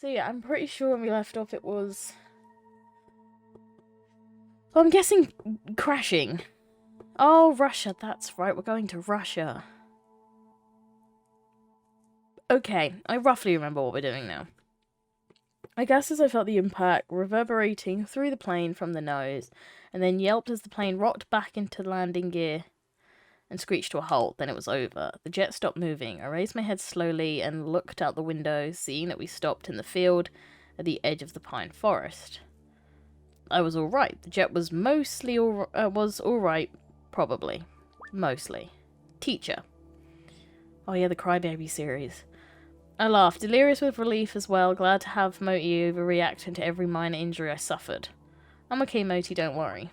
So yeah, I'm pretty sure when we left off it was... Oh, I'm guessing crashing. Oh, Russia, that's right, we're going to Russia. Okay, I roughly remember what we're doing now. I guess as I felt the impact reverberating through the plane from the nose, and then yelped as the plane rocked back into landing gear and screeched to a halt, then it was over. The jet stopped moving. I raised my head slowly and looked out the window, seeing that we stopped in the field at the edge of the pine forest. I was alright. The jet was mostly alright, probably. Mostly. Teacher. Oh yeah, the Crybaby series. I laughed, delirious with relief as well, glad to have Moti overreacting to every minor injury I suffered. I'm okay, Moti, don't worry.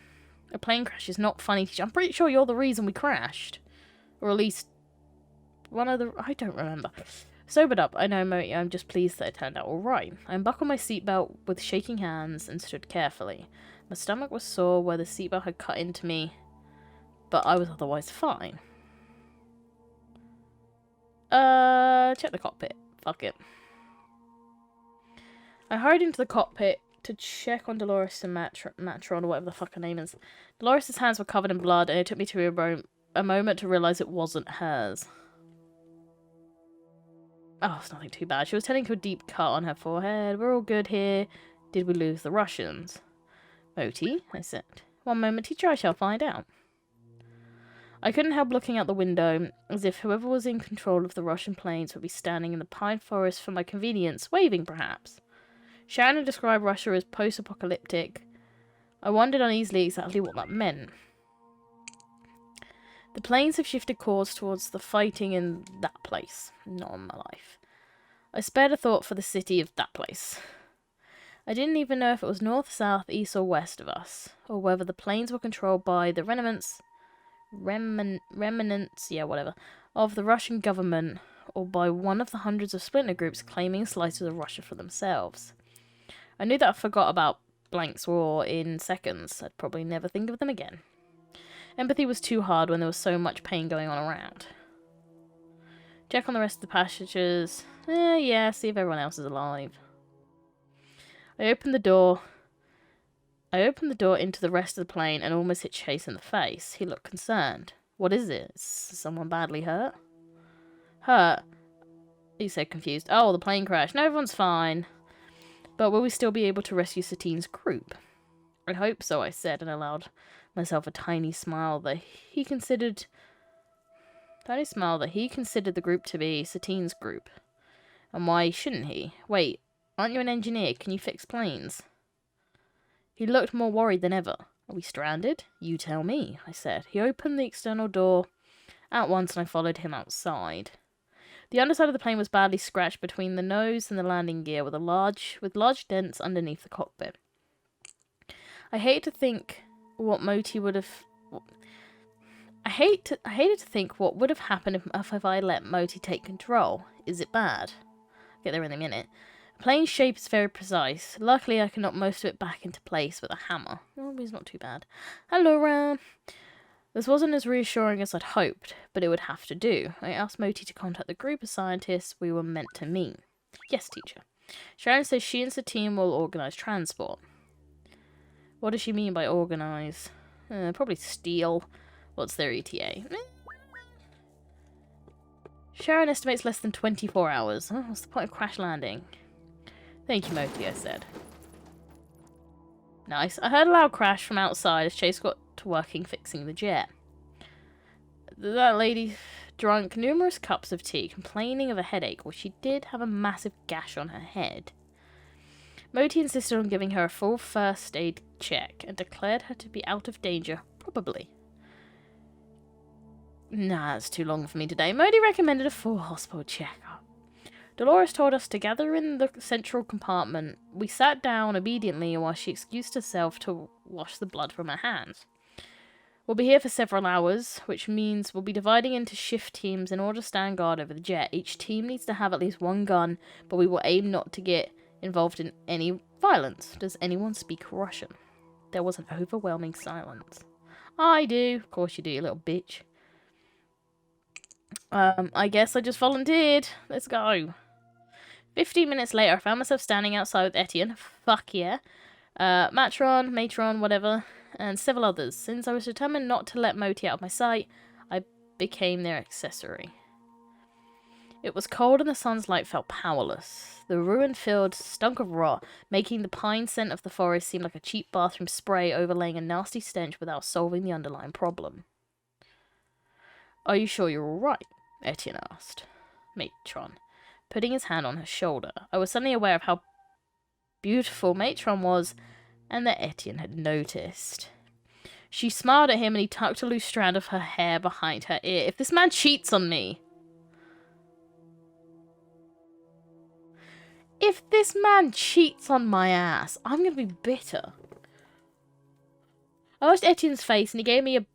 A plane crash is not funny, teacher. I'm pretty sure you're the reason we crashed. Or at least one of the... I don't remember. Sobered up, I know, Moti, I'm just pleased that it turned out alright. I unbuckled my seatbelt with shaking hands and stood carefully. My stomach was sore where the seatbelt had cut into me, but I was otherwise fine. Check the cockpit. Fuck it. I hurried into the cockpit to check on Dolores and Matron, or whatever the fuck her name is. Dolores' hands were covered in blood, and it took me to a moment to realise it wasn't hers. Oh, it's nothing too bad. She was tending to a deep cut on her forehead. We're all good here. Did we lose the Russians? Moti, I said. One moment, teacher, I shall find out. I couldn't help looking out the window, as if whoever was in control of the Russian planes would be standing in the pine forest for my convenience, waving perhaps. Sharon had described Russia as post-apocalyptic. I wondered uneasily exactly what that meant. The planes have shifted course towards the fighting in that place, not in my life. I spared a thought for the city of that place. I didn't even know if it was north, south, east, or west of us, or whether the planes were controlled by the remnants, yeah, whatever, of the Russian government, or by one of the hundreds of splinter groups claiming slices of Russia for themselves. I knew that I forgot about Blank's war in seconds. I'd probably never think of them again. Empathy was too hard when there was so much pain going on around. Check on the rest of the passengers. Yeah, see if everyone else is alive. I opened the door into the rest of the plane and almost hit Chase in the face. He looked concerned. What is it? Is someone badly hurt? Hurt? He said, confused. Oh, the plane crashed. No, everyone's fine. But will we still be able to rescue Satine's group? I hope so, I said, and allowed myself a tiny smile that he considered the group to be Satine's group. And why shouldn't he? Wait, aren't you an engineer? Can you fix planes? He looked more worried than ever. Are we stranded? You tell me, I said. He opened the external door at once and I followed him outside. The underside of the plane was badly scratched between the nose and the landing gear with large dents underneath the cockpit. I hated to think what would have happened if I let Moti take control. Is it bad? I'll get there in a minute. The plane's shape is very precise. Luckily, I can knock most of it back into place with a hammer. Oh, it's not too bad. Hello, Ram. This wasn't as reassuring as I'd hoped, but it would have to do. I asked Moti to contact the group of scientists we were meant to meet. Yes, teacher. Sharon says she and Satine will organise transport. What does she mean by organise? Probably steal. What's their ETA? Sharon estimates less than 24 hours. Oh, what's the point of crash landing? Thank you, Moti, I said. Nice. I heard a loud crash from outside as Chase got to working fixing the jet. That lady drank numerous cups of tea, complaining of a headache, while she did have a massive gash on her head. Moti insisted on giving her a full first aid check and declared her to be out of danger, probably. Nah, that's too long for me today. Moti recommended a full hospital checkup. Dolores told us to gather in the central compartment. We sat down obediently while she excused herself to wash the blood from her hands. We'll be here for several hours, which means we'll be dividing into shift teams in order to stand guard over the jet. Each team needs to have at least one gun, but we will aim not to get involved in any violence. Does anyone speak Russian? There was an overwhelming silence. I do. Of course you do, you little bitch. I guess I just volunteered. Let's go. 15 minutes later, I found myself standing outside with Etienne. Fuck yeah. Matron, whatever, and several others. Since I was determined not to let Moti out of my sight, I became their accessory. It was cold and the sun's light felt powerless. The ruined field stunk of rot, making the pine scent of the forest seem like a cheap bathroom spray overlaying a nasty stench without solving the underlying problem. Are you sure you're all right? Etienne asked. Matron, putting his hand on her shoulder. I was suddenly aware of how beautiful Matron was, and that Etienne had noticed. She smiled at him and he tucked a loose strand of her hair behind her ear. If this man cheats on me... If this man cheats on my ass, I'm going to be bitter. I watched Etienne's face and he gave me a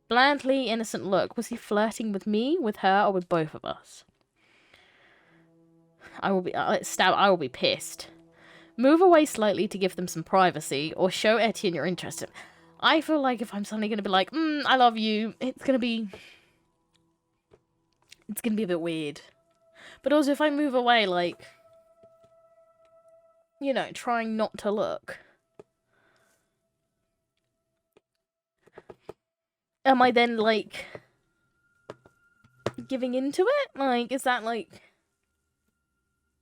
blandly innocent look. Was he flirting with me, with her, or with both of us? I will be pissed. Move away slightly to give them some privacy, or show Etienne you're interested. I feel like if I'm suddenly going to be like, I love you, it's going to be a bit weird. But also, if I move away, like, you know, trying not to look, am I then, like, giving into it? Like, is that, like,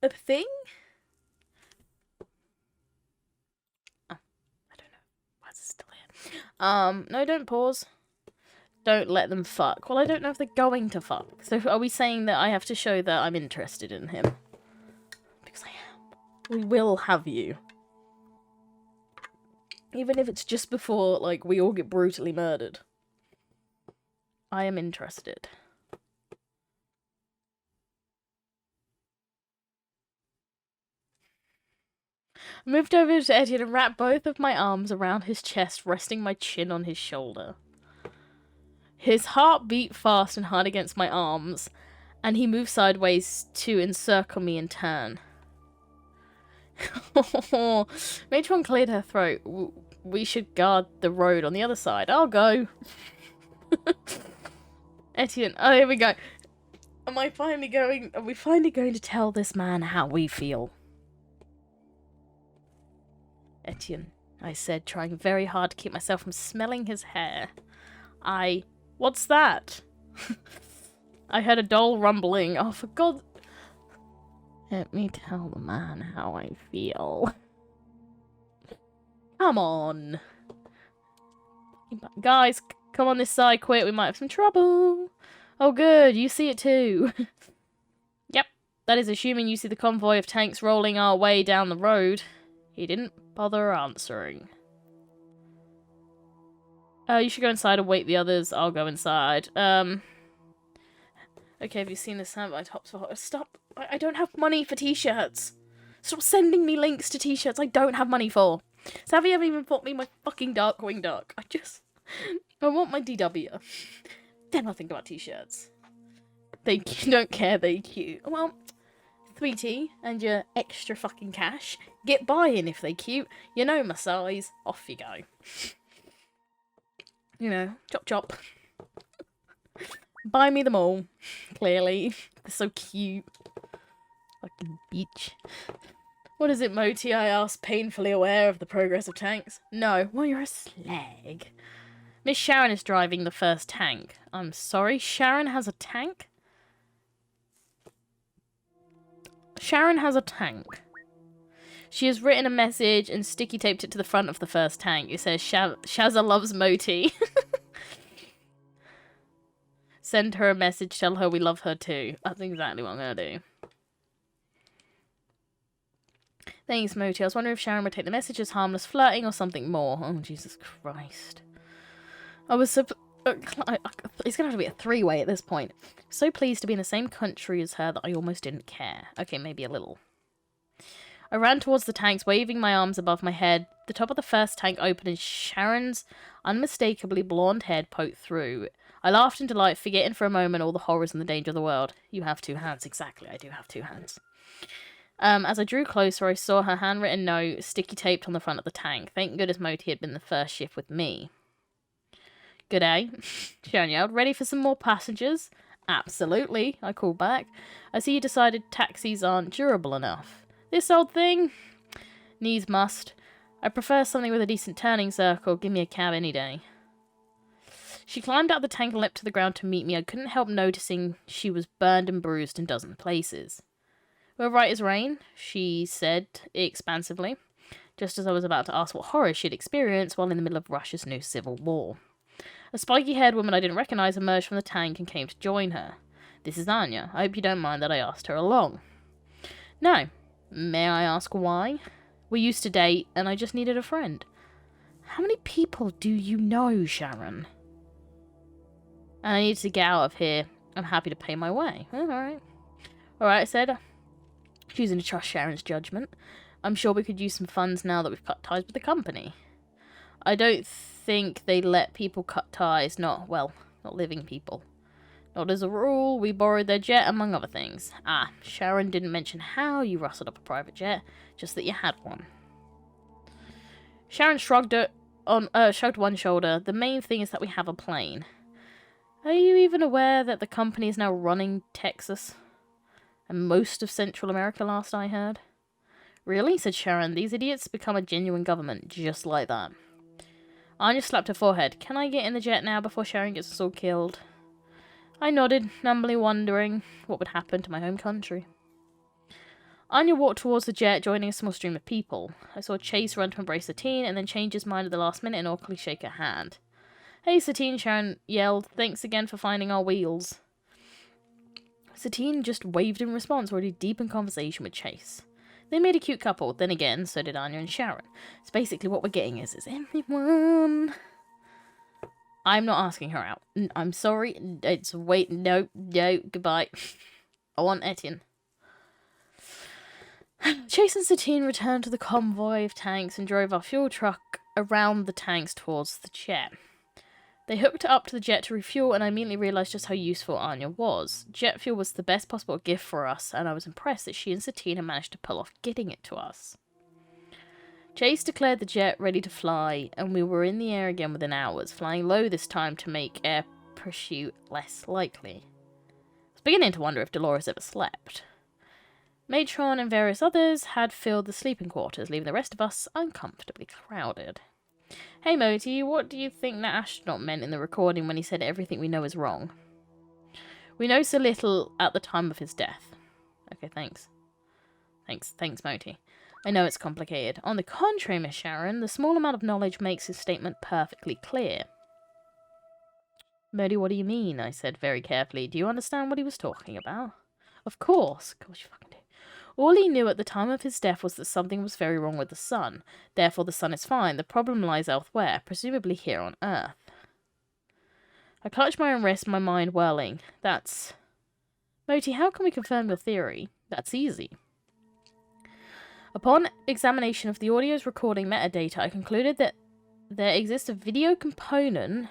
a thing? Oh, I don't know. Why is it still here? No, don't pause. Don't let them fuck. Well, I don't know if they're going to fuck. So are we saying that I have to show that I'm interested in him? Because I am. We will have you. Even if it's just before, like, we all get brutally murdered. I am interested. I moved over to Etienne and wrapped both of my arms around his chest, resting my chin on his shoulder. His heart beat fast and hard against my arms, and he moved sideways to encircle me in turn. Matron cleared her throat. We should guard the road on the other side. I'll go. Etienne, oh, here we go. Are we finally going to tell this man how we feel? Etienne, I said, trying very hard to keep myself from smelling his hair. What's that? I heard a dull rumbling. Oh, for God. Let me tell the man how I feel. Come on. Guys, come on this side quick. We might have some trouble. Oh, good. You see it too. Yep. That is assuming you see the convoy of tanks rolling our way down the road. He didn't bother answering. You should go inside and wait the others. I'll go inside. Okay, have you seen this? My top's for hot. Stop. I don't have money for t-shirts. Stop sending me links to t-shirts I don't have money for. Savvy haven't even bought me my fucking Darkwing Duck. I want my DW. Then I'll think about t-shirts. They don't care, they cute. Well, sweetie, and your extra fucking cash. Get buying if they cute. You know my size. Off you go. You know, chop chop. Buy me them all. Clearly. They're so cute. Fucking bitch. What is it, Moti? I asked, painfully aware of the progress of tanks. No. Well, you're a slag. Miss Sharon is driving the first tank. I'm sorry, Sharon has a tank? Sharon has a tank. She has written a message and sticky taped it to the front of the first tank. It says, Shazza loves Moti. Send her a message, tell her we love her too. That's exactly what I'm gonna do. Thanks, Moti. I was wondering if Sharon would take the message as harmless flirting or something more. Oh, Jesus Christ. I was so... it's gonna have to be a three-way at this point. So pleased to be in the same country as her that I almost didn't care. Okay, maybe a little. I ran towards the tanks, waving my arms above my head. The top of the first tank opened and Sharon's unmistakably blonde head poked through. I laughed in delight, forgetting for a moment all the horrors and the danger of the world. You have two hands. Exactly, I do have two hands. As I drew closer, I saw her handwritten note sticky taped on the front of the tank. Thank goodness Moti had been the first shift with me. Good day, Sharon yelled. Ready for some more passengers? Absolutely, I called back. I see you decided taxis aren't durable enough. This old thing? Needs must. I prefer something with a decent turning circle. Give me a cab any day. She climbed out of the tank and leapt to the ground to meet me. I couldn't help noticing she was burned and bruised in dozen places. We're right as rain, she said expansively, just as I was about to ask what horrors she'd experienced while in the middle of Russia's new civil war. A spiky-haired woman I didn't recognize emerged from the tank and came to join her. This is Anya. I hope you don't mind that I asked her along. No. May I ask why? We used to date, and I just needed a friend. How many people do you know, Sharon? And I need to get out of here. I'm happy to pay my way. Alright. Alright, I said, choosing to trust Sharon's judgment. I'm sure we could use some funds now that we've cut ties with the company. I don't think they let people cut ties, not living people. Not as a rule, we borrowed their jet, among other things. Ah, Sharon didn't mention how you rustled up a private jet, just that you had one. Sharon shrugged one shoulder. The main thing is that we have a plane. Are you even aware that the company is now running Texas? And most of Central America, last I heard? Really? Said Sharon. These idiots become a genuine government, just like that. Anya slapped her forehead. Can I get in the jet now before Sharon gets us all killed? I nodded, numbly wondering what would happen to my home country. Anya walked towards the jet, joining a small stream of people. I saw Chase run to embrace Satine, and then change his mind at the last minute and awkwardly shake her hand. Hey, Satine, Sharon yelled. Thanks again for finding our wheels. Satine just waved in response, already deep in conversation with Chase. They made a cute couple. Then again, so did Anya and Sharon. So basically what we're getting is everyone... I'm not asking her out. I'm sorry. No, goodbye. I want Etienne. Chase and Satine returned to the convoy of tanks and drove our fuel truck around the tanks towards the jet. They hooked up to the jet to refuel, and I immediately realised just how useful Anya was. Jet fuel was the best possible gift for us, and I was impressed that she and Satine had managed to pull off getting it to us. Chase declared the jet ready to fly, and we were in the air again within hours, flying low this time to make air pursuit less likely. I was beginning to wonder if Dolores ever slept. Matron and various others had filled the sleeping quarters, leaving the rest of us uncomfortably crowded. Hey Moti, what do you think that astronaut meant in the recording when he said everything we know is wrong? We know so little at the time of his death. Okay, thanks. Thanks, Moti. I know it's complicated. On the contrary, Miss Sharon, the small amount of knowledge makes his statement perfectly clear. Moti, what do you mean? I said very carefully. Do you understand what he was talking about? Of course. Of course you fucking do. All he knew at the time of his death was that something was very wrong with the sun. Therefore, the sun is fine. The problem lies elsewhere, presumably here on Earth. I clutched my own wrist, my mind whirling. That's... Moti, how can we confirm your theory? That's easy. Upon examination of the audio's recording metadata, I concluded that there exists a video component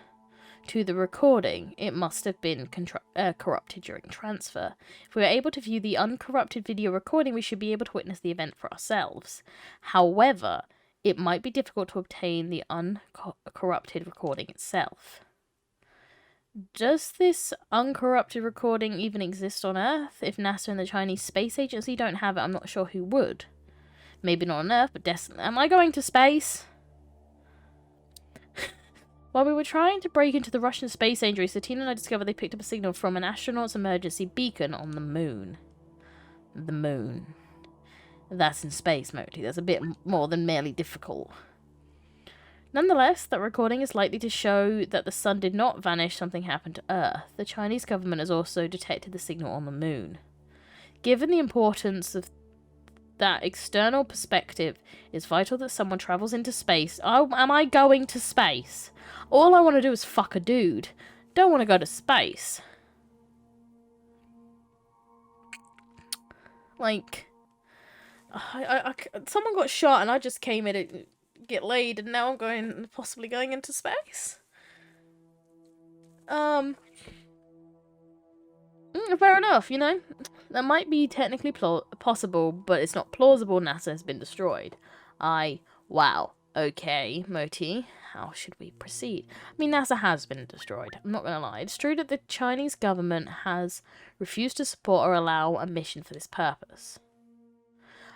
to the recording. It must have been corrupted during transfer. If we are able to view the uncorrupted video recording, we should be able to witness the event for ourselves. However, it might be difficult to obtain the uncorrupted recording itself. Does this uncorrupted recording even exist on Earth? If NASA and the Chinese Space Agency don't have it, I'm not sure who would. Maybe not on Earth, but definitely. Am I going to space? While we were trying to break into the Russian space agency, Satine and I discovered they picked up a signal from an astronaut's emergency beacon on the moon. The moon. That's in space, Moti. That's a bit more than merely difficult. Nonetheless, that recording is likely to show that the sun did not vanish, something happened to Earth. The Chinese government has also detected the signal on the moon. Given the importance of that external perspective, it's vital that someone travels into space. Oh, am I going to space? All I want to do is fuck a dude. Don't want to go to space. Like, someone got shot and I just came in to get laid, and now I'm possibly going into space. Fair enough, you know. That might be technically possible, but it's not plausible. NASA has been destroyed. Wow. Okay, Moti, how should we proceed? I mean, NASA has been destroyed. I'm not going to lie. It's true that the Chinese government has refused to support or allow a mission for this purpose.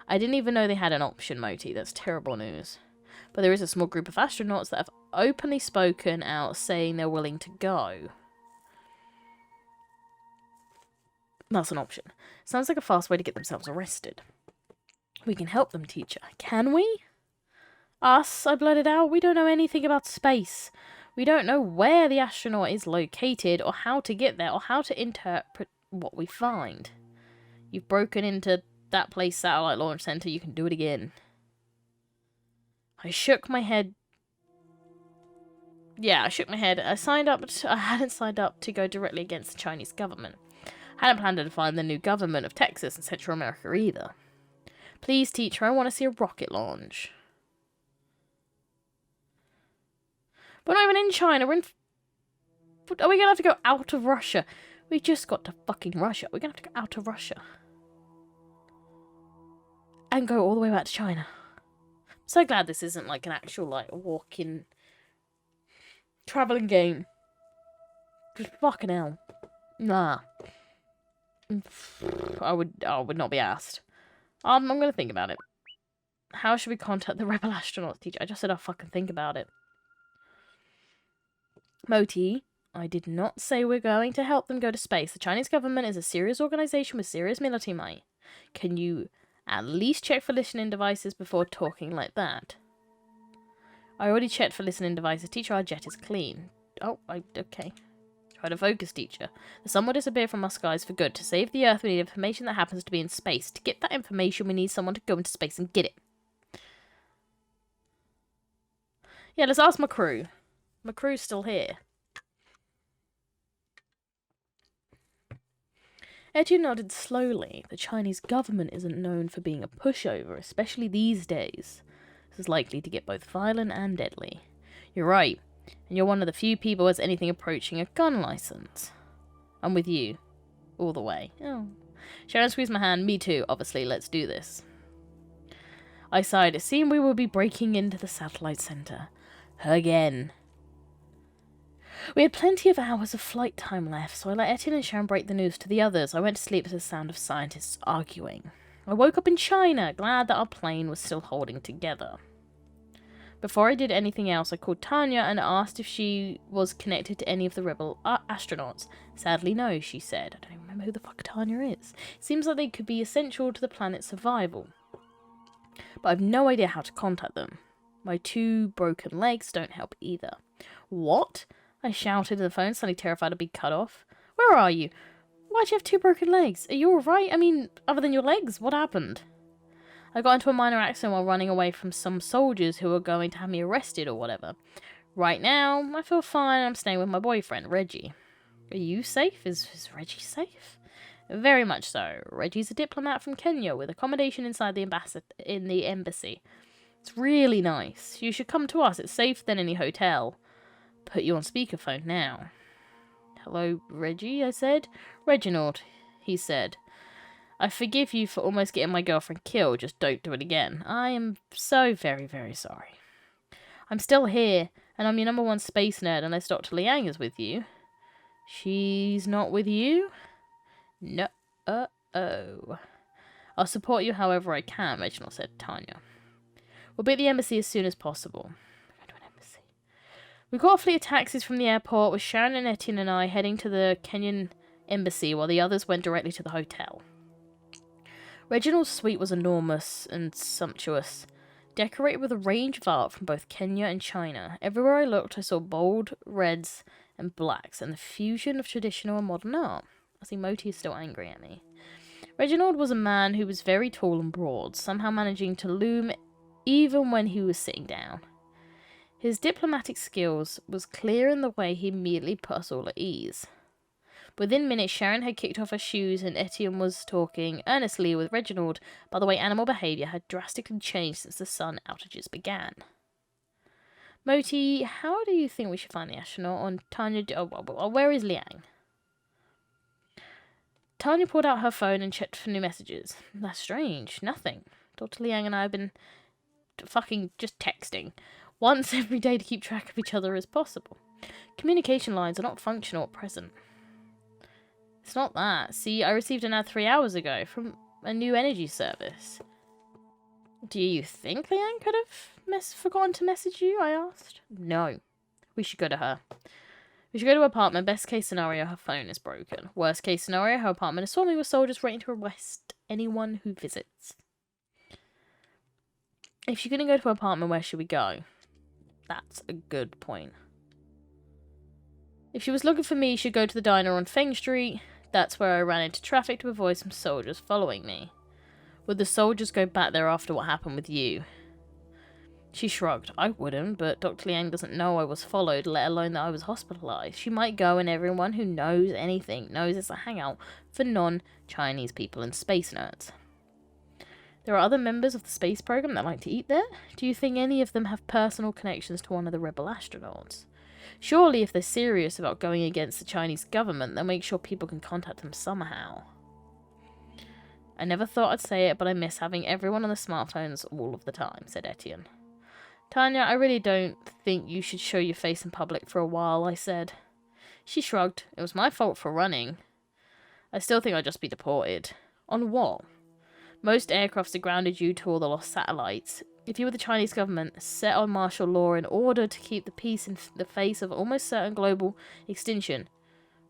I didn't even know they had an option, Moti. That's terrible news. But there is a small group of astronauts that have openly spoken out saying they're willing to go. That's an option. Sounds like a fast way to get themselves arrested. We can help them, teacher. Can we? Us, I blurted out. We don't know anything about space. We don't know where the astronaut is located, or how to get there, or how to interpret what we find. You've broken into that place satellite launch center. You can do it again. I shook my head. Yeah, I shook my head. I hadn't signed up to go directly against the Chinese government. I hadn't planned to define the new government of Texas and Central America either. Please, teacher, I want to see a rocket launch. We're not even in China. We're in... Are we going to have to go out of Russia? We just got to fucking Russia. We're going to have to go out of Russia. And go all the way back to China. I'm so glad this isn't like an actual, like, walk-in traveling game. Just fucking hell. Nah. I would not be asked. I'm going to think about it. How should we contact the rebel astronauts, teacher? I just said I'll fucking think about it. Moti, I did not say we're going to help them go to space. The Chinese government is a serious organization with serious military might. Can you at least check for listening devices before talking like that? I already checked for listening devices. Teacher, our jet is clean. Oh, okay. Try to focus, teacher. The sun will disappear from our skies for good. To save the Earth, we need information that happens to be in space. To get that information, we need someone to go into space and get it. Yeah, let's ask my crew. My crew's still here. Etienne nodded slowly. The Chinese government isn't known for being a pushover, especially these days. This is likely to get both violent and deadly. You're right, and you're one of the few people who has anything approaching a gun license. I'm with you. All the way. Oh. Sharon squeezed my hand. Me too, obviously. Let's do this. I sighed. It seemed we would be breaking into the satellite center. Again. We had plenty of hours of flight time left, so I let Etienne and Sharon break the news to the others. I went to sleep to the sound of scientists arguing. I woke up in China, glad that our plane was still holding together. Before I did anything else, I called Tanya and asked if she was connected to any of the rebel astronauts. Sadly, no, she said. I don't even remember who the fuck Tanya is. It seems like they could be essential to the planet's survival. But I've no idea how to contact them. My 2 broken legs don't help either. What? I shouted in the phone, suddenly terrified of being cut off. Where are you? Why'd you have 2 broken legs? Are you alright? I mean, other than your legs, what happened? I got into a minor accident while running away from some soldiers who were going to have me arrested or whatever. Right now, I feel fine. I'm staying with my boyfriend, Reggie. Are you safe? Is Reggie safe? Very much so. Reggie's a diplomat from Kenya with accommodation inside the embassy. It's really nice. You should come to us. It's safer than any hotel. Put you on speakerphone now. Hello, Reggie, I said. Reginald, he said. I forgive you for almost getting my girlfriend killed. Just don't do it again. I am so very, very sorry. I'm still here, and I'm your #1 space nerd unless Dr. Liang is with you. She's not with you? No. Uh-oh. I'll support you however I can, Reginald said to Tanya. We'll be at the embassy as soon as possible. We got a fleet of taxis from the airport, with Sharon and Etienne and I heading to the Kenyan embassy while the others went directly to the hotel. Reginald's suite was enormous and sumptuous, decorated with a range of art from both Kenya and China. Everywhere I looked, I saw bold reds and blacks, and the fusion of traditional and modern art. I see Moti is still angry at me. Reginald was a man who was very tall and broad, somehow managing to loom even when he was sitting down. His diplomatic skills was clear in the way he immediately put us all at ease. Within minutes, Sharon had kicked off her shoes and Etienne was talking earnestly with Reginald about the way animal behaviour had drastically changed since the sun outages began. Moti, how do you think we should find the astronaut? On Tanya, where is Liang? Tanya pulled out her phone and checked for new messages. That's strange. Nothing. Dr. Liang and I have been fucking just texting. Once every day to keep track of each other as possible. Communication lines are not functional at present. It's not that. See, I received an ad 3 hours ago from a new energy service. Do you think Leanne could have forgotten to message you? I asked. No. We should go to her. We should go to her apartment. Best case scenario, her phone is broken. Worst case scenario, her apartment is swarming with soldiers waiting to arrest anyone who visits. If she's going to go to her apartment, where should we go? That's a good point. If she was looking for me, she'd go to the diner on Feng Street. That's where I ran into traffic to avoid some soldiers following me. Would the soldiers go back there after what happened with you? She shrugged. I wouldn't, but Dr. Liang doesn't know I was followed, let alone that I was hospitalized. She might go, and everyone who knows anything knows it's a hangout for non-Chinese people and space nerds. There are other members of the space program that like to eat there. Do you think any of them have personal connections to one of the rebel astronauts? Surely if they're serious about going against the Chinese government, they'll make sure people can contact them somehow. I never thought I'd say it, but I miss having everyone on the smartphones all of the time, said Etienne. Tanya, I really don't think you should show your face in public for a while, I said. She shrugged. It was my fault for running. I still think I'd just be deported. On what? Most aircrafts are grounded due to all the lost satellites. If you were the Chinese government, set on martial law in order to keep the peace in the face of almost certain global extinction,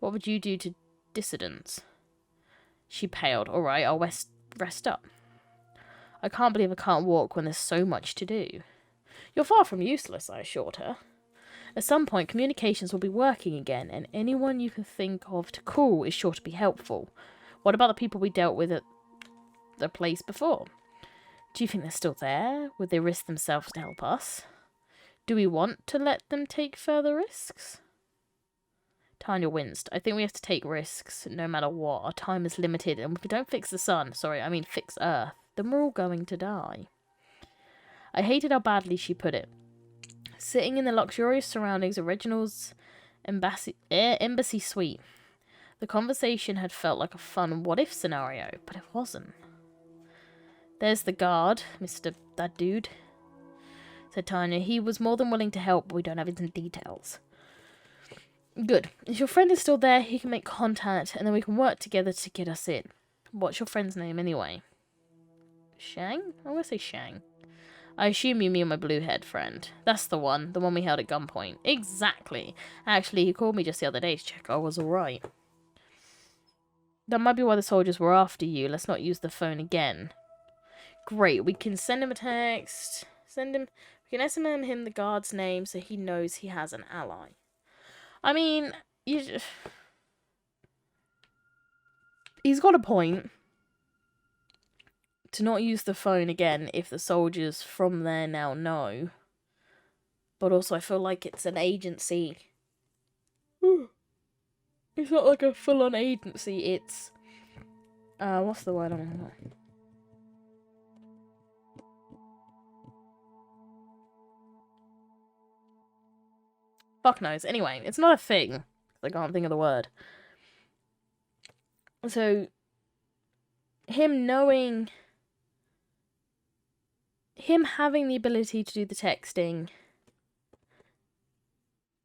what would you do to dissidents? She paled. All right, I'll rest up. I can't believe I can't walk when there's so much to do. You're far from useless, I assured her. At some point, communications will be working again, and anyone you can think of to call is sure to be helpful. What about the people we dealt with at the place before? Do you think they're still there? Would they risk themselves to help us? Do we want to let them take further risks? Tanya winced. I think we have to take risks, no matter what. Our time is limited, and if we don't fix the sun, fix Earth, then we're all going to die. I hated how badly she put it. Sitting in the luxurious surroundings of Reginald's embassy suite, the conversation had felt like a fun what-if scenario, but it wasn't. There's the guard, that dude, said Tanya. He was more than willing to help, but we don't have his details. Good. If your friend is still there, he can make contact, and then we can work together to get us in. What's your friend's name, anyway? Shang? I want to say Shang. I assume you mean my blue-haired friend. That's the one we held at gunpoint. Exactly. Actually, he called me just the other day to check I was alright. That might be why the soldiers were after you. Let's not use the phone again. Great, we can send him a text. We can SMS him the guard's name so he knows he has an ally. I mean, he's got a point. To not use the phone again if the soldiers from there now know. But also I feel like it's an agency. It's not like a full-on agency, it's... what's the word I'm on? Fuck knows. Anyway, it's not a thing. I can't think of the word. So, him having the ability to do the texting,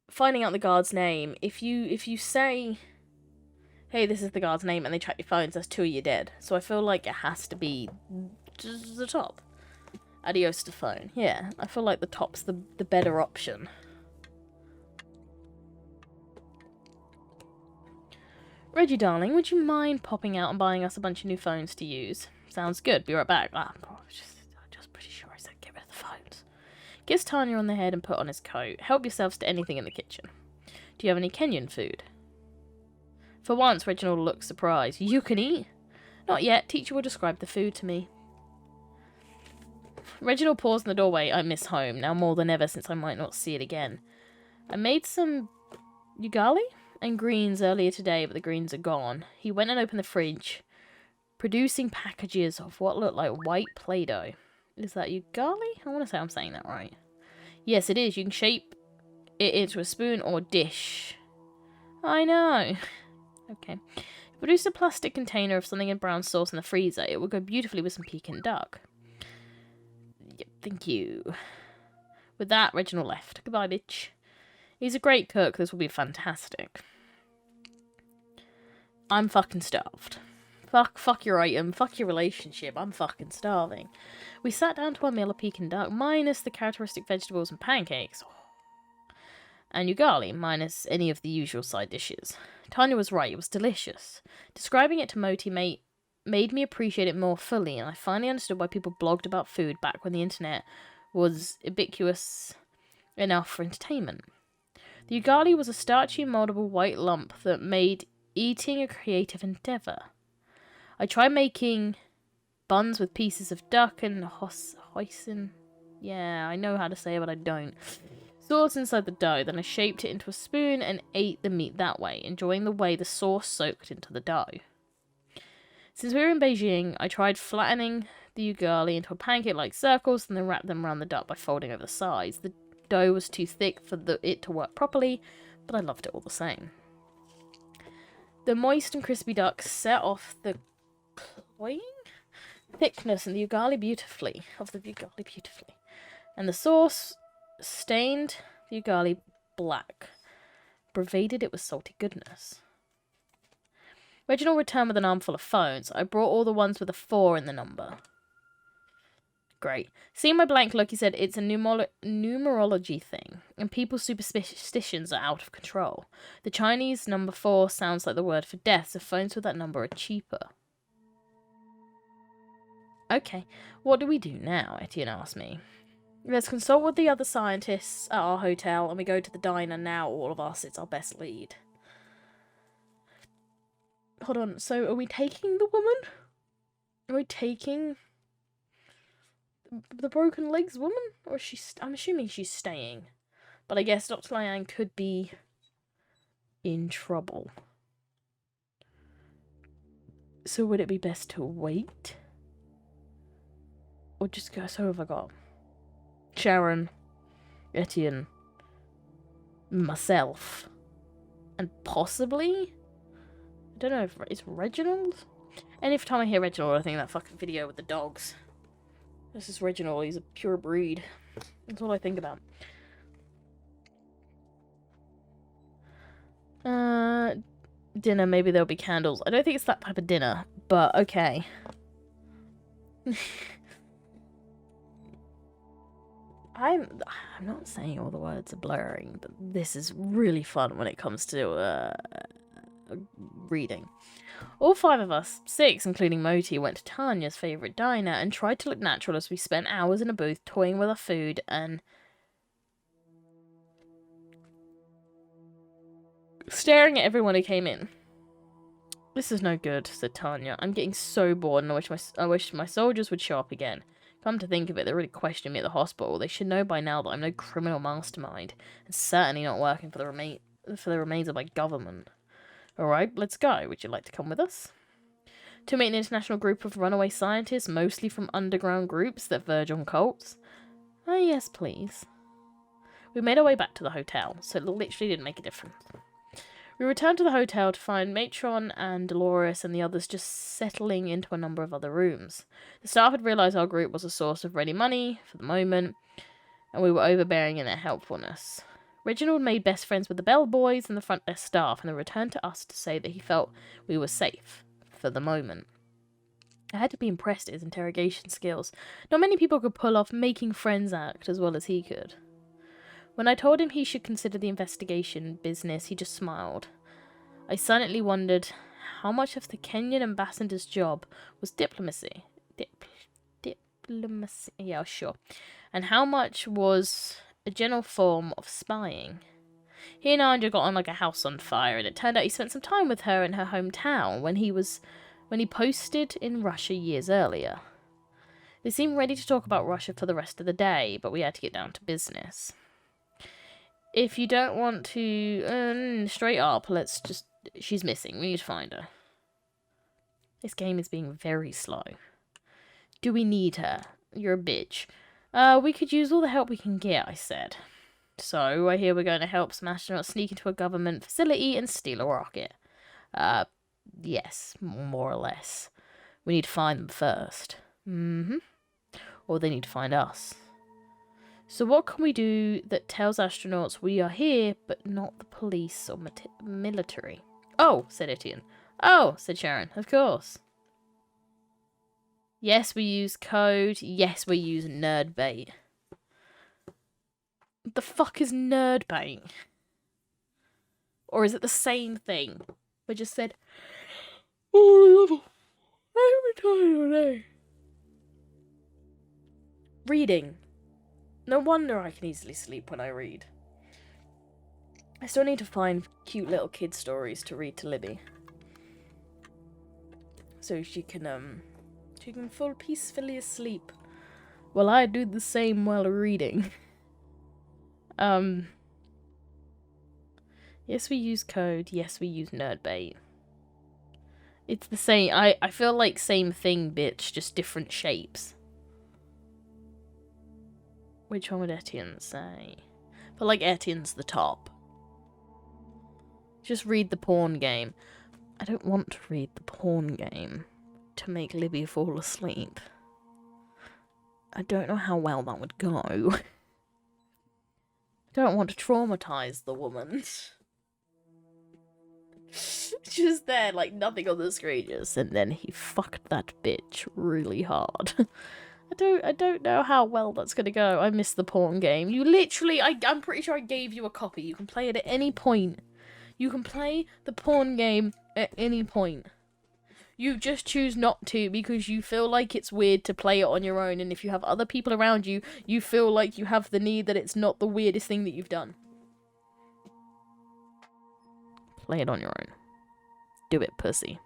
finding out the guard's name, if you say, hey, this is the guard's name, and they track your phones, that's 2 of you dead. So I feel like it has to be just the top. Adios to phone. Yeah, I feel like the top's the better option. Reggie, darling, would you mind popping out and buying us a bunch of new phones to use? Sounds good. Be right back. I'm just pretty sure I said get rid of the phones. Gives Tanya on the head and put on his coat. Help yourselves to anything in the kitchen. Do you have any Kenyan food? For once, Reginald looked surprised. You can eat? Not yet. Teacher will describe the food to me. Reginald paused in the doorway. I miss home, now more than ever since I might not see it again. I made some ugali and greens earlier today, but the greens are gone. He went and opened the fridge, producing packages of what looked like white Play-Doh. Is that ugali? I want to say I'm saying that right. Yes, it is. You can shape it into a spoon or dish. I know. Okay. Produce a plastic container of something in brown sauce in the freezer. It will go beautifully with some Peking duck. Yep, thank you. With that, Reginald left. Goodbye, bitch. He's a great cook. This will be fantastic. I'm fucking starved. Fuck your item. Fuck your relationship. I'm fucking starving. We sat down to our meal of Peking duck, minus the characteristic vegetables and pancakes. And ugali, minus any of the usual side dishes. Tanya was right. It was delicious. Describing it to Moti made me appreciate it more fully, and I finally understood why people blogged about food back when the internet was ubiquitous enough for entertainment. The ugali was a starchy, moldable white lump that made eating a creative endeavour. I tried making buns with pieces of duck and hoisin. Yeah, I know how to say it, but I don't. Sauce inside the dough, then I shaped it into a spoon and ate the meat that way, enjoying the way the sauce soaked into the dough. Since we were in Beijing, I tried flattening the ugali into a pancake-like circles and then wrapped them around the duck by folding over the sides. The dough was too thick for it to work properly, but I loved it all the same. The moist and crispy duck set off the cloying thickness and the ugali beautifully. And the sauce stained the ugali black, pervaded it with salty goodness. Reginald returned with an armful of phones. I brought all the ones with a 4 in the number. Great. Seeing my blank look, he said, it's a numerology thing, and people's superstitions are out of control. The Chinese number 4 sounds like the word for death, so phones with that number are cheaper. Okay, what do we do now? Etienne asked me. Let's consult with the other scientists at our hotel, and we go to the diner now, all of us. It's our best lead. Hold on, so are we taking the woman? Are we taking the broken legs woman? Or is she... I'm assuming she's staying. But I guess Dr. Liang could be in trouble. So would it be best to wait? Or just go... So have I got Sharon, Etienne, myself, and possibly... I don't know if it's Reginald? Any time I hear Reginald, I think that fucking video with the dogs. This is Reginald, he's a pure breed. That's all I think about. Dinner, maybe there'll be candles. I don't think it's that type of dinner, but okay. I'm not saying all the words are blurring, but this is really fun when it comes to, reading. All 5 of us, 6 including Moti, went to Tanya's favourite diner and tried to look natural as we spent hours in a booth toying with our food and staring at everyone who came in. This is no good, said Tanya. I'm getting so bored and I wish my soldiers would show up again. Come to think of it, they're really questioning me at the hospital. They should know by now that I'm no criminal mastermind and certainly not working for the remains of my government. Alright, let's go. Would you like to come with us? To meet an international group of runaway scientists, mostly from underground groups that verge on cults? Oh, yes, please. We made our way back to the hotel, so it literally didn't make a difference. We returned to the hotel to find Matron and Dolores and the others just settling into a number of other rooms. The staff had realised our group was a source of ready money for the moment, and we were overbearing in their helpfulness. Reginald made best friends with the bellboys and the front desk staff, and then returned to us to say that he felt we were safe, for the moment. I had to be impressed at his interrogation skills. Not many people could pull off making friends act as well as he could. When I told him he should consider the investigation business, he just smiled. I silently wondered how much of the Kenyan ambassador's job was diplomacy. Diplomacy, yeah, sure. And how much was a general form of spying. He and Anja got on like a house on fire, and it turned out he spent some time with her in her hometown when he posted in Russia years earlier. They seemed ready to talk about Russia for the rest of the day, but we had to get down to business. If you don't want to, straight up, let's just... She's missing. We need to find her. This game is being very slow. Do we need her? You're a bitch. We could use all the help we can get, I said. So, I hear we're going to help some astronauts sneak into a government facility and steal a rocket. Yes, more or less. We need to find them first. Or they need to find us. So what can we do that tells astronauts we are here, but not the police or military? Oh, said Etienne. Oh, said Sharon. Of course. Yes, we use code. Yes, we use nerd bait. What the fuck is nerd bait? Or is it the same thing? We just said, oh, I'm tired today. Reading. No wonder I can easily sleep when I read. I still need to find cute little kid stories to read to Libby. So she can fall peacefully asleep. While I do the same while reading. Yes, we use code. Yes, we use nerdbait. It's the same. I feel like same thing, bitch, just different shapes. Which one would Etienne say? I feel like Etienne's the top. Just read the porn game. I don't want to read the porn game to make Libby fall asleep. I don't know how well that would go. I don't want to traumatize the woman. Just there, like, nothing on the screen, just, and then he fucked that bitch really hard. I don't know how well that's gonna go. I missed the porn game. You literally, I'm pretty sure I gave you a copy. You can play it at any point. You can play the porn game at any point. You just choose not to because you feel like it's weird to play it on your own, and if you have other people around you, you feel like you have the need that it's not the weirdest thing that you've done. Play it on your own. Do it, pussy.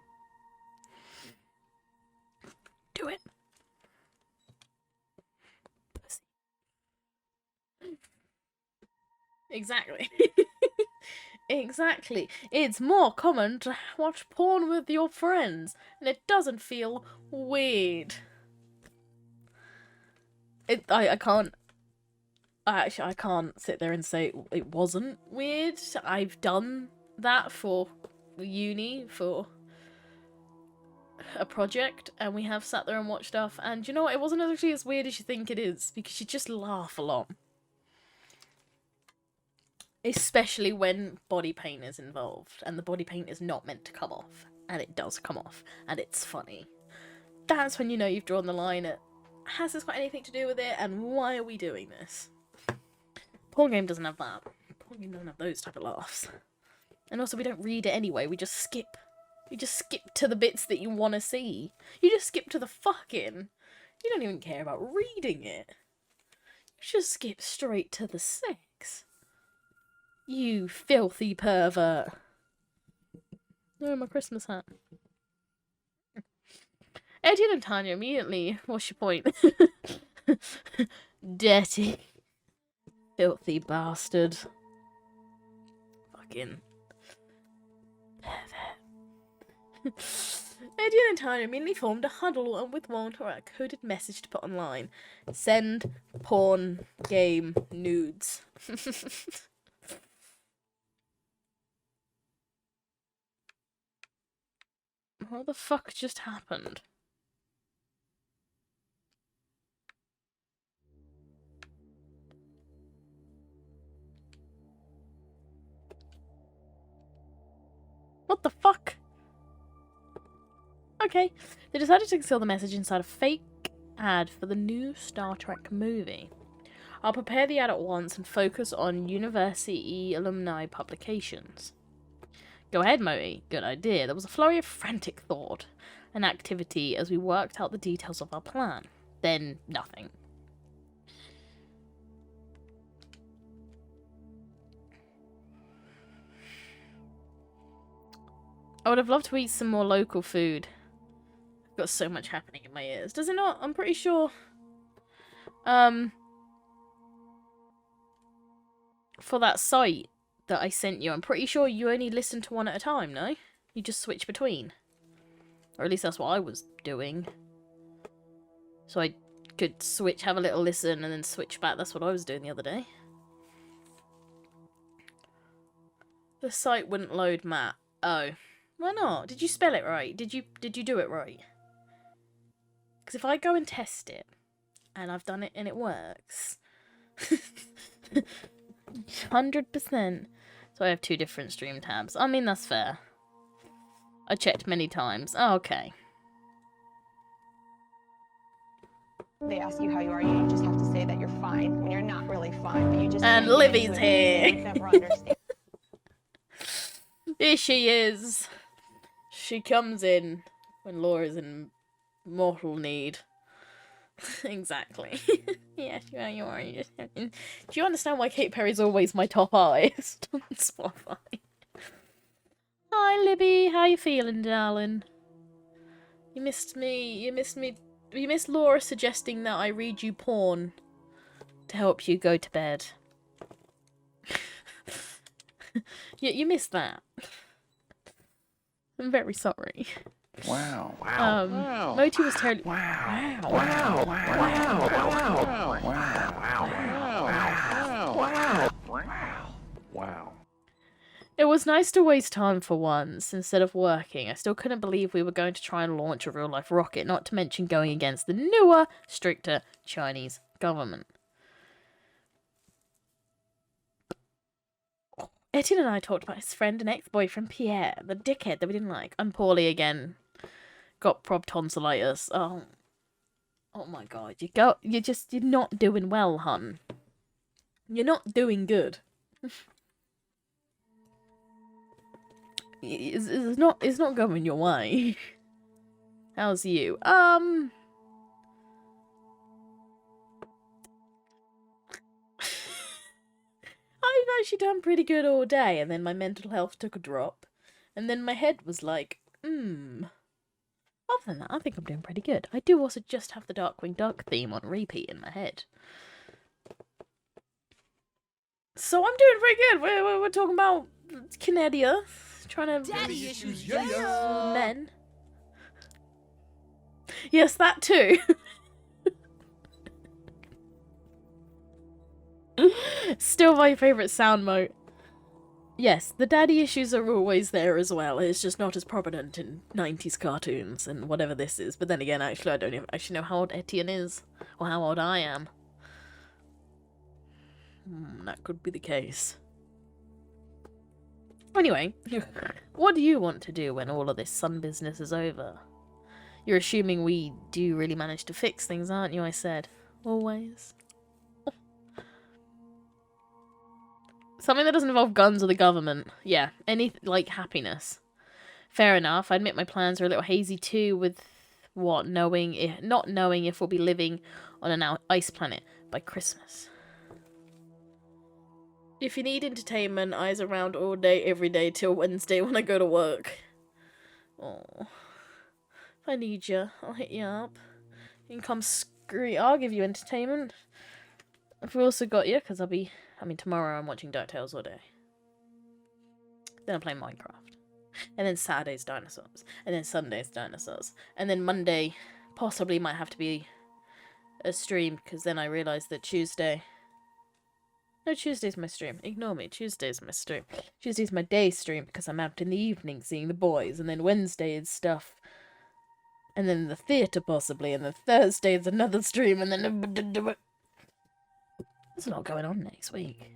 Do it. Pussy. Exactly. Exactly. It's more common to watch porn with your friends, and it doesn't feel weird. I can't sit there and say it wasn't weird. I've done that for uni, for a project, and we have sat there and watched stuff, and you know what, it wasn't actually as weird as you think it is, because you just laugh a lot. Especially when body paint is involved, and the body paint is not meant to come off, and it does come off, and it's funny. That's when you know you've drawn the line at, has this got anything to do with it, and why are we doing this? Porn game doesn't have that. Porn game doesn't have those type of laughs. And also, we don't read it anyway, we just skip. You just skip to the bits that you want to see. You just skip to the fucking. You don't even care about reading it. You just skip straight to the sex. You filthy pervert. Oh, my Christmas hat. Etienne and Tanya immediately. What's your point? Dirty. Filthy bastard. Fucking pervert. Etienne and Tanya immediately formed a huddle and with one a coded message to put online. Send porn game nudes. What the fuck just happened? What the fuck? Okay. They decided to conceal the message inside a fake ad for the new Star Trek movie. I'll prepare the ad at once and focus on university alumni publications. Go ahead, Moti. Good idea. There was a flurry of frantic thought and activity as we worked out the details of our plan. Then, nothing. I would have loved to eat some more local food. I've got so much happening in my ears. Does it not? I'm pretty sure. For that site that I sent you, I'm pretty sure you only listen to one at a time, no? You just switch between. Or at least that's what I was doing. So I could switch, have a little listen, and then switch back. That's what I was doing the other day. The site wouldn't load Matt. Oh. Why not? Did you spell it right? Did you do it right? Because if I go and test it, And I've done it and it works. 100%. So I have 2 different stream tabs. I mean, that's fair. I checked many times. Oh, okay. They ask you how you are, you just have to say that you're fine when you're not really fine, but you just and can't Livy's get into here. it. You never understand. Here she is. She comes in when Laura's in mortal need. Exactly. Yes, you are. You just have to... Do you understand why Katy Perry's always my top artist on Spotify? Hi, Libby. How you feeling, darling? You missed me. You missed Laura suggesting that I read you porn to help you go to bed. You missed that. I'm very sorry. Wow. Moti was totally... Wow. It was nice to waste time for once, instead of working. I still couldn't believe we were going to try and launch a real-life rocket, not to mention going against the newer, stricter Chinese government. Etienne and I talked about his friend and ex-boyfriend Pierre, the dickhead that we didn't like. I'm poorly again. Got prob tonsillitis. Oh my god. You're not doing well, hun. You're not doing good. It's not going your way. How's you? I've actually done pretty good all day, and then my mental health took a drop, and then my head was like, Other than that, I think I'm doing pretty good. I do also just have the Darkwing Duck theme on repeat in my head. So I'm doing pretty good. We're talking about Canada. Trying to... Daddy issues, yeah. Men. Yes, that too. Still my favourite sound mode. Yes, the daddy issues are always there as well. It's just not as prominent in 90s cartoons and whatever this is. But then again, actually, I don't even actually know how old Etienne is. Or how old I am. That could be the case. Anyway, what do you want to do when all of this sun business is over? You're assuming we do really manage to fix things, aren't you? I said. Always. Something that doesn't involve guns or the government. Yeah, like, happiness. Fair enough. I admit my plans are a little hazy too with not knowing if we'll be living on an ice planet by Christmas. If you need entertainment, eyes around all day, every day, till Wednesday when I go to work. Oh. If I need you, I'll hit you up. You can come scream. I'll give you entertainment. I've also got you, because tomorrow I'm watching DuckTales all day. Then I'm playing Minecraft. And then Saturday's Dinosaurs. And then Sunday's Dinosaurs. And then Monday possibly might have to be a stream, because then I realised that Tuesday... No, Tuesday's my stream. Ignore me. Tuesday's my stream. Tuesday's my day stream because I'm out in the evening seeing the boys. And then Wednesday is stuff. And then the theatre possibly. And then Thursday is another stream. And then... There's a lot going on next week.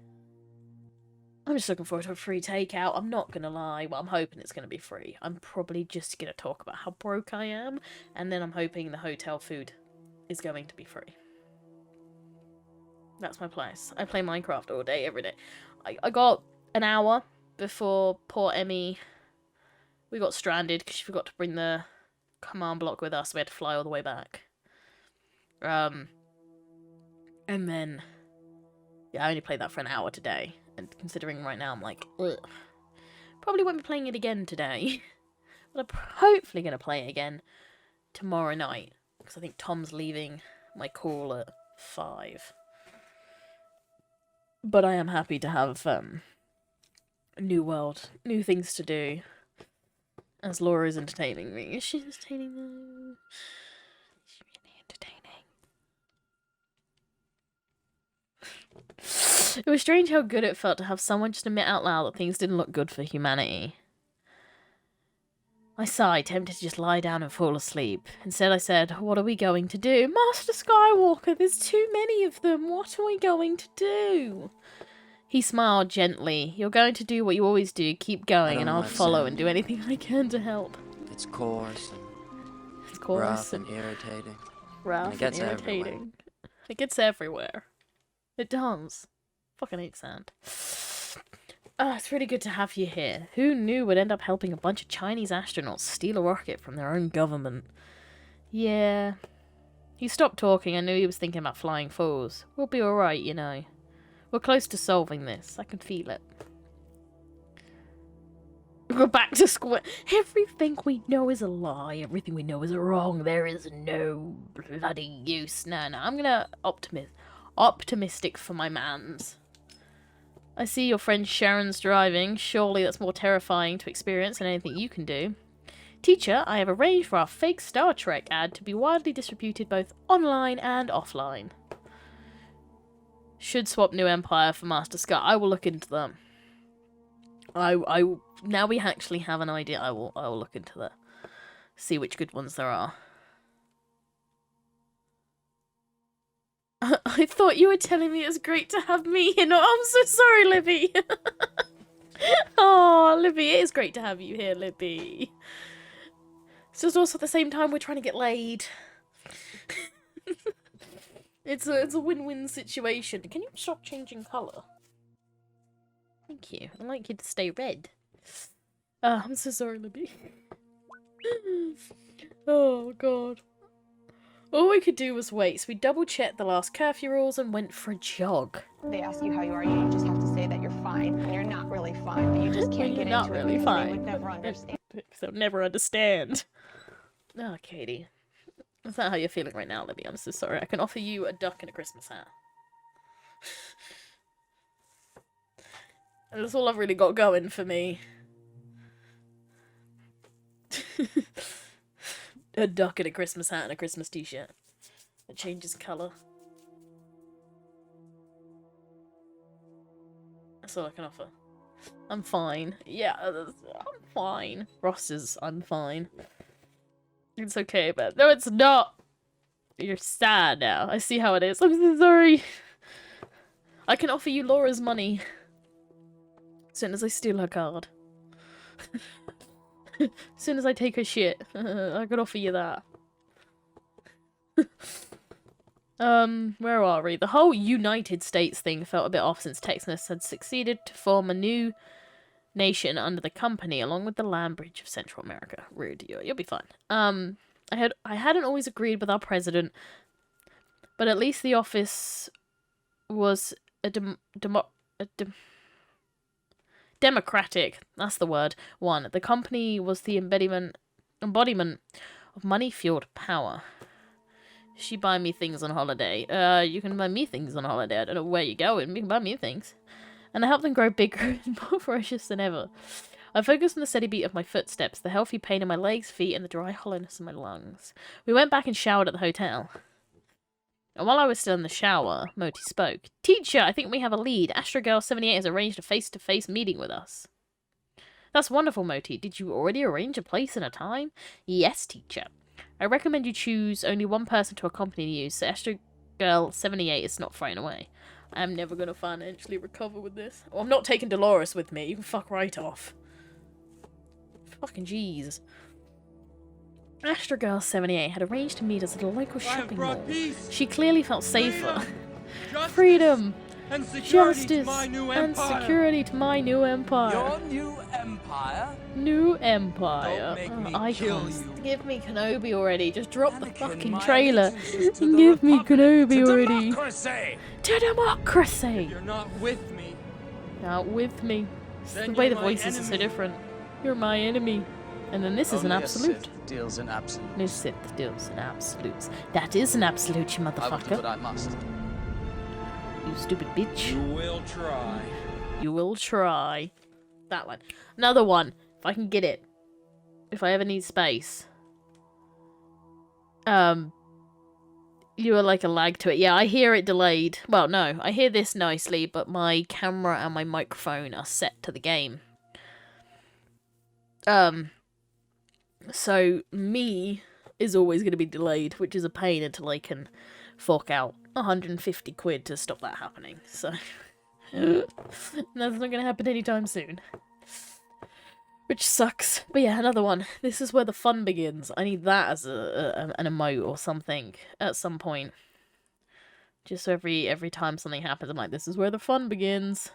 I'm just looking forward to a free takeout. I'm not going to lie. Well, I'm hoping it's going to be free. I'm probably just going to talk about how broke I am. And then I'm hoping the hotel food is going to be free. That's my place. I play Minecraft all day, every day. I got an hour before poor Emmy... We got stranded because she forgot to bring the command block with us. We had to fly all the way back. And then... Yeah, I only played that for an hour today. And considering right now, I'm like, ugh. Probably won't be playing it again today. But I'm hopefully going to play it again tomorrow night. Because I think Tom's leaving my call at 5. But I am happy to have a new world, new things to do. As Laura is entertaining me. Is she entertaining me? She's really entertaining. It was strange how good it felt to have someone just admit out loud that things didn't look good for humanity. I sighed, tempted to just lie down and fall asleep. Instead I said, what are we going to do? Master Skywalker, there's too many of them. What are we going to do? He smiled gently. You're going to do what you always do. Keep going and I'll follow and do anything I can to help. It's coarse and Coarse rough and irritating. rough and it gets and everywhere. irritating. It gets everywhere. It does. Fucking hate sand. It's really good to have you here. Who knew we'd end up helping a bunch of Chinese astronauts steal a rocket from their own government? Yeah. He stopped talking. I knew he was thinking about flying fours. We'll be alright, you know. We're close to solving this. I can feel it. We're back to square. Everything we know is a lie. Everything we know is wrong. There is no bloody use. No, I'm gonna optimistic for my mans. I see your friend Sharon's driving. Surely that's more terrifying to experience than anything you can do. Teacher, I have arranged for our fake Star Trek ad to be widely distributed both online and offline. Should swap New Empire for Master Sky. I will look into them. Now we actually have an idea. I will look into that. See which good ones there are. I thought you were telling me it's great to have me here. No, I'm so sorry, Libby. Oh, Libby, it is great to have you here, Libby. It's just also at the same time we're trying to get laid. It's a win-win situation. Can you stop changing colour? Thank you. I'd like you to stay red. I'm so sorry, Libby. Oh, God. All we could do was wait, so we double-checked the last curfew rules and went for a jog. They ask you how you are, you just have to say that you're fine when you're not really fine, but you just can't get Not into really it because fine. they would never understand. They'll never understand. Oh, Katie. That's not how you're feeling right now, Libby. I'm so sorry. I can offer you a duck and a Christmas hat. And that's all I've really got going for me. A duck and a Christmas hat and a Christmas t-shirt. It changes colour. That's all I can offer. I'm fine. Yeah, I'm fine. Ross is, I'm fine. It's okay, but no, it's not. You're sad now. I see how it is. I'm so sorry. I can offer you Laura's money. As soon as I steal her card. As soon as I take her shit. I could offer you that. Where are we? The whole United States thing felt a bit off since Texas had succeeded to form a new nation under the company, along with the land bridge of Central America. Rude, you'll be fine. I hadn't always agreed with our president, but at least the office was democratic. That's the word. One, the company was the embodiment of money-fueled power. She buy me things on holiday. You can buy me things on holiday. I don't know where you're going. You can buy me things. And I helped them grow bigger and more ferocious than ever. I focused on the steady beat of my footsteps, the healthy pain in my legs, feet, and the dry hollowness in my lungs. We went back and showered at the hotel. And while I was still in the shower, Moti spoke. Teacher, I think we have a lead. Astrogirl78 has arranged a face-to-face meeting with us. That's wonderful, Moti. Did you already arrange a place and a time? Yes, teacher. I recommend you choose only one person to accompany you, so Astrogirl78 is not thrown away. I am never going to financially recover with this. Oh, I'm not taking Dolores with me. You can fuck right off. Fucking jeez. Astrogirl78 had arranged to meet us at a local shopping mall. She clearly felt safer. Freedom! Justice! And security to my new empire. Your new empire? New empire. Don't make me Icons. kill you. Give me Kenobi already. Just drop the Anakin, fucking my trailer. allegiance is to the Give me Republic, Kenobi to already. democracy. To democracy! You're not with me. Not with me. It's Then the way you're the my voices are so enemy. different. You're my enemy. And then this is an Only a absolute. Sith deals in absolutes. No Sith deals in absolutes. That is an absolute, you I will do what motherfucker. I must. You stupid bitch. You will try. You will try. That one. Another one. If I can get it. If I ever need space. You are like a lag to it. Yeah, I hear it delayed. Well, no. I hear this nicely, but my camera and my microphone are set to the game. So me is always going to be delayed, which is a pain until I can fork out 150 quid to stop that happening. So that's not going to happen anytime soon. Which sucks. But yeah, another one. This is where the fun begins. I need that as an emote or something at some point. Just so every time something happens, I'm like, this is where the fun begins.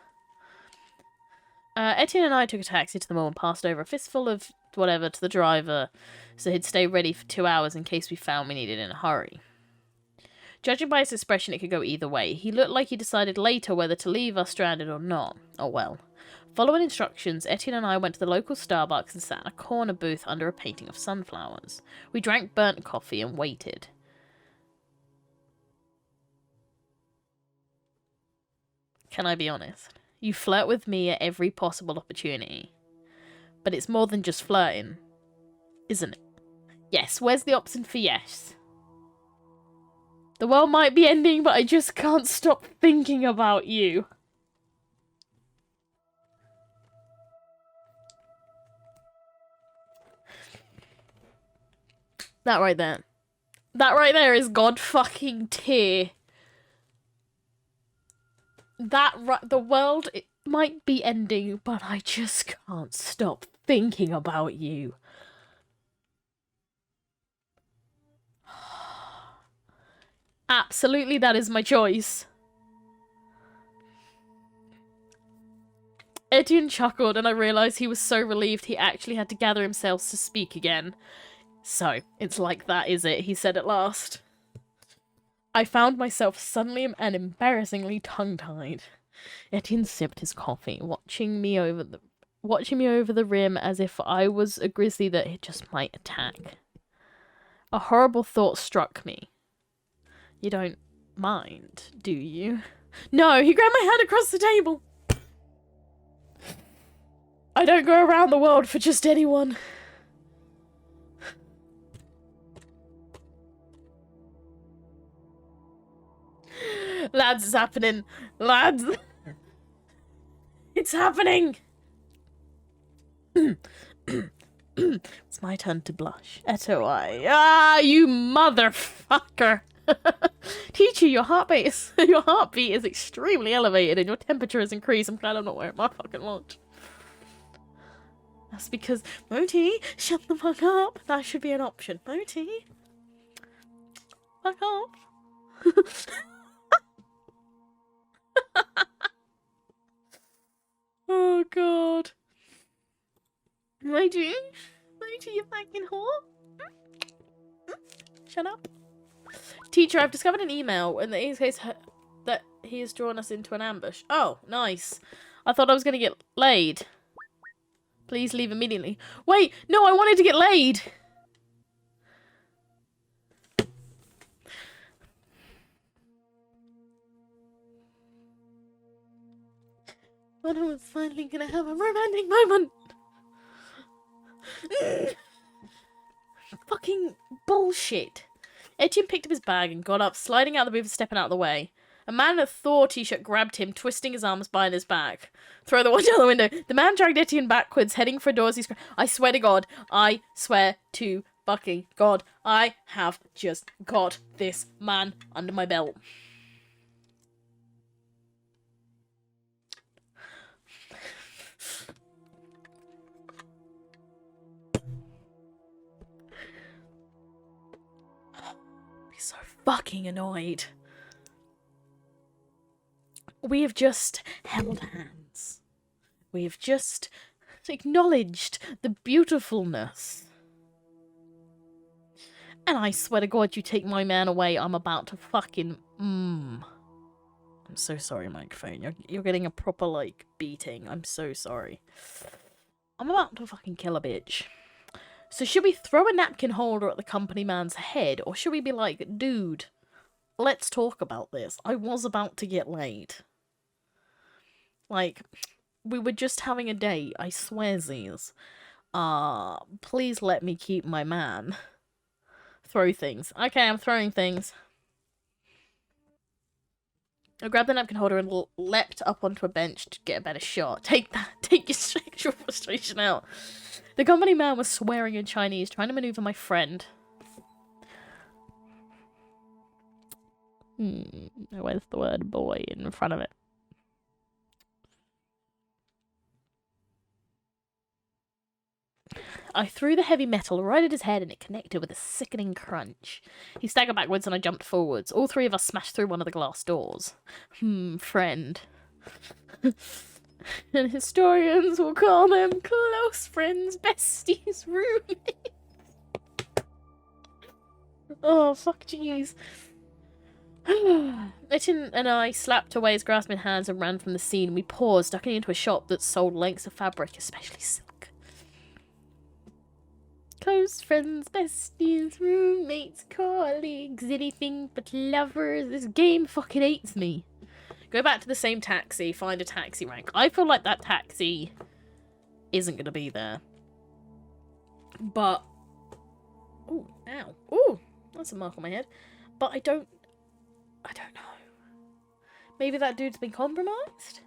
Etienne and I took a taxi to the mall and passed over a fistful of whatever to the driver, so he'd stay ready for 2 hours in case we found we needed in a hurry. Judging by his expression, it could go either way. He looked like he decided later whether to leave us stranded or not. Oh well. Following instructions, Etienne and I went to the local Starbucks and sat in a corner booth under a painting of sunflowers. We drank burnt coffee and waited. Can I be honest? You flirt with me at every possible opportunity. But it's more than just flirting, isn't it? Yes, where's the option for yes? The world might be ending, but I just can't stop thinking about you. That right there. That right there is God fucking tier. The world, it might be ending, but I just can't stop thinking about you. Absolutely, that is my choice. Etienne chuckled, and I realised he was so relieved he actually had to gather himself to speak again. So, it's like that, is it? He said at last. I found myself suddenly and embarrassingly tongue-tied. Etienne sipped his coffee, watching me over the rim as if I was a grizzly that it just might attack. A horrible thought struck me. You don't mind, do you? No, he grabbed my hand across the table. I don't go around the world for just anyone. Lads, it's happening. Lads. It's happening. It's my turn to blush. Etowai. Ah, you motherfucker. Teacher, your heartbeat is extremely elevated and your temperature has increased. I'm glad I'm not wearing my fucking watch. That's because Moti, shut the fuck up. That should be an option. Moti. Fuck up. Oh god. Moti, you fucking whore. Shut up. Teacher, I've discovered an email in the case that he has drawn us into an ambush. Oh, nice. I thought I was going to get laid. Please leave immediately. Wait, no, I wanted to get laid. But I was finally going to have a romantic moment. Fucking bullshit. Etienne picked up his bag and got up, sliding out the booth and stepping out of the way. A man in a Thor t-shirt grabbed him, twisting his arms behind his back. Throw the watch out the window. The man dragged Etienne backwards, heading for a door as he screamed. I swear to God. I swear to fucking God. I have just got this man under my belt. So fucking annoyed. We have just held hands. We have just acknowledged the beautifulness. And I swear to God, you take my man away, I'm about to fucking I'm so sorry, microphone. You're getting a proper, like, beating. I'm so sorry. I'm about to fucking kill a bitch. So should we throw a napkin holder at the company man's head, or should we be like, dude, let's talk about this. I was about to get laid. Like, we were just having a date, I swearsies. Please let me keep my man. Throw things. Okay, I'm throwing things. I grabbed the napkin holder and leapt up onto a bench to get a better shot. Take that. Take your sexual frustration out. The company man was swearing in Chinese, trying to maneuver my friend. Where's the word boy in front of it? I threw the heavy metal right at his head and it connected with a sickening crunch. He staggered backwards and I jumped forwards. All three of us smashed through one of the glass doors. Friend. And historians will call them close friends, besties, roommates. Oh, fuck jeez. Etienne and I slapped away his grasping hands and ran from the scene. We paused, ducking into a shop that sold lengths of fabric, especially silk. Close friends, besties, roommates, colleagues, anything but lovers. This game fucking hates me. Go back to the same taxi, find a taxi rank. I feel like that taxi isn't going to be there. But... Ooh, ow. Ooh, that's a mark on my head. But I don't know. Maybe that dude's been compromised?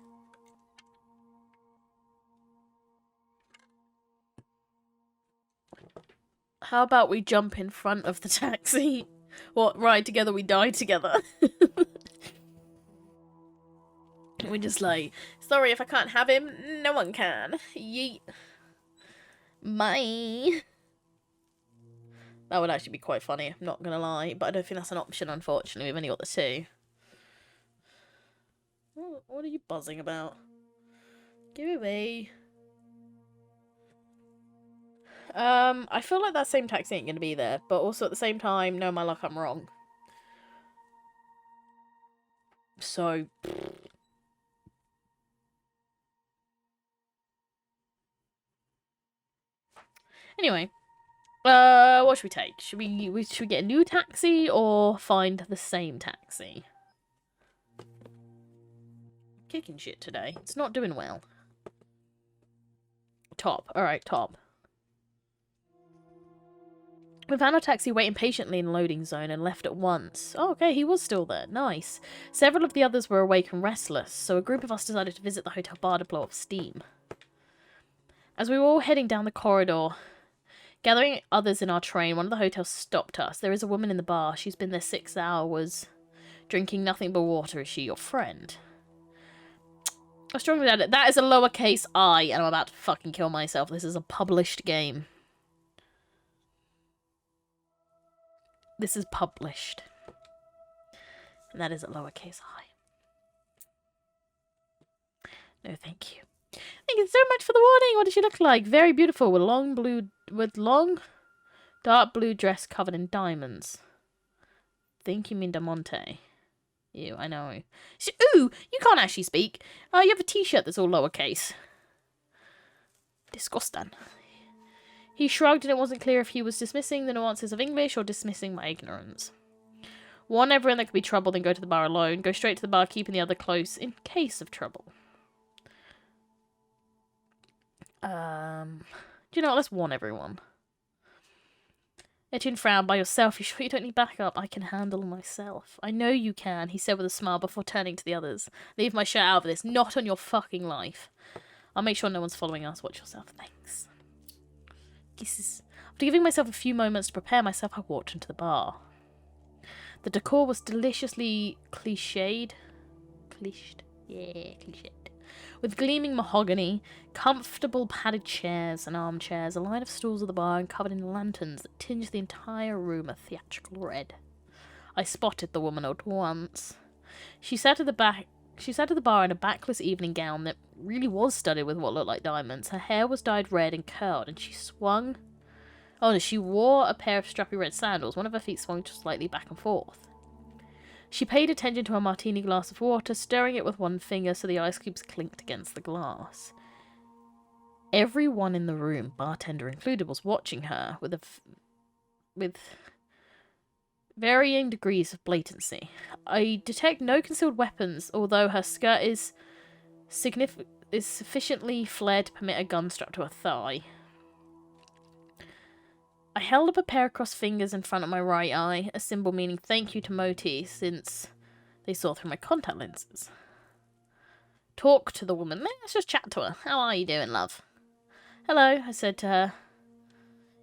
How about we jump in front of the taxi? What, ride together, we die together? We just like, sorry if I can't have him, no one can. Yeet. Bye. That would actually be quite funny, I'm not gonna lie, but I don't think that's an option, unfortunately. We've only got the two. What are you buzzing about? Go away. I feel like that same taxi ain't gonna be there, but also at the same time, no, my luck, I'm wrong. So... Anyway, what should we take? Should we get a new taxi or find the same taxi? Kicking shit today. It's not doing well. Top. Alright, top. We found our taxi waiting patiently in the loading zone and left at once. Oh, okay, he was still there. Nice. Several of the others were awake and restless, so a group of us decided to visit the hotel bar to blow off steam. As we were all heading down the corridor, gathering others in our train, one of the hotels stopped us. There is a woman in the bar. She's been there 6 hours, drinking nothing but water. Is she your friend? I strongly doubt it. That is a lowercase I, and I'm about to fucking kill myself. This is a published game. This is published. And that is a lowercase I. No, thank you. Thank you so much for the warning. What does she look like? Very beautiful, with long, dark blue dress covered in diamonds. Think you mean Damonte. Ew, I know. Ooh, you can't actually speak. You have a t-shirt that's all lowercase. Disgusting. He shrugged and it wasn't clear if he was dismissing the nuances of English or dismissing my ignorance. Warn everyone there could be trouble, then go to the bar alone. Go straight to the bar, keeping the other close in case of trouble. Do you know what? Let's warn everyone. Etienne frowned. By yourself? You sure you don't need backup? I can handle myself. I know you can, he said with a smile before turning to the others. Leave my shirt out of this. Not on your fucking life. I'll make sure no one's following us. Watch yourself. Thanks. Kisses. After giving myself a few moments to prepare myself, I walked into the bar. The decor was deliciously cliched. Yeah, cliched. With gleaming mahogany, comfortable padded chairs and armchairs, a line of stools at the bar and covered in lanterns that tinged the entire room a theatrical red. I spotted the woman at once. She sat at the bar in a backless evening gown that really was studded with what looked like diamonds. Her hair was dyed red and curled, and she swung... Oh, no, she wore a pair of strappy red sandals. One of her feet swung just slightly back and forth. She paid attention to her martini glass of water, stirring it with one finger so the ice cubes clinked against the glass. Everyone in the room, bartender included, was watching her with varying degrees of blatancy. I detect no concealed weapons, although her skirt is sufficiently flared to permit a gun strapped to her thigh. I held up a pair of crossed fingers in front of my right eye, a symbol meaning thank you to Moti, since they saw through my contact lenses. Talk to the woman. Let's just chat to her. How are you doing, love? Hello, I said to her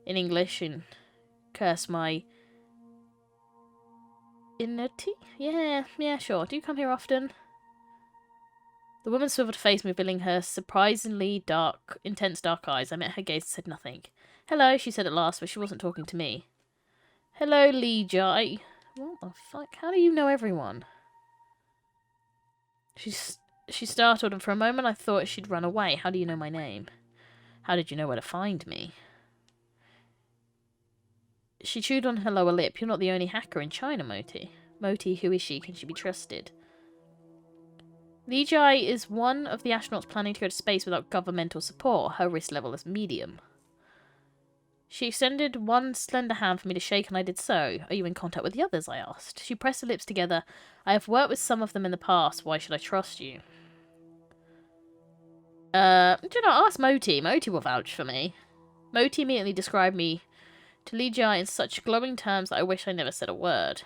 in English and cursed my inanity. Yeah, sure. Do you come here often? The woman swiveled to face me, revealing her surprisingly dark, intense dark eyes. I met her gaze and said nothing. Hello, she said at last, but she wasn't talking to me. Hello, Lee Jai. What the fuck? How do you know everyone? She startled, and for a moment I thought she'd run away. How do you know my name? How did you know where to find me? She chewed on her lower lip. You're not the only hacker in China, Moti. Moti, who is she? Can she be trusted? Li Jai is one of the astronauts planning to go to space without governmental support. Her risk level is medium. She extended one slender hand for me to shake, and I did so. Are you in contact with the others? I asked. She pressed her lips together. I have worked with some of them in the past. Why should I trust you? Do not ask Moti. Moti will vouch for me. Moti immediately described me to Li Jai in such glowing terms that I wish I never said a word.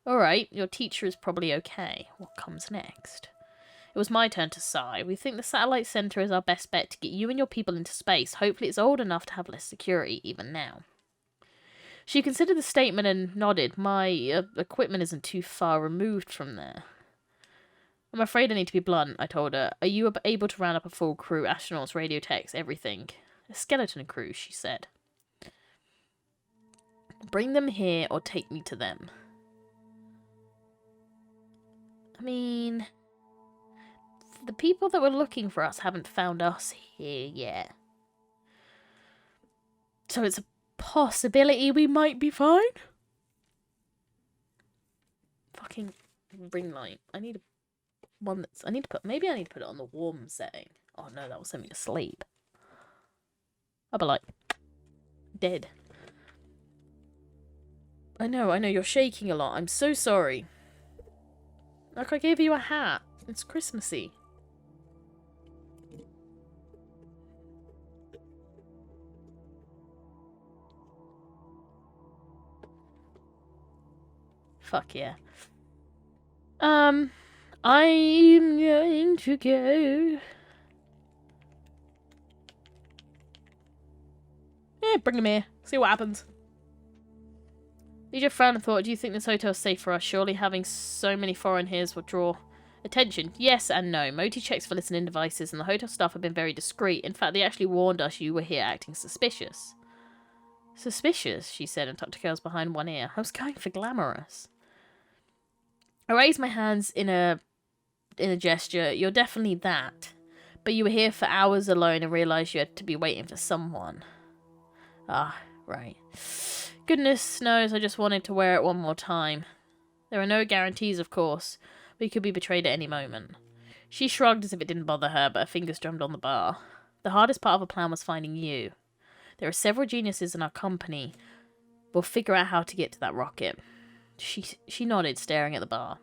Alright, your teacher is probably okay. What comes next? It was my turn to sigh. We think the satellite center is our best bet to get you and your people into space. Hopefully it's old enough to have less security, even now. She considered the statement and nodded. My equipment isn't too far removed from there. I'm afraid I need to be blunt, I told her. Are you able to round up a full crew, astronauts, radio techs, everything? A skeleton crew, she said. Bring them here or take me to them. I mean, the people that were looking for us haven't found us here yet. So it's a possibility we might be fine. Fucking ring light. I need one that's... Maybe I need to put it on the warm setting. Oh no, that will send me to sleep. I'll be like... dead. I know, you're shaking a lot. I'm so sorry. Like, I gave you a hat. It's Christmassy. Fuck yeah. I'm going to go. Yeah, bring him here. See what happens. Leisure frowned and thought, do you think this hotel's safe for us? Surely having so many foreigners will draw attention. Yes and no. Moti checks for listening devices and the hotel staff have been very discreet. In fact, they actually warned us you were here acting suspicious. Suspicious, she said and tucked her curls behind one ear. I was going for glamorous. I raised my hands in a gesture. You're definitely that. But you were here for hours alone and realised you had to be waiting for someone. Ah, right. Goodness knows I just wanted to wear it one more time. There are no guarantees, of course. We could be betrayed at any moment. She shrugged as if it didn't bother her, but her fingers drummed on the bar. The hardest part of the plan was finding you. There are several geniuses in our company. We'll figure out how to get to that rocket. She nodded, staring at the bar.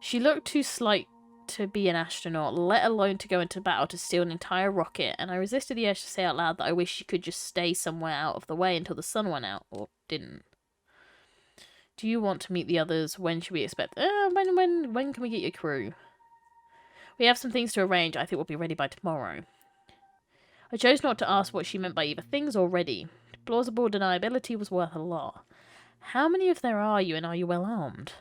She looked too slight to be an astronaut, let alone to go into battle to steal an entire rocket, and I resisted the urge to say out loud that I wish she could just stay somewhere out of the way until the sun went out, or didn't. Do you want to meet the others? When should we expect? When can we get your crew? We have some things to arrange. I think we'll be ready by tomorrow. I chose not to ask what she meant by either things or ready. Plausible deniability was worth a lot. How many of there are you, and are you well armed?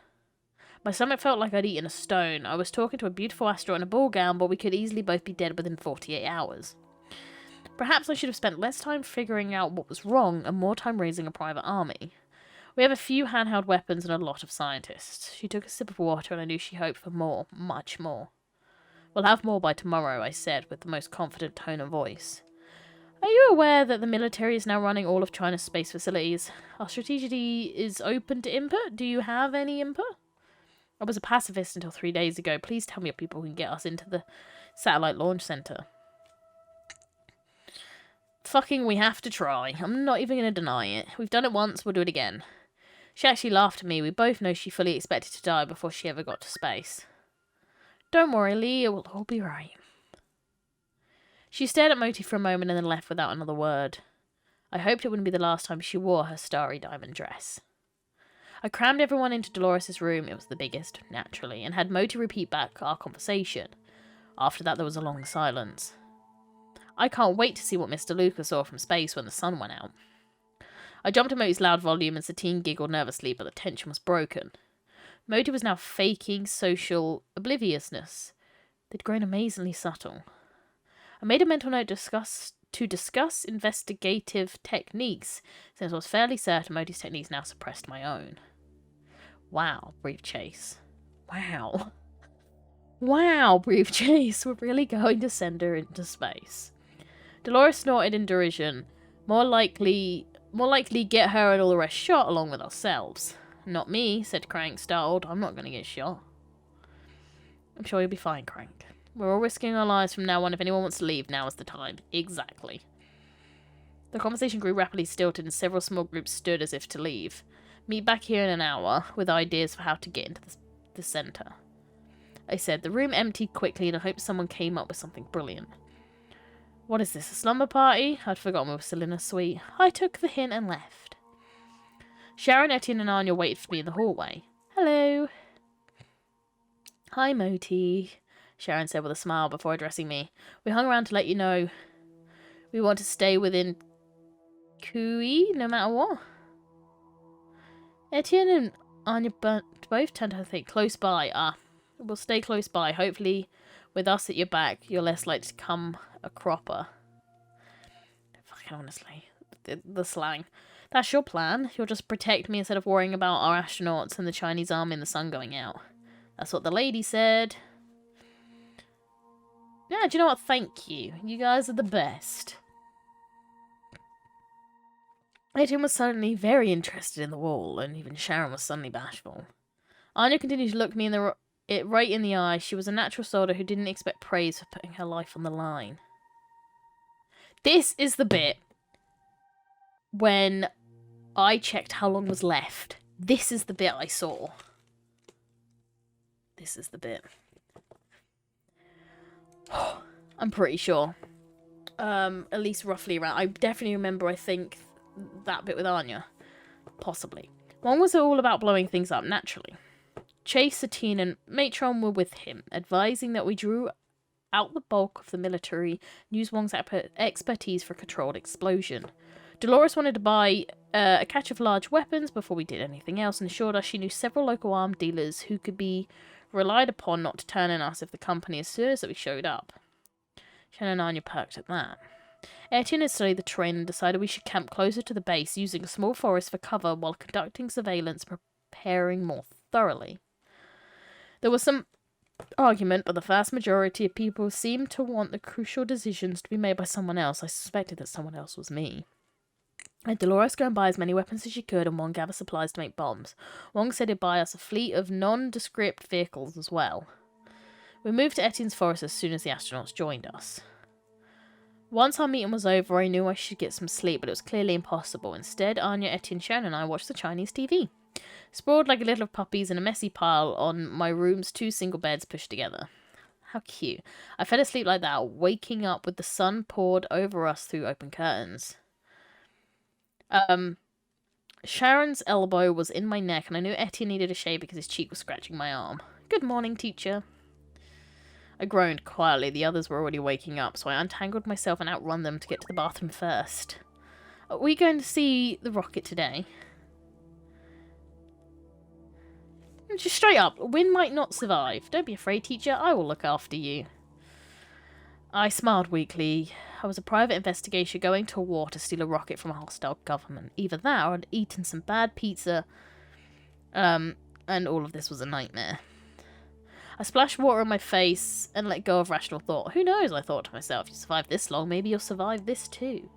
My stomach felt like I'd eaten a stone. I was talking to a beautiful astronaut in a ball gown, but we could easily both be dead within 48 hours. Perhaps I should have spent less time figuring out what was wrong and more time raising a private army. We have a few handheld weapons and a lot of scientists. She took a sip of water and I knew she hoped for more, much more. We'll have more by tomorrow, I said, with the most confident tone of voice. Are you aware that the military is now running all of China's space facilities? Our strategy is open to input. Do you have any input? I was a pacifist until 3 days ago. Please tell me of people who can get us into the satellite launch center. Fucking we have to try. I'm not even going to deny it. We've done it once, we'll do it again. She actually laughed at me. We both know she fully expected to die before she ever got to space. Don't worry, Lee, it will all be right. She stared at Moti for a moment and then left without another word. I hoped it wouldn't be the last time she wore her starry diamond dress. I crammed everyone into Dolores' room, it was the biggest, naturally, and had Moti repeat back our conversation. After that there was a long silence. I can't wait to see what Mr. Lucas saw from space when the sun went out. I jumped to Moti's loud volume and Satine giggled nervously, but the tension was broken. Moti was now faking social obliviousness. They'd grown amazingly subtle. I made a mental note to discuss investigative techniques, since I was fairly certain Moti's techniques now suppressed my own. Wow, breathed Chase. Wow. Wow, breathed Chase. We're really going to send her into space. Dolores snorted in derision. More likely get her and all the rest shot along with ourselves. Not me, said Crank, startled. I'm not going to get shot. I'm sure you'll be fine, Crank. We're all risking our lives from now on. If anyone wants to leave, now is the time. Exactly. The conversation grew rapidly stilted and several small groups stood as if to leave. Meet back here in an hour with ideas for how to get into the centre. I said. The room emptied quickly and I hoped someone came up with something brilliant. What is this, a slumber party? I'd forgotten we were still in a suite. I took the hint and left. Sharon, Etienne and Anya waited for me in the hallway. Hello. Hi, Moti, Sharon said with a smile before addressing me. We hung around to let you know we want to stay within Kui no matter what. Etienne and Anya both turned to think close by. We'll stay close by. Hopefully, with us at your back, you're less likely to come a cropper. Fucking honestly, the slang. That's your plan. You'll just protect me instead of worrying about our astronauts and the Chinese army and the sun going out. That's what the lady said. Yeah, do you know what? Thank you. You guys are the best. Etienne was suddenly very interested in the wall, and even Sharon was suddenly bashful. Anya continued to look me right in the eye. She was a natural soldier who didn't expect praise for putting her life on the line. This is the bit when I checked how long was left. This is the bit I saw. This is the bit. I'm pretty sure. At least roughly around. I definitely remember, I think, that bit with Anya. Possibly. One was all about blowing things up naturally. Chase, Satine, and Matron were with him, advising that we drew out the bulk of the military, and used Wong's expertise for a controlled explosion. Dolores wanted to buy a catch of large weapons before we did anything else, and assured us she knew several local arms dealers who could be relied upon not to turn on us if the company as soon as we showed up. Shannon and Anya perked at that. Etienne had studied the terrain and decided we should camp closer to the base, using a small forest for cover while conducting surveillance and preparing more thoroughly. There was some argument, but the vast majority of people seemed to want the crucial decisions to be made by someone else. I suspected that someone else was me. I had Dolores go and buy as many weapons as she could, and Wong gather supplies to make bombs. Wong said he'd buy us a fleet of nondescript vehicles as well. We moved to Etienne's forest as soon as the astronauts joined us. Once our meeting was over, I knew I should get some sleep, but it was clearly impossible. Instead, Anya, Etienne, Sharon and I watched the Chinese TV. Sprawled like a litter of puppies in a messy pile on my room's 2 single beds pushed together. How cute. I fell asleep like that, waking up with the sun poured over us through open curtains. Sharon's elbow was in my neck, and I knew Etienne needed a shave because his cheek was scratching my arm. Good morning, teacher. I groaned quietly. The others were already waking up, so I untangled myself and outrun them to get to the bathroom first. Are we going to see the rocket today? Just straight up, Wynne might not survive. Don't be afraid, teacher. I will look after you. I smiled weakly. I was a private investigator going to war to steal a rocket from a hostile government. Either that or I'd eaten some bad pizza. And all of this was a nightmare. I splashed water on my face and let go of rational thought. Who knows, I thought to myself. You survived this long, maybe you'll survive this too.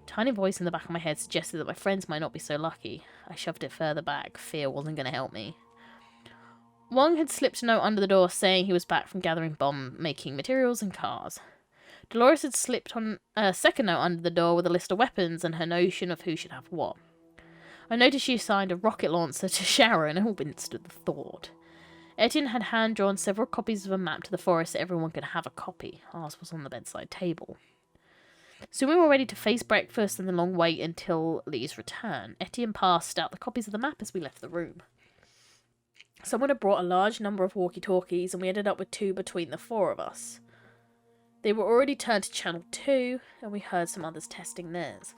A tiny voice in the back of my head suggested that my friends might not be so lucky. I shoved it further back. Fear wasn't going to help me. Wong had slipped a note under the door saying he was back from gathering bomb-making materials and cars. Dolores had slipped on a second note under the door with a list of weapons and her notion of who should have what. I noticed she assigned a rocket launcher to Sharon and winced at the thought. Etienne had hand-drawn several copies of a map to the forest so everyone could have a copy. Ours was on the bedside table. Soon we were ready to face breakfast and the long wait until Lee's return. Etienne passed out the copies of the map as we left the room. Someone had brought a large number of walkie-talkies, and we ended up with 2 between the 4 of us. They were already turned to Channel 2, and we heard some others testing theirs.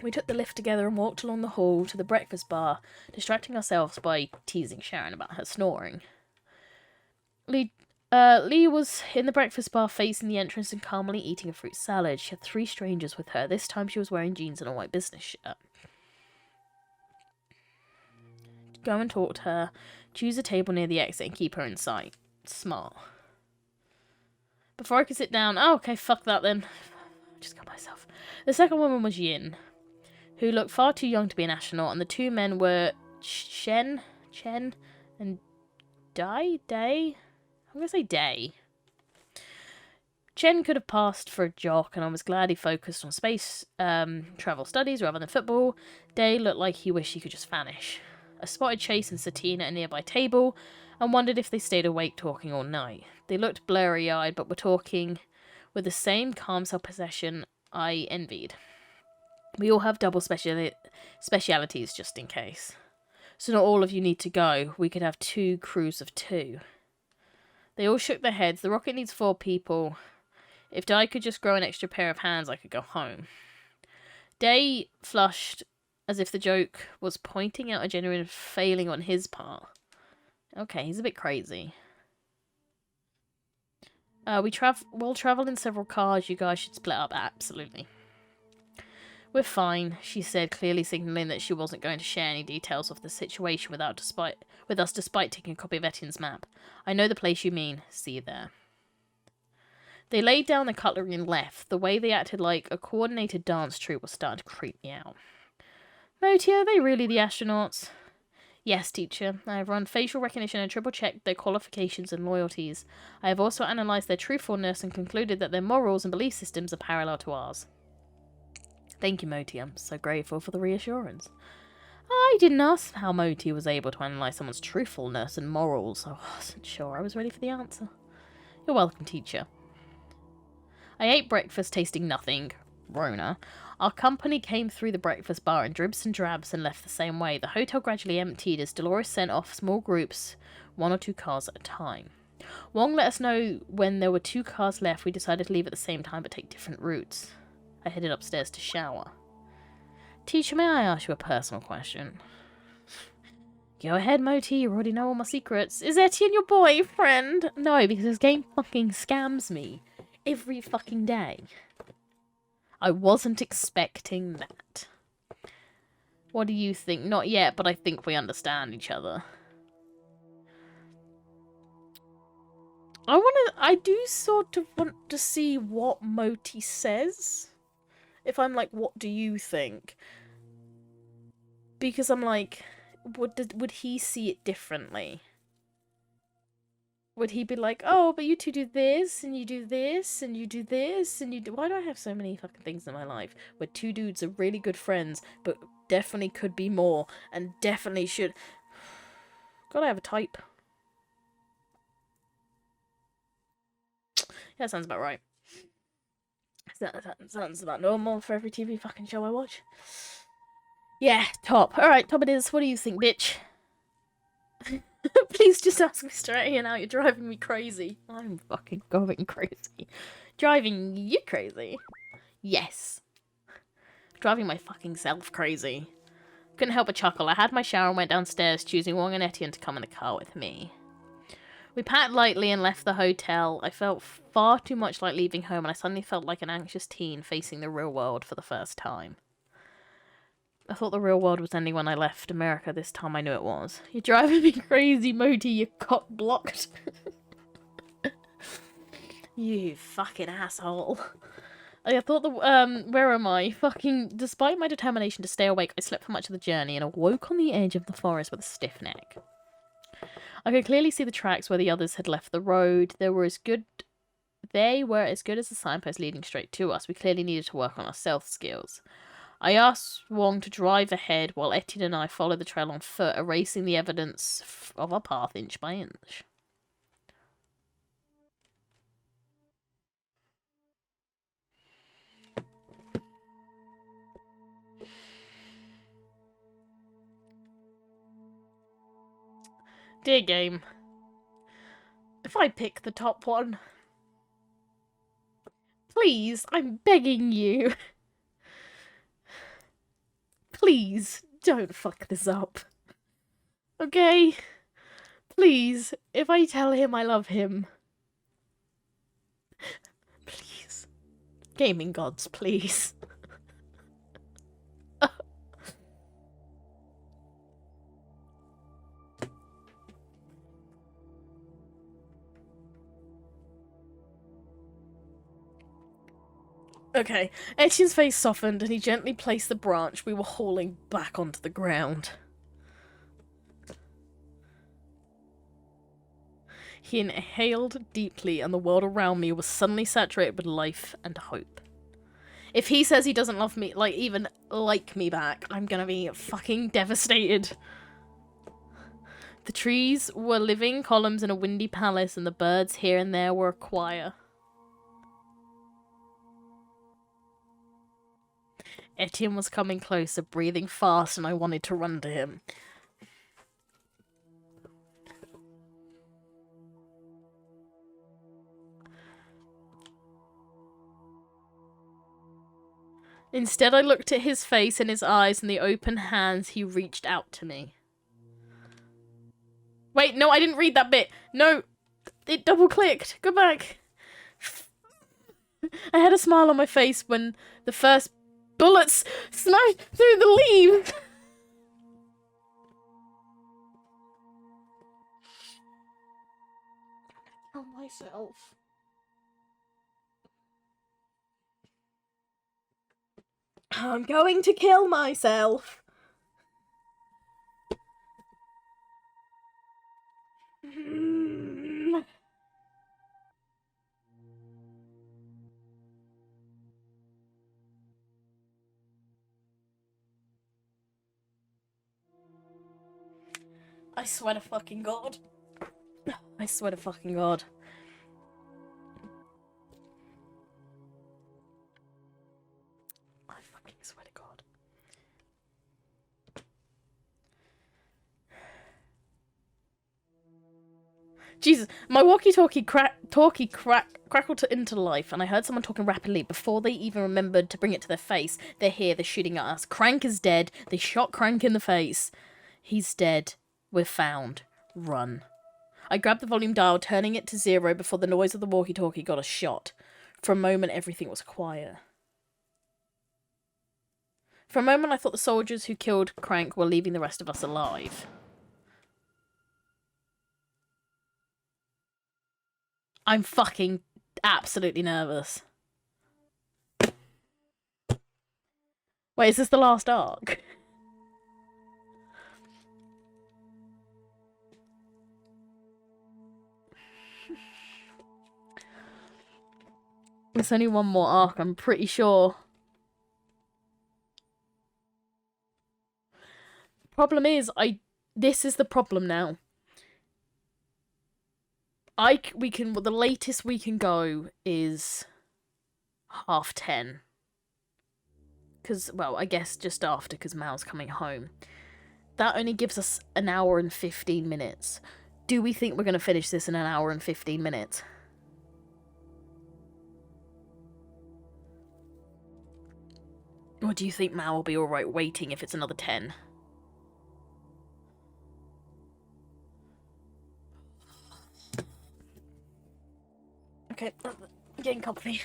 We took the lift together and walked along the hall to the breakfast bar, distracting ourselves by teasing Sharon about her snoring. Lee was in the breakfast bar facing the entrance and calmly eating a fruit salad. She had 3 strangers with her. This time she was wearing jeans and a white business shirt. Go and talk to her, choose a table near the exit and keep her in sight. Smart. Before I could sit down... Oh, okay, fuck that then. Just got myself. The second woman was Yin, who looked far too young to be an astronaut, and the 2 men were Chen, and Day? I'm going to say Day. Chen could have passed for a jock, and I was glad he focused on space travel studies rather than football. Day looked like he wished he could just vanish. I spotted Chase and Satine at a nearby table, and wondered if they stayed awake talking all night. They looked blurry-eyed, but were talking with the same calm self-possession I envied. We all have double specialities just in case. So not all of you need to go. We could have 2 crews of 2. They all shook their heads. The rocket needs 4 people. If Di could just grow an extra pair of hands, I could go home. Day flushed as if the joke was pointing out a genuine failing on his part. Okay, he's a bit crazy. We'll travel in several cars. You guys should split up. Absolutely. We're fine, she said, clearly signaling that she wasn't going to share any details of the situation with us despite taking a copy of Etienne's map. I know the place you mean. See you there. They laid down the cutlery and left. The way they acted like a coordinated dance troupe was starting to creep me out. Moti, are they really the astronauts? Yes, teacher. I have run facial recognition and triple-checked their qualifications and loyalties. I have also analysed their truthfulness and concluded that their morals and belief systems are parallel to ours. Thank you, Moti. I'm so grateful for the reassurance. I didn't ask how Moti was able to analyse someone's truthfulness and morals. I wasn't sure I was ready for the answer. You're welcome, teacher. I ate breakfast tasting nothing. Rona. Our company came through the breakfast bar in dribs and drabs and left the same way. The hotel gradually emptied as Dolores sent off small groups, 1 or 2 cars at a time. Wong let us know when there were 2 cars left. We decided to leave at the same time but take different routes. I headed upstairs to shower. Teacher, may I ask you a personal question? Go ahead, Moti. You already know all my secrets. Is Etienne your boyfriend? No, because this game fucking scams me. Every fucking day. I wasn't expecting that. What do you think? Not yet, but I think we understand each other. I do sort of want to see what Moti says. If I'm like, what do you think? Because I'm like, would he see it differently? Would he be like, oh, but you 2 do this, and you do this, and you do this, and you do... Why do I have so many fucking things in my life where 2 dudes are really good friends, but definitely could be more, and definitely should... Gotta have a type. Yeah, that sounds about right. That sounds about normal for every TV fucking show I watch. Yeah, top. Alright, top it is. What do you think, bitch? Please just ask Mr. A out. You're driving me crazy. I'm fucking going crazy. Driving you crazy? Yes. Driving my fucking self crazy. Couldn't help but chuckle. I had my shower and went downstairs, choosing Wong and Etienne to come in the car with me. We packed lightly and left the hotel. I felt far too much like leaving home, and I suddenly felt like an anxious teen facing the real world for the first time. I thought the real world was ending when I left America. This time I knew it was. You're driving me crazy, Moti, you cock blocked. You fucking asshole. I thought where am I? Fucking, despite my determination to stay awake, I slept for much of the journey and awoke on the edge of the forest with a stiff neck. I could clearly see the tracks where the others had left the road. They were as good as the signpost leading straight to us. We clearly needed to work on our stealth skills. I asked Wong to drive ahead while Etienne and I followed the trail on foot, erasing the evidence of our path inch by inch. Dear game. If I pick the top one, Please, I'm begging you. Please, don't fuck this up. Okay? Please, if I tell him I love him. Please. Gaming gods, please. Okay, Etienne's face softened and he gently placed the branch we were hauling back onto the ground. He inhaled deeply and the world around me was suddenly saturated with life and hope. If he says he doesn't love me, like, even like me back, I'm gonna be fucking devastated. The trees were living columns in a windy palace and the birds here and there were a choir. Etienne was coming closer, breathing fast, and I wanted to run to him. Instead, I looked at his face and his eyes and the open hands he reached out to me. Wait, no, I didn't read that bit. No, it double-clicked. Go back. I had a smile on my face when the first bullets smashed through the leaves. Kill myself. I'm going to kill myself. I swear to fucking God. I swear to fucking God. I fucking swear to God. Jesus, my walkie-talkie crackled into life, and I heard someone talking rapidly before they even remembered to bring it to their face. They're here, they're shooting at us. Crank is dead. They shot Crank in the face. He's dead. We're found. Run. I grabbed the volume dial, turning it to 0 before the noise of the walkie-talkie got a shot. For a moment, everything was quiet. For a moment, I thought the soldiers who killed Crank were leaving the rest of us alive. I'm fucking absolutely nervous. Wait, is this the last arc? There's only one more arc, I'm pretty sure. Problem is, this is the problem now. The latest we can go is 10:30. Because, well, I guess just after, because Mal's coming home. That only gives us an hour and 15 minutes. Do we think we're going to finish this in an hour and 15 minutes? Or do you think Mal will be alright waiting if it's another 10? Okay, getting comfy.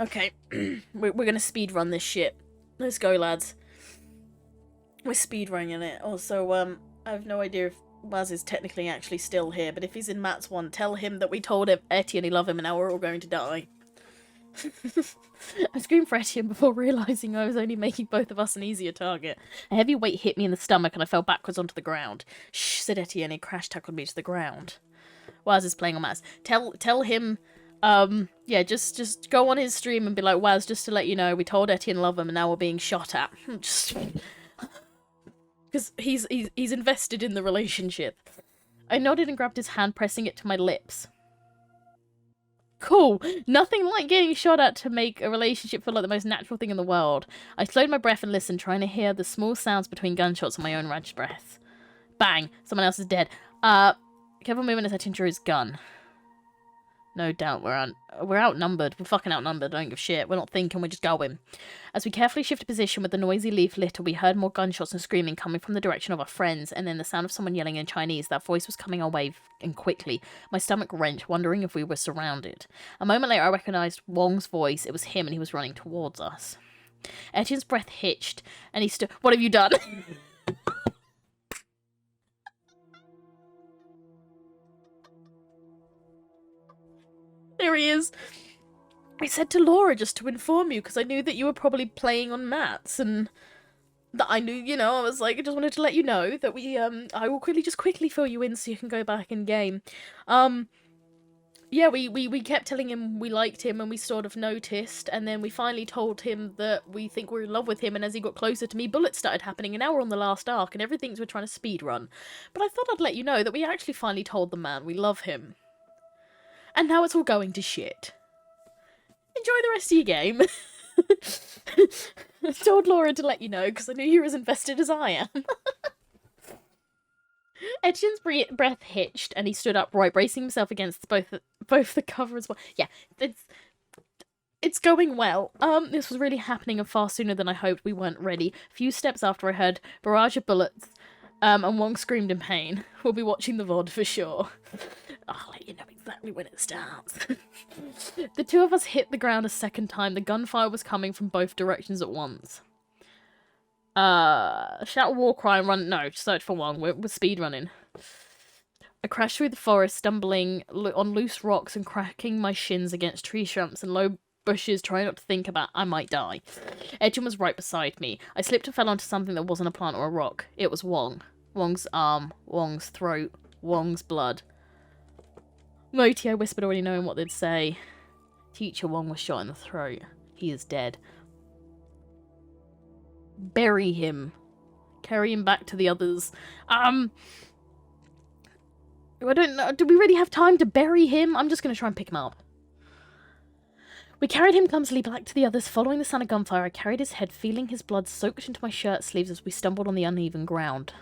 Okay, we're gonna speed run this shit. Let's go, lads. We're speed running it. Also, I have no idea if Waz is technically actually still here, but if he's in Matt's one, tell him that we told Etienne he love him and now we're all going to die. I screamed for Etienne before realising I was only making both of us an easier target. A heavy weight hit me in the stomach and I fell backwards onto the ground. Shh, said Etienne, he crash-tackled me to the ground. Waz is playing on Maz. Tell him, yeah, just go on his stream and be like, Waz, just to let you know, we told Etienne love him and now we're being shot at. Just... because he's invested in the relationship. I nodded and grabbed his hand, pressing it to my lips. Cool. Nothing like getting shot at to make a relationship feel like the most natural thing in the world. I slowed my breath and listened, trying to hear the small sounds between gunshots and my own ragged breath. Bang. Someone else is dead. Careful movement as Etienne drew his gun. No doubt we're outnumbered. We're fucking outnumbered. Don't give a shit. We're not thinking. We're just going. As we carefully shifted position with the noisy leaf litter, we heard more gunshots and screaming coming from the direction of our friends, and then the sound of someone yelling in Chinese. That voice was coming our way, and quickly. My stomach wrenched, wondering if we were surrounded. A moment later, I recognized Wong's voice. It was him, and he was running towards us. Etienne's breath hitched, and he stood. What have you done? There he is. I said to Laura just to inform you, because I knew that you were probably playing on mats, and that I knew, you know, I was like, I just wanted to let you know that I will quickly fill you in so you can go back in game. Yeah, we kept telling him we liked him, and we sort of noticed, and then we finally told him that we think we're in love with him, and as he got closer to me, bullets started happening, and now we're on the last arc, and everything's we're trying to speed run. But I thought I'd let you know that we actually finally told the man we love him. And now it's all going to shit. Enjoy the rest of your game. I told Laura to let you know, because I knew you were as invested as I am. Etienne's breath hitched, and he stood upright, bracing himself against both the cover as well. Yeah, it's going well. This was really happening and far sooner than I hoped. We weren't ready. A few steps after I heard barrage of bullets, and Wong screamed in pain. We'll be watching the VOD for sure. I'll let you know exactly when it starts. The two of us hit the ground a second time. The gunfire was coming from both directions at once. Shout a war cry and run. No, search for Wong. We're speed running. I crashed through the forest, stumbling on loose rocks and cracking my shins against tree stumps and low bushes, trying not to think about I might die. Etienne was right beside me. I slipped and fell onto something that wasn't a plant or a rock. It was Wong. Wong's arm, Wong's throat, Wong's blood. Moti, I whispered, already knowing what they'd say. Teacher Wong was shot in the throat. He is dead. Bury him. Carry him back to the others. I don't know. Do we really have time to bury him? I'm just going to try and pick him up. We carried him clumsily back to the others. Following the sound of gunfire, I carried his head, feeling his blood soaked into my shirt sleeves as we stumbled on the uneven ground.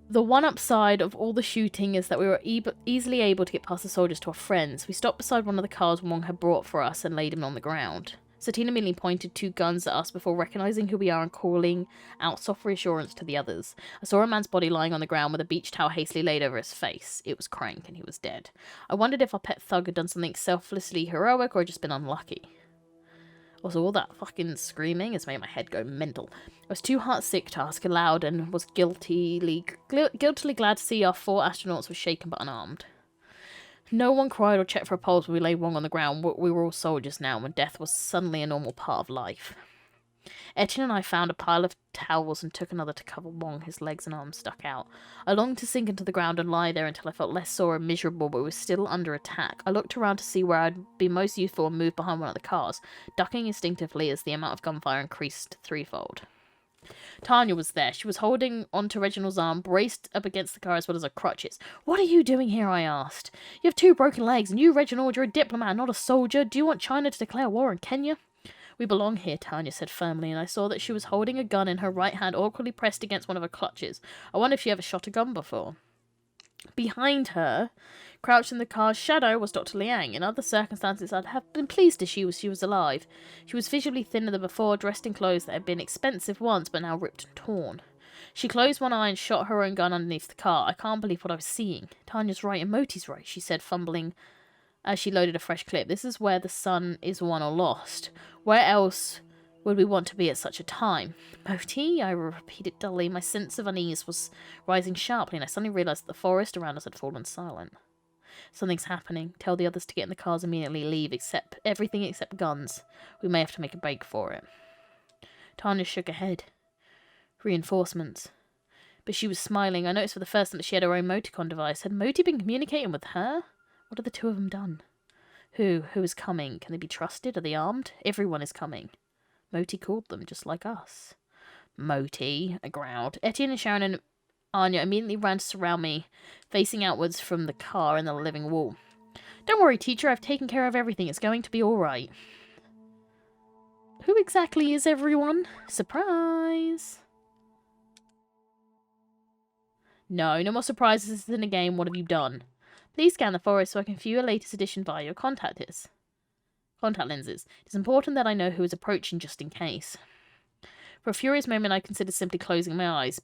The one upside of all the shooting is that we were easily able to get past the soldiers to our friends. We stopped beside one of the cars Wong had brought for us and laid him on the ground. Satine immediately pointed two guns at us before recognizing who we are and calling out soft reassurance to the others. I saw a man's body lying on the ground with a beach towel hastily laid over his face. It was Crank, and he was dead. I wondered if our pet thug had done something selflessly heroic or had just been unlucky. Also, all that fucking screaming has made my head go mental. I was too heartsick to ask aloud and was guiltily glad to see our 4 astronauts were shaken but unarmed. No one cried or checked for a pulse when we lay Wong on the ground. We were all soldiers now, and death was suddenly a normal part of life. Etienne and I found a pile of towels and took another to cover Wong, his legs and arms stuck out. I longed to sink into the ground and lie there until I felt less sore and miserable, but we were still under attack. I looked around to see where I'd be most useful and moved behind one of the cars, ducking instinctively as the amount of gunfire increased threefold. Tanya was there. She was holding onto Reginald's arm, braced up against the car as well as her crutches. "What are you doing here?" I asked. "You have 2 broken legs, and you, Reginald, you're a diplomat, not a soldier. Do you want China to declare war on Kenya?" "We belong here," Tanya said firmly, and I saw that she was holding a gun in her right hand, awkwardly pressed against one of her clutches. I wonder if she ever shot a gun before. Behind her, crouched in the car's shadow, was Dr. Liang. In other circumstances, I'd have been pleased if she was alive. She was visibly thinner than before, dressed in clothes that had been expensive once, but now ripped and torn. She closed one eye and shot her own gun underneath the car. I can't believe what I was seeing. "Tanya's right and Moti's right," she said, fumbling as she loaded a fresh clip. "This is where the sun is won or lost. Where else would we want to be at such a time?" "Moti," I repeated dully. My sense of unease was rising sharply, and I suddenly realised that the forest around us had fallen silent. "Something's happening. Tell the others to get in the cars immediately. Leave everything except guns. We may have to make a break for it." Tanya shook her head. "Reinforcements." But she was smiling. I noticed for the first time that she had her own emoticon device. Had Moti been communicating with her? What had the two of them done? Who is coming? Can they be trusted? Are they armed? Everyone is coming. Moti called them, just like us. "Moti," I growled. Etienne and Sharon and Anya immediately ran to surround me, facing outwards from the car and the living wall. "Don't worry, teacher. I've taken care of everything. It's going to be all right." Who exactly is everyone? Surprise! No more surprises in the game. What have you done? Please scan the forest so I can view your latest edition via your contact lenses. It is important that I know who is approaching just in case. For a furious moment, I considered simply closing my eyes.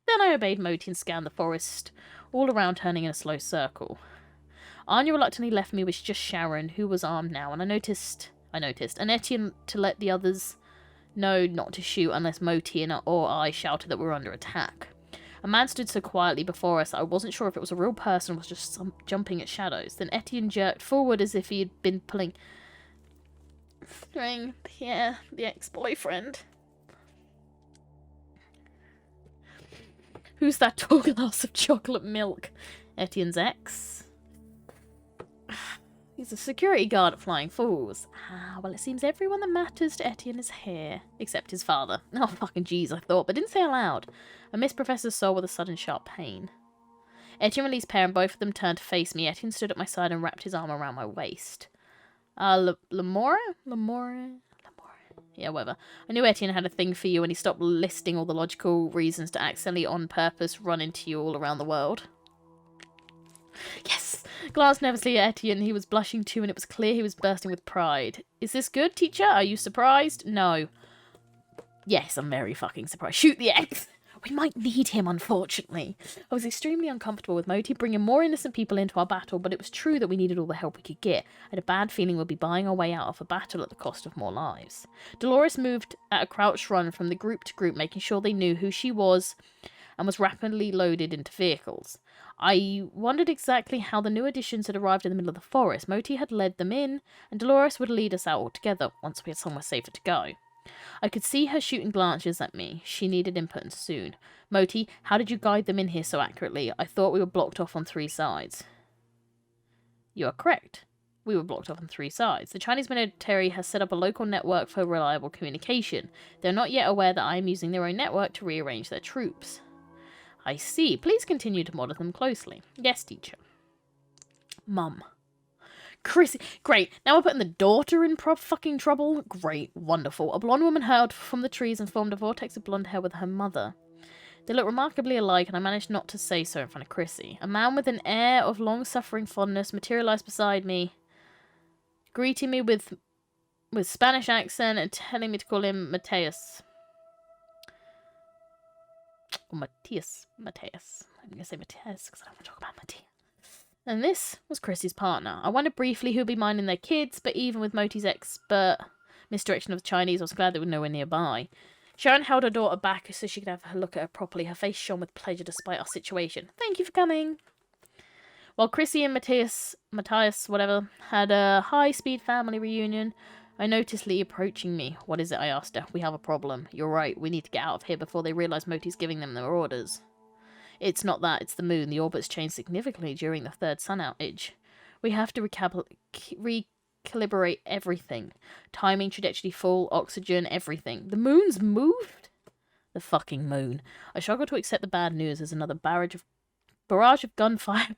Then I obeyed Moti and scanned the forest, all around turning in a slow circle. Anya reluctantly left me with just Sharon, who was armed now, and I noticed, and Etienne to let the others know not to shoot unless Moti or I shouted that we were under attack. A man stood so quietly before us I wasn't sure if it was a real person or was just jumping at shadows. Then Etienne jerked forward as if he had been pulling string. Pierre, the ex-boyfriend. Who's that tall glass of chocolate milk? Etienne's ex. He's a security guard at Flying Falls. Ah, well, it seems everyone that matters to Etienne is here. Except his father. Oh, fucking jeez, I thought, but didn't say aloud. I missed Professor Sol with a sudden sharp pain. Etienne released pair and both of them turned to face me. Etienne stood at my side and wrapped his arm around my waist. Lamora? Yeah, whatever. I knew Etienne had a thing for you and he stopped listing all the logical reasons to accidentally on purpose run into you all around the world. Yes! Glanced nervously at Etienne. He was blushing too and it was clear he was bursting with pride. Is this good, teacher? Are you surprised? No. Yes, I'm very fucking surprised. Shoot the ex! We might need him, unfortunately. I was extremely uncomfortable with Moti bringing more innocent people into our battle, but it was true that we needed all the help we could get. I had a bad feeling we'd be buying our way out of a battle at the cost of more lives. Dolores moved at a crouched run from the group to group, making sure they knew who she was and was rapidly loaded into vehicles. I wondered exactly how the new additions had arrived in the middle of the forest. Moti had led them in, and Dolores would lead us out altogether once we had somewhere safer to go. I could see her shooting glances at me. She needed input and soon. Moti, how did you guide them in here so accurately? I thought we were blocked off on 3 sides. You are correct. We were blocked off on 3 sides. The Chinese military has set up a local network for reliable communication. They're not yet aware that I am using their own network to rearrange their troops. I see. Please continue to monitor them closely. Yes, teacher. Mum. Chrissy. Great. Now we're putting the daughter in fucking trouble. Great. Wonderful. A blonde woman hurled from the trees and formed a vortex of blonde hair with her mother. They look remarkably alike, and I managed not to say so in front of Chrissy. A man with an air of long-suffering fondness materialized beside me, greeting me with Spanish accent and telling me to call him Mateus. Or Mateus. I'm going to say Mateus because I don't want to talk about Mateus. And this was Chrissy's partner. I wondered briefly who'd be minding their kids, but even with Moti's expert misdirection of the Chinese, I was glad they were nowhere nearby. Sharon held her daughter back so she could have a look at her properly. Her face shone with pleasure despite our situation. Thank you for coming. While Chrissy and Matthias, whatever, had a high-speed family reunion, I noticed Lee approaching me. What is it? I asked her. We have a problem. You're right. We need to get out of here before they realise Moti's giving them their orders. It's not that, it's the moon. The orbit's changed significantly during the 3rd sun outage. We have to recalibrate everything. Timing, trajectory, fall, oxygen, everything. The moon's moved? The fucking moon. I struggle to accept the bad news as another barrage of gunfire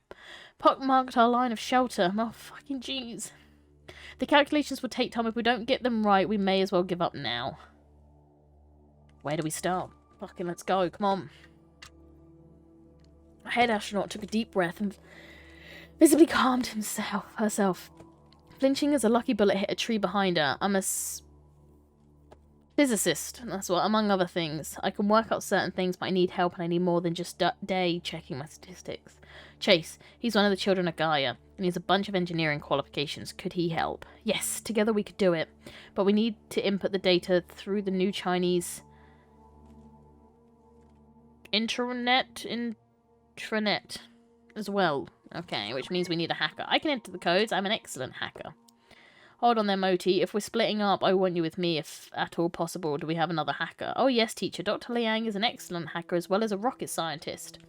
pockmarked our line of shelter. Oh, fucking jeez. The calculations will take time. If we don't get them right, we may as well give up now. Where do we start? Fucking let's go, come on. The head astronaut took a deep breath and visibly calmed herself. Flinching as a lucky bullet hit a tree behind her. I'm a physicist, that's what, among other things. I can work out certain things, but I need help and I need more than just day checking my statistics. Chase, he's one of the children of Gaia, and he has a bunch of engineering qualifications. Could he help? Yes, together we could do it. But we need to input the data through the new Chinese intranet as well. Okay, which means we need a hacker. I can enter the codes. I'm an excellent hacker. Hold on there, Moti. If we're splitting up, I want you with me if at all possible. Do we have another hacker? Oh, yes, teacher. Dr. Liang is an excellent hacker as well as a rocket scientist.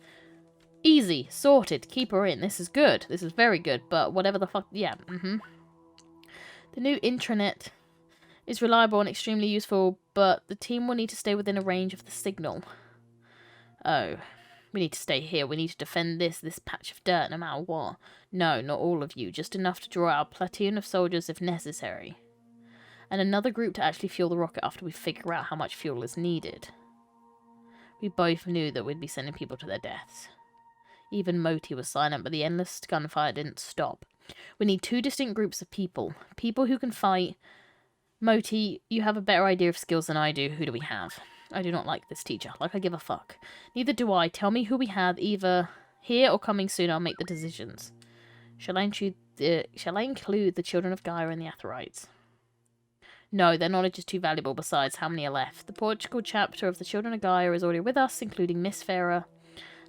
Easy. Sorted. Keep her in. This is good. This is very good, but whatever the fuck... Yeah, The new intranet is reliable and extremely useful, but the team will need to stay within a range of the signal. Oh... We need to stay here. We need to defend this patch of dirt no matter what. No, not all of you. Just enough to draw out a platoon of soldiers if necessary. And another group to actually fuel the rocket after we figure out how much fuel is needed. We both knew that we'd be sending people to their deaths. Even Moti was silent, but the endless gunfire didn't stop. We need 2 distinct groups of people. People who can fight. Moti, you have a better idea of skills than I do. Who do we have? I do not like this teacher. Like I give a fuck. Neither do I. Tell me who we have, either here or coming soon. I'll make the decisions. Shall I include the children of Gaia and the Atherites? No, their knowledge is too valuable. Besides, how many are left? The Portugal chapter of the Children of Gaia is already with us, including Miss Farah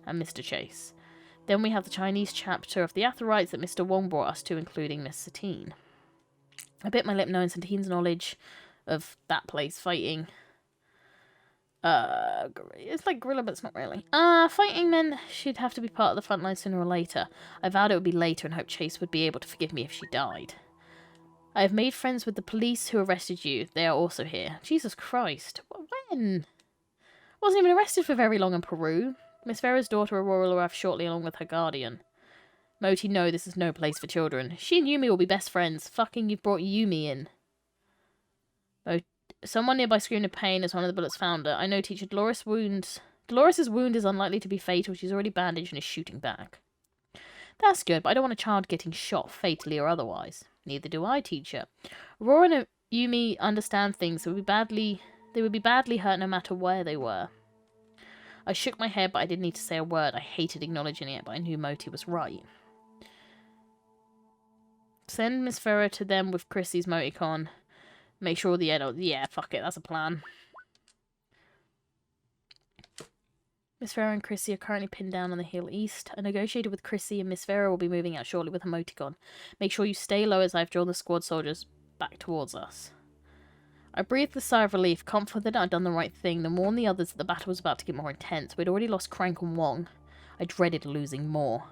and Mr. Chase. Then we have the Chinese chapter of the Atherites that Mr. Wong brought us to, including Miss Satine. I bit my lip knowing Satine's knowledge of that place fighting. It's like gorilla, but it's not really. Fighting men should have to be part of the front line sooner or later. I vowed it would be later and hoped Chase would be able to forgive me if she died. I have made friends with the police who arrested you. They are also here. Jesus Christ. When? Wasn't even arrested for very long in Peru. Miss Farah's daughter Aurora will arrive shortly along with her guardian. Moti, no, this is no place for children. She and Yumi will be best friends. Fucking, you've brought Yumi in. Someone nearby screamed in pain as one of the bullets found her. I know teacher Dolores' wound is unlikely to be fatal. She's already bandaged and is shooting back. That's good, but I don't want a child getting shot, fatally or otherwise. Neither do I, teacher. Aurora and Yumi understand things. They would be badly hurt no matter where they were. I shook my head, but I didn't need to say a word. I hated acknowledging it, but I knew Moti was right. Send Miss Farah to them with Chrissy's emoticon. Make sure the adult... Yeah, fuck it, that's a plan. Miss Farah and Chrissy are currently pinned down on the hill east. I negotiated with Chrissy and Miss Farah will be moving out shortly with emoticon. Make sure you stay low as I've drawn the squad soldiers back towards us. I breathed a sigh of relief, confident I'd done the right thing, then warned the others that the battle was about to get more intense. We'd already lost Crank and Wong. I dreaded losing more.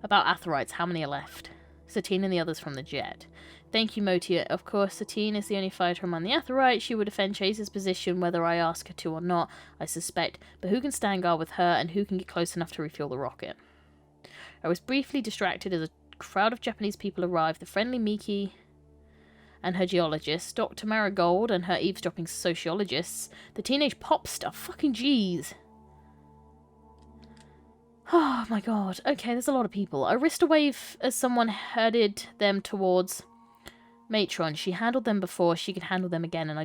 About Atherites, how many are left? Satine and the others from the jet. Thank you, Moti. Of course, Satine is the only fighter among the Atherites. She will defend Chase's position whether I ask her to or not, I suspect. But who can stand guard with her, and who can get close enough to refuel the rocket? I was briefly distracted as a crowd of Japanese people arrived. The friendly Miki and her geologist, Dr. Marigold and her eavesdropping sociologists, the teenage pop star. Fucking jeez. Oh my god. Okay, there's a lot of people. I risked a wave as someone headed them towards Matron. She handled them before, she could handle them again, and I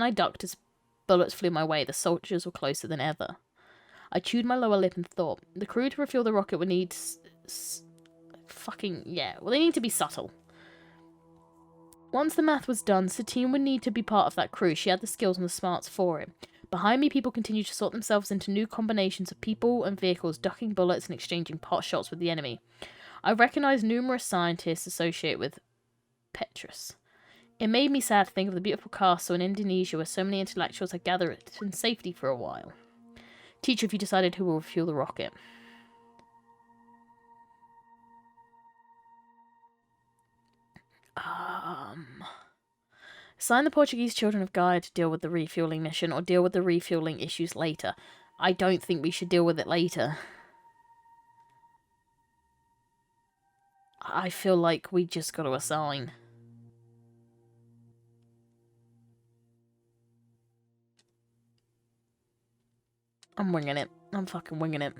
ducked as bullets flew my way. The soldiers were closer than ever. I chewed my lower lip and thought, the crew to refuel the rocket would need they need to be subtle. Once the math was done, Satine would need to be part of that crew. She had the skills and the smarts for it. Behind me, people continued to sort themselves into new combinations of people and vehicles, ducking bullets and exchanging pot shots with the enemy. I recognized numerous scientists associated with Petrus. It made me sad to think of the beautiful castle in Indonesia where so many intellectuals had gathered in safety for a while. Teacher, have you decided who will refuel the rocket? Assign the Portuguese children of Gaia to deal with the refueling mission or deal with the refueling issues later. I don't think we should deal with it later. I feel like we just got to assign. I'm winging it. I'm fucking winging it.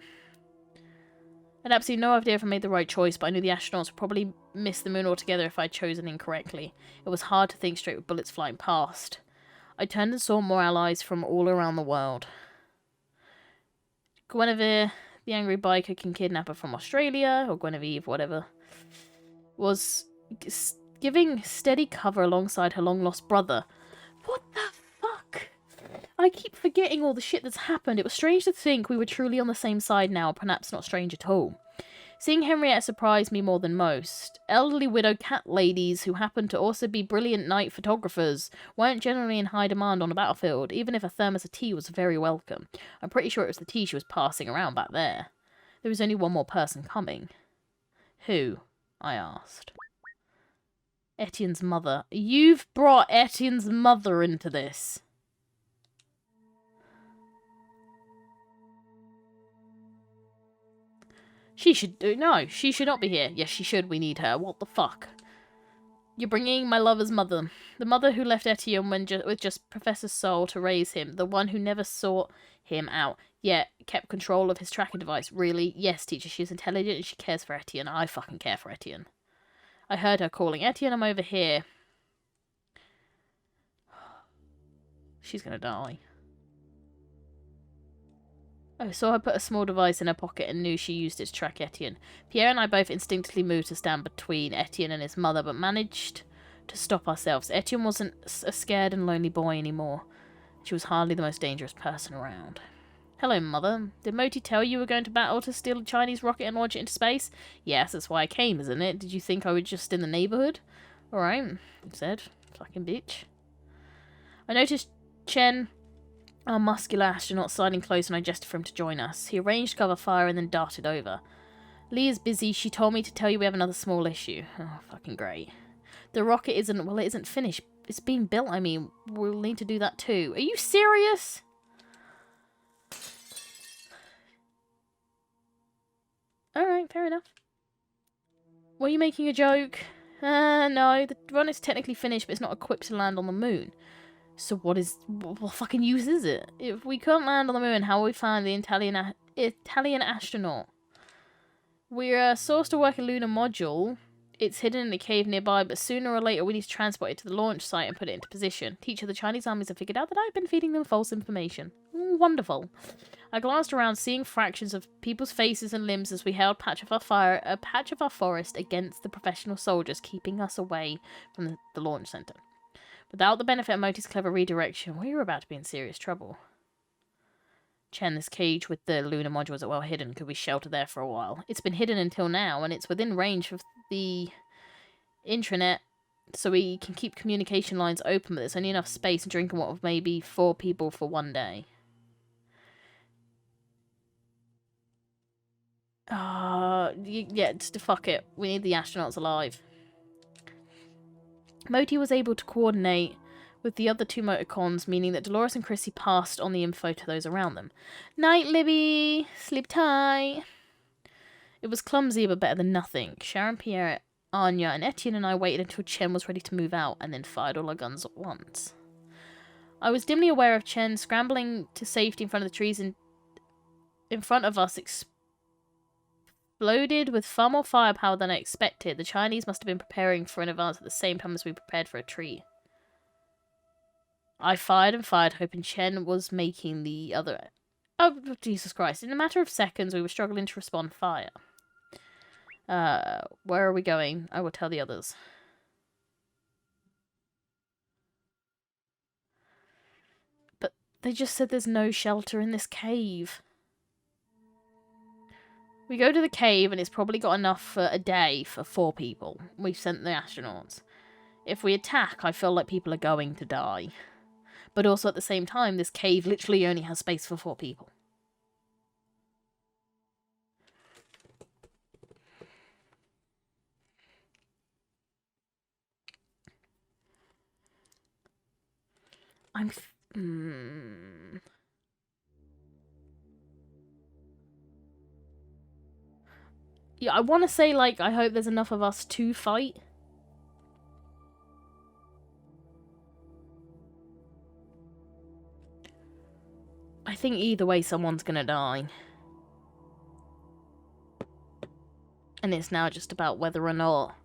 I had absolutely no idea if I made the right choice, but I knew the astronauts would probably miss the moon altogether if I'd chosen incorrectly. It was hard to think straight with bullets flying past. I turned and saw more allies from all around the world. Guinevere, the angry biker king kidnapper from Australia, or Guinevere, whatever, was giving steady cover alongside her long-lost brother. What the fuck? I keep forgetting all the shit that's happened. It was strange to think we were truly on the same side now, perhaps not strange at all. Seeing Henrietta surprised me more than most. Elderly widow cat ladies, who happened to also be brilliant night photographers, weren't generally in high demand on a battlefield. Even if a thermos of tea was very welcome. I'm pretty sure it was the tea she was passing around back there. There was only one more person coming. Who? I asked. Etienne's mother. You've brought Etienne's mother into this. She should do. No, she should not be here. Yes, she should. We need her. What the fuck? You're bringing my lover's mother. The mother who left Etienne with just Professor Soul to raise him. The one who never sought him out, yet kept control of his tracking device. Really? Yes, teacher, she's intelligent and she cares for Etienne. I fucking care for Etienne. I heard her calling. Etienne, I'm over here. She's gonna die. I saw her put a small device in her pocket and knew she used it to track Etienne. Pierre and I both instinctively moved to stand between Etienne and his mother, but managed to stop ourselves. Etienne wasn't a scared and lonely boy anymore. She was hardly the most dangerous person around. Hello, Mother. Did Moti tell you were going to battle to steal a Chinese rocket and launch it into space? Yes, that's why I came, isn't it? Did you think I was just in the neighborhood? Alright, he said. Fucking bitch. I noticed Chen, our muscular astronaut, sliding close, and I gestured for him to join us. He arranged to cover fire and then darted over. Lee is busy. She told me to tell you we have another small issue. Oh, fucking great. The rocket isn't, well, it isn't finished. It's being built, I mean. We'll need to do that too. Are you serious? Alright, fair enough. Were you making a joke? No. The run is technically finished, but it's not equipped to land on the moon. So what fucking use is it? If we couldn't land on the moon, how will we find the Italian astronaut? We're sourced to work a lunar module. It's hidden in a cave nearby, but sooner or later we need to transport it to the launch site and put it into position. Teacher, the Chinese armies have figured out that I've been feeding them false information. Wonderful. I glanced around, seeing fractions of people's faces and limbs as we held a patch of our forest against the professional soldiers keeping us away from the launch center. Without the benefit of Moti's clever redirection, we were about to be in serious trouble. Chen, this cage with the lunar module is well hidden. Could we shelter there for a while? It's been hidden until now, and it's within range of the intranet, so we can keep communication lines open, but there's only enough space and drinking water of maybe 4 people for one day. Yeah, just fuck it. We need the astronauts alive. Moti was able to coordinate with the other 2 moticons, meaning that Dolores and Chrissy passed on the info to those around them. Night, Libby! Sleep tight! It was clumsy, but better than nothing. Sharon, Pierre, Anya, and Etienne and I waited until Chen was ready to move out, and then fired all our guns at once. I was dimly aware of Chen scrambling to safety in front of the trees in front of us, exploded with far more firepower than I expected. The Chinese must have been preparing for an advance at the same time as we prepared for a tree. I fired and fired, hoping Chen was making the other... Oh, Jesus Christ. In a matter of seconds, we were struggling to respond fire. Where are we going? I will tell the others. But they just said there's no shelter in this cave. We go to the cave, and it's probably got enough for a day for 4 people. We've sent the astronauts. If we attack, I feel like people are going to die. But also at the same time, this cave literally only has space for 4 people. Yeah, I want to say, like, I hope there's enough of us to fight. I think either way someone's gonna die. And it's now just about whether or not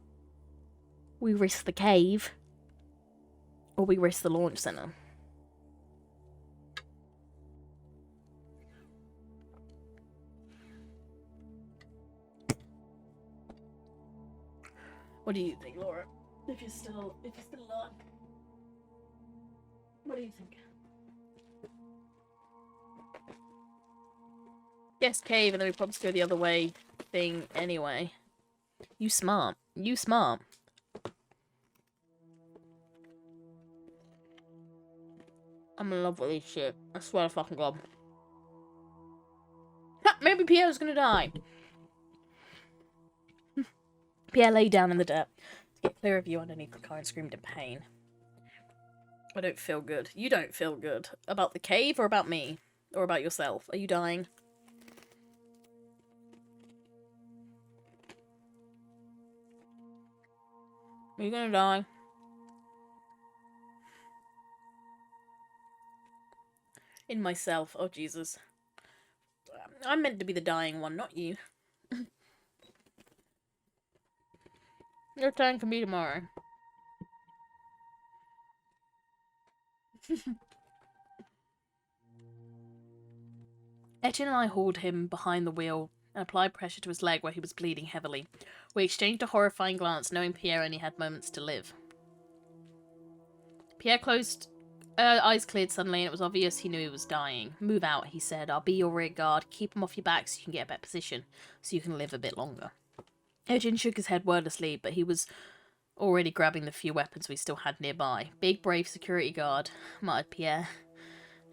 we risk the cave or we risk the launch center. What do you think, Laura? If you're still on. What do you think? Yes, cave, and then we probably go the other way thing anyway. You smart. You smart. I'm in love with this shit. I swear to fucking God. Ha! Maybe Pierre's gonna die. Pierre lay down in the dirt to get clear of you underneath the car and screamed in pain. I don't feel good. You don't feel good. About the cave or about me? Or about yourself? Are you dying? You're gonna die. In myself. Oh, Jesus. I'm meant to be the dying one, not you. Your turn can be tomorrow. Etienne and I hauled him behind the wheel and applied pressure to his leg where he was bleeding heavily. We exchanged a horrifying glance, knowing Pierre only had moments to live. Pierre closed, eyes cleared suddenly, and it was obvious he knew he was dying. Move out, he said. I'll be your rear guard. Keep him off your back so you can get a better position, so you can live a bit longer. Etienne shook his head wordlessly, but he was already grabbing the few weapons we still had nearby. Big, brave security guard, muttered Pierre.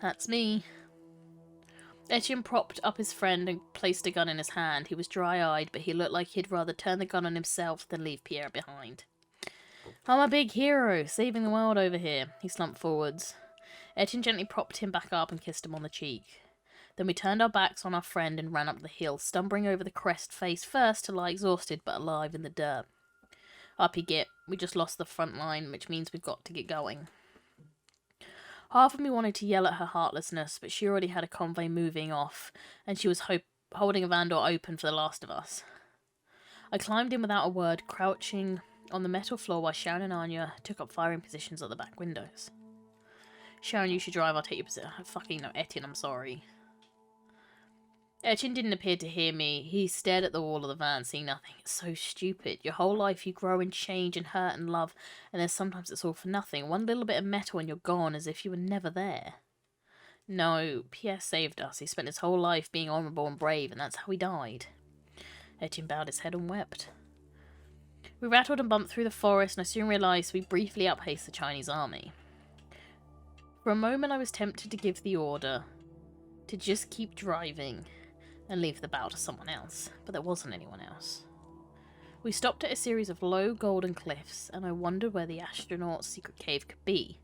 That's me. Etienne propped up his friend and placed a gun in his hand. He was dry-eyed, but he looked like he'd rather turn the gun on himself than leave Pierre behind. I'm a big hero, saving the world over here. He slumped forwards. Etienne gently propped him back up and kissed him on the cheek. Then we turned our backs on our friend and ran up the hill, stumbling over the crest face first to lie exhausted but alive in the dirt. Up you get. We just lost the front line, which means we've got to get going. Half of me wanted to yell at her heartlessness, but she already had a convoy moving off, and she was holding a van door open for the last of us. I climbed in without a word, crouching on the metal floor while Sharon and Anya took up firing positions at the back windows. Sharon, you should drive, I'll take your position. Fucking no, Etienne, I'm sorry. Etienne didn't appear to hear me. He stared at the wall of the van, seeing nothing. It's so stupid. Your whole life you grow and change and hurt and love, and then sometimes it's all for nothing. One little bit of metal and you're gone, as if you were never there. No, Pierre saved us. He spent his whole life being honourable and brave, and that's how he died. Etienne bowed his head and wept. We rattled and bumped through the forest, and I soon realised we briefly outpaced the Chinese army. For a moment I was tempted to give the order to just keep driving and leave the battle to someone else, but there wasn't anyone else. We stopped at a series of low golden cliffs, and I wondered where the astronaut's secret cave could be.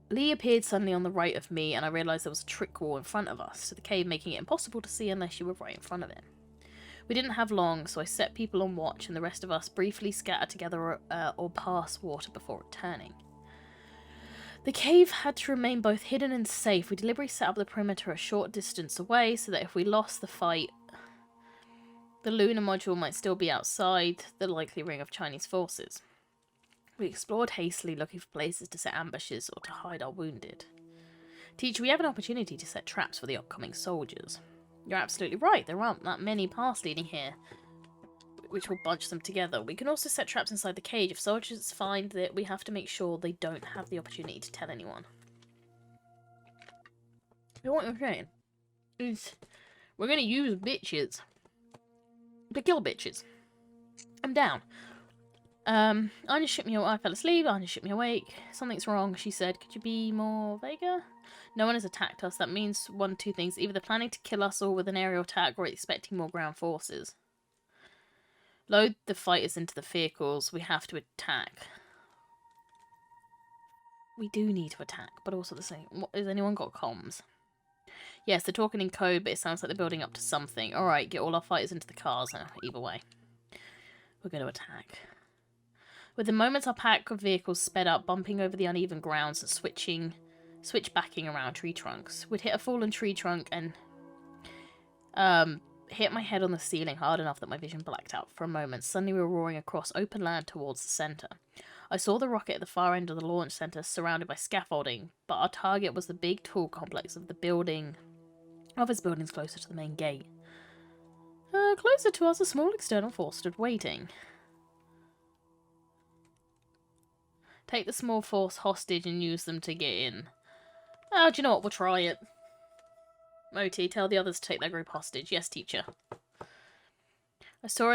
Lee appeared suddenly on the right of me, and I realised there was a trick wall in front of us, so the cave making it impossible to see unless you were right in front of it. We didn't have long, so I set people on watch, and the rest of us briefly scattered together or past water before returning. The cave had to remain both hidden and safe. We deliberately set up the perimeter a short distance away so that if we lost the fight, the lunar module might still be outside the likely ring of Chinese forces. We explored hastily, looking for places to set ambushes or to hide our wounded. Teacher, we have an opportunity to set traps for the upcoming soldiers. You're absolutely right. There aren't that many paths leading here, which will bunch them together. We can also set traps inside the cage. If soldiers find that, we have to make sure they don't have the opportunity to tell anyone. You know what I'm saying? Is we're gonna use bitches to kill bitches. I'm down. Anya shook me awake. I fell asleep. Anya shook me awake. Something's wrong, she said. Could you be more vaguer? No one has attacked us. That means one of two things. Either they're planning to kill us all with an aerial attack, or expecting more ground forces. Load the fighters into the vehicles. We have to attack. We do need to attack, but also the same. Has anyone got comms? Yes, they're talking in code, but it sounds like they're building up to something. Alright, get all our fighters into the cars. Either way. We're going to attack. Within moments, our pack of vehicles sped up, bumping over the uneven grounds and switch-backing around tree trunks. We'd hit a fallen tree trunk and hit my head on the ceiling hard enough that my vision blacked out for a moment. Suddenly we were roaring across open land towards the centre. I saw the rocket at the far end of the launch centre surrounded by scaffolding, but our target was the big tool complex of the office buildings closer to the main gate. Closer to us, a small external force stood waiting. Take the small force hostage and use them to get in. Oh, do you know what? We'll try it. Moti, tell the others to take their group hostage. Yes, teacher. I saw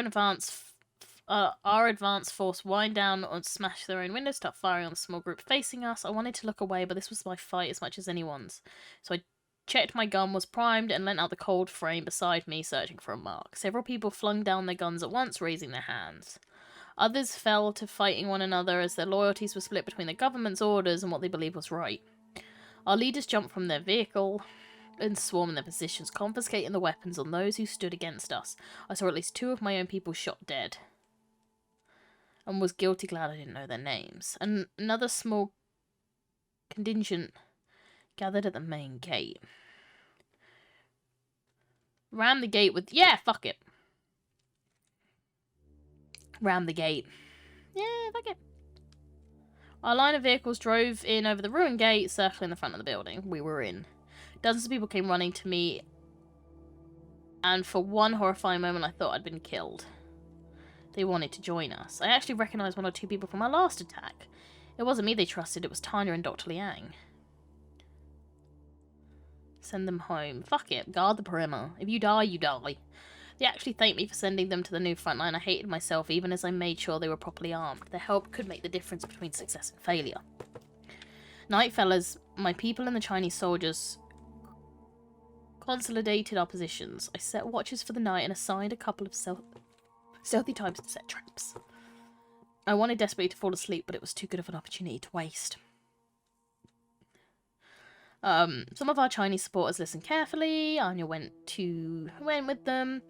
our advanced force wind down and smash their own windows, start firing on the small group facing us. I wanted to look away, but this was my fight as much as anyone's. So I checked my gun was primed and leant out the cold frame beside me, searching for a mark. Several people flung down their guns at once, raising their hands. Others fell to fighting one another as their loyalties were split between the government's orders and what they believed was right. Our leaders jumped from their vehicle and swarmed their positions, confiscating the weapons on those who stood against us. I saw at least 2 of my own people shot dead. and was guilty glad I didn't know their names. And another small contingent gathered at the main gate. Ram the gate with... Yeah, fuck it. Ram the gate. Yeah, fuck it. Our line of vehicles drove in over the ruined gate, circling the front of the building. We were in. Dozens of people came running to me, and for one horrifying moment I thought I'd been killed. They wanted to join us. I actually recognised one or two people from our last attack. It wasn't me they trusted, it was Tanya and Dr. Liang. Send them home. Fuck it, guard the perimeter. If you die, you die. They actually thanked me for sending them to the new front line. I hated myself even as I made sure they were properly armed. Their help could make the difference between success and failure. Night fellas, my people and the Chinese soldiers consolidated our positions. I set watches for the night and assigned a couple of stealthy times to set traps. I wanted desperately to fall asleep, but it was too good of an opportunity to waste. Some of our Chinese supporters listened carefully. Anya went with them,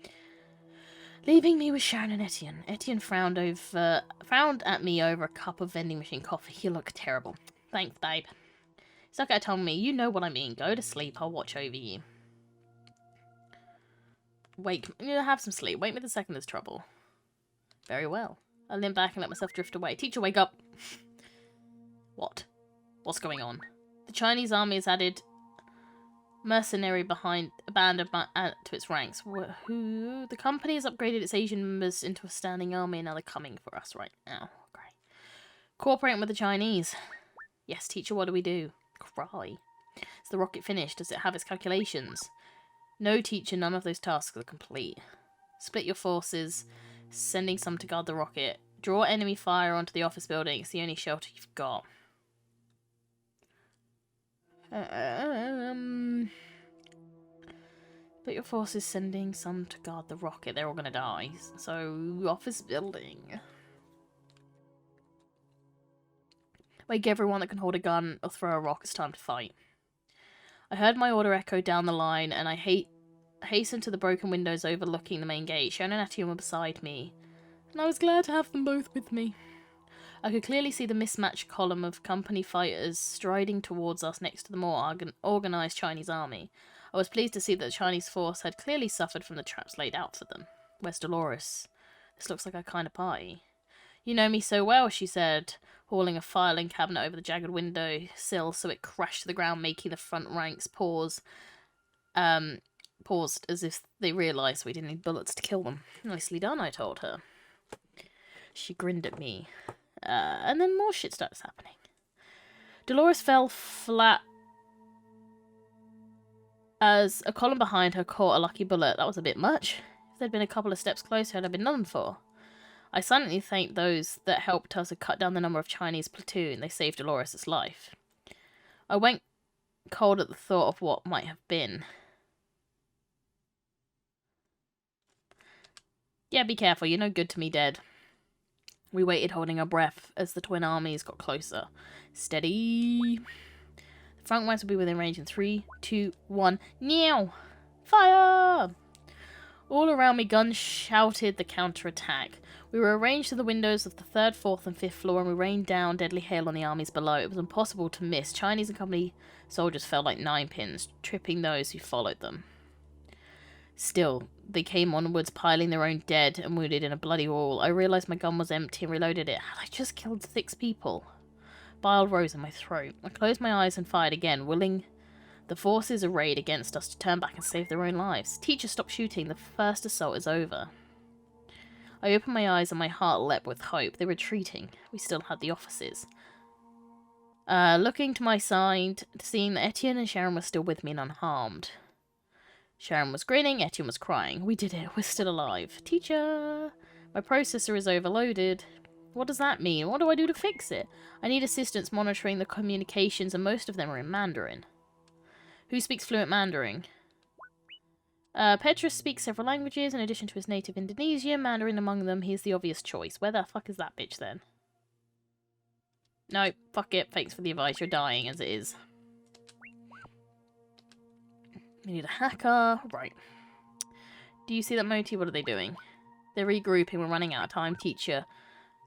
leaving me with Sharon and Etienne. Etienne frowned at me over a cup of vending machine coffee. You look terrible. Thanks, babe. He's okay telling me, you know what I mean. Go to sleep. I'll watch over you. Wake. Have some sleep. Wake me the second there's trouble. Very well. I leaned back and let myself drift away. Teacher, wake up. What? What's going on? The Chinese army has added mercenary band to its ranks. Who? The company has upgraded its Asian members into a standing army and now they're coming for us right now. Great. Cooperating with the Chinese. Yes, teacher, what do we do? Cry. Is the rocket finished? Does it have its calculations? No, teacher, none of those tasks are complete. Split your forces, sending some to guard the rocket. Draw enemy fire onto the office building. It's the only shelter you've got. But your forces sending some to guard the rocket. They're all gonna die. So, office building. Wake everyone that can hold a gun or throw a rock. It's time to fight. I heard my order echo down the line, and I hastened to the broken windows overlooking the main gate. Sharon and Etienne were beside me, and I was glad to have them both with me. I could clearly see the mismatched column of company fighters striding towards us next to the more organised Chinese army. I was pleased to see that the Chinese force had clearly suffered from the traps laid out for them. Where's Dolores? This looks like our kind of party. You know me so well, she said, hauling a filing cabinet over the jagged window sill so it crashed to the ground, making the front ranks paused as if they realised we didn't need bullets to kill them. Nicely done, I told her. She grinned at me. And then more shit starts happening. Dolores fell flat as a column behind her caught a lucky bullet. That was a bit much. If there'd been a couple of steps closer, I'd have been done for. I silently thanked those that helped us cut down the number of Chinese platoon. They saved Dolores' life. I went cold at the thought of what might have been. Yeah, be careful. You're no good to me dead. We waited, holding our breath, as the twin armies got closer. Steady. The front ranks will be within range in 3, 2, 1. Now! Fire! All around me, guns shouted the counterattack. We were arranged to the windows of the 3rd, 4th, and 5th floor, and we rained down deadly hail on the armies below. It was impossible to miss. Chinese and company soldiers fell like 9-pins, tripping those who followed them. Still, they came onwards, piling their own dead and wounded in a bloody wall. I realised my gun was empty and reloaded it. Had I just killed 6 people? Bile rose in my throat. I closed my eyes and fired again, willing the forces arrayed against us to turn back and save their own lives. Teacher, stop shooting. The first assault is over. I opened my eyes and my heart leapt with hope. They were retreating. We still had the offices. Looking to my side, seeing that Etienne and Sharon were still with me and unharmed. Sharon was grinning, Etienne was crying. We did it. We're still alive. Teacher! My processor is overloaded. What does that mean? What do I do to fix it? I need assistance monitoring the communications, and most of them are in Mandarin. Who speaks fluent Mandarin? Petrus speaks several languages, in addition to his native Indonesian, Mandarin among them. He's the obvious choice. Where the fuck is that bitch, then? No, fuck it. Thanks for the advice. You're dying as it is. We need a hacker. Right. Do you see that Moti? What are they doing? They're regrouping. We're running out of time. Teacher,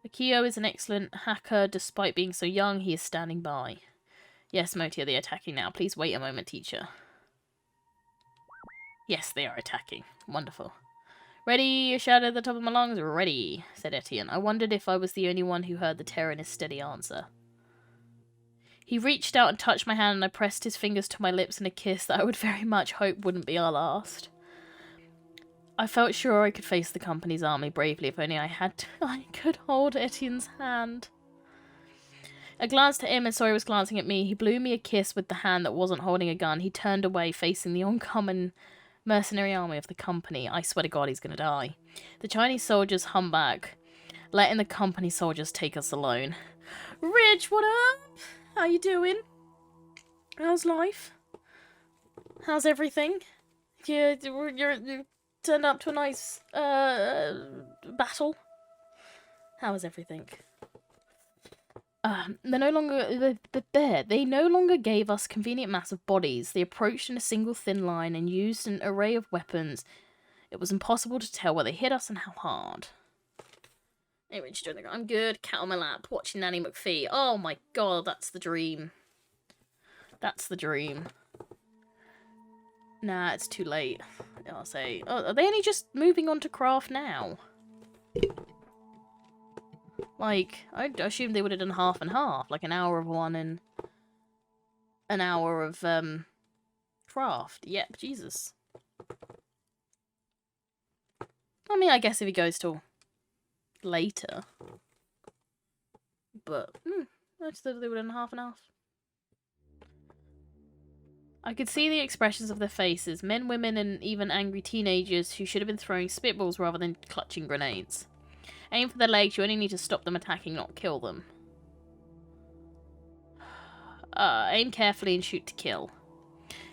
Akio is an excellent hacker. Despite being so young, he is standing by. Yes, Moti, are they attacking now? Please wait a moment, teacher. Yes, they are attacking. Wonderful. Ready? Shouted at the top of my lungs. Ready, said Etienne. I wondered if I was the only one who heard the terror in his steady answer. He reached out and touched my hand, and I pressed his fingers to my lips in a kiss that I would very much hope wouldn't be our last. I felt sure I could face the company's army bravely if only I could hold Etienne's hand. I glanced at him and saw he was glancing at me. He blew me a kiss with the hand that wasn't holding a gun. He turned away, facing the oncoming mercenary army of the company. I swear to God he's gonna die. The Chinese soldiers hung back, letting the company soldiers take us alone. Rich, what up? How you doing? How's life? How's everything? You turned up to a nice battle. How is everything? They no longer gave us convenient mass of bodies. They approached in a single thin line and used an array of weapons. It was impossible to tell where they hit us and how hard. Hey, Rich, doing? I'm good. Cat on my lap, watching Nanny McPhee. Oh my God, that's the dream. That's the dream. Nah, it's too late. I'll say. Oh, are they only just moving on to craft now? Like, I assumed they would have done half and half, like an hour of one and an hour of craft. Yep, Jesus. I mean, I guess if he goes till later, but I just thought they would have done half and half. I could see the expressions of their faces, men, women, and even angry teenagers who should have been throwing spitballs rather than clutching grenades. Aim for their legs, you only need to stop them attacking, not kill them. Aim carefully and shoot to kill.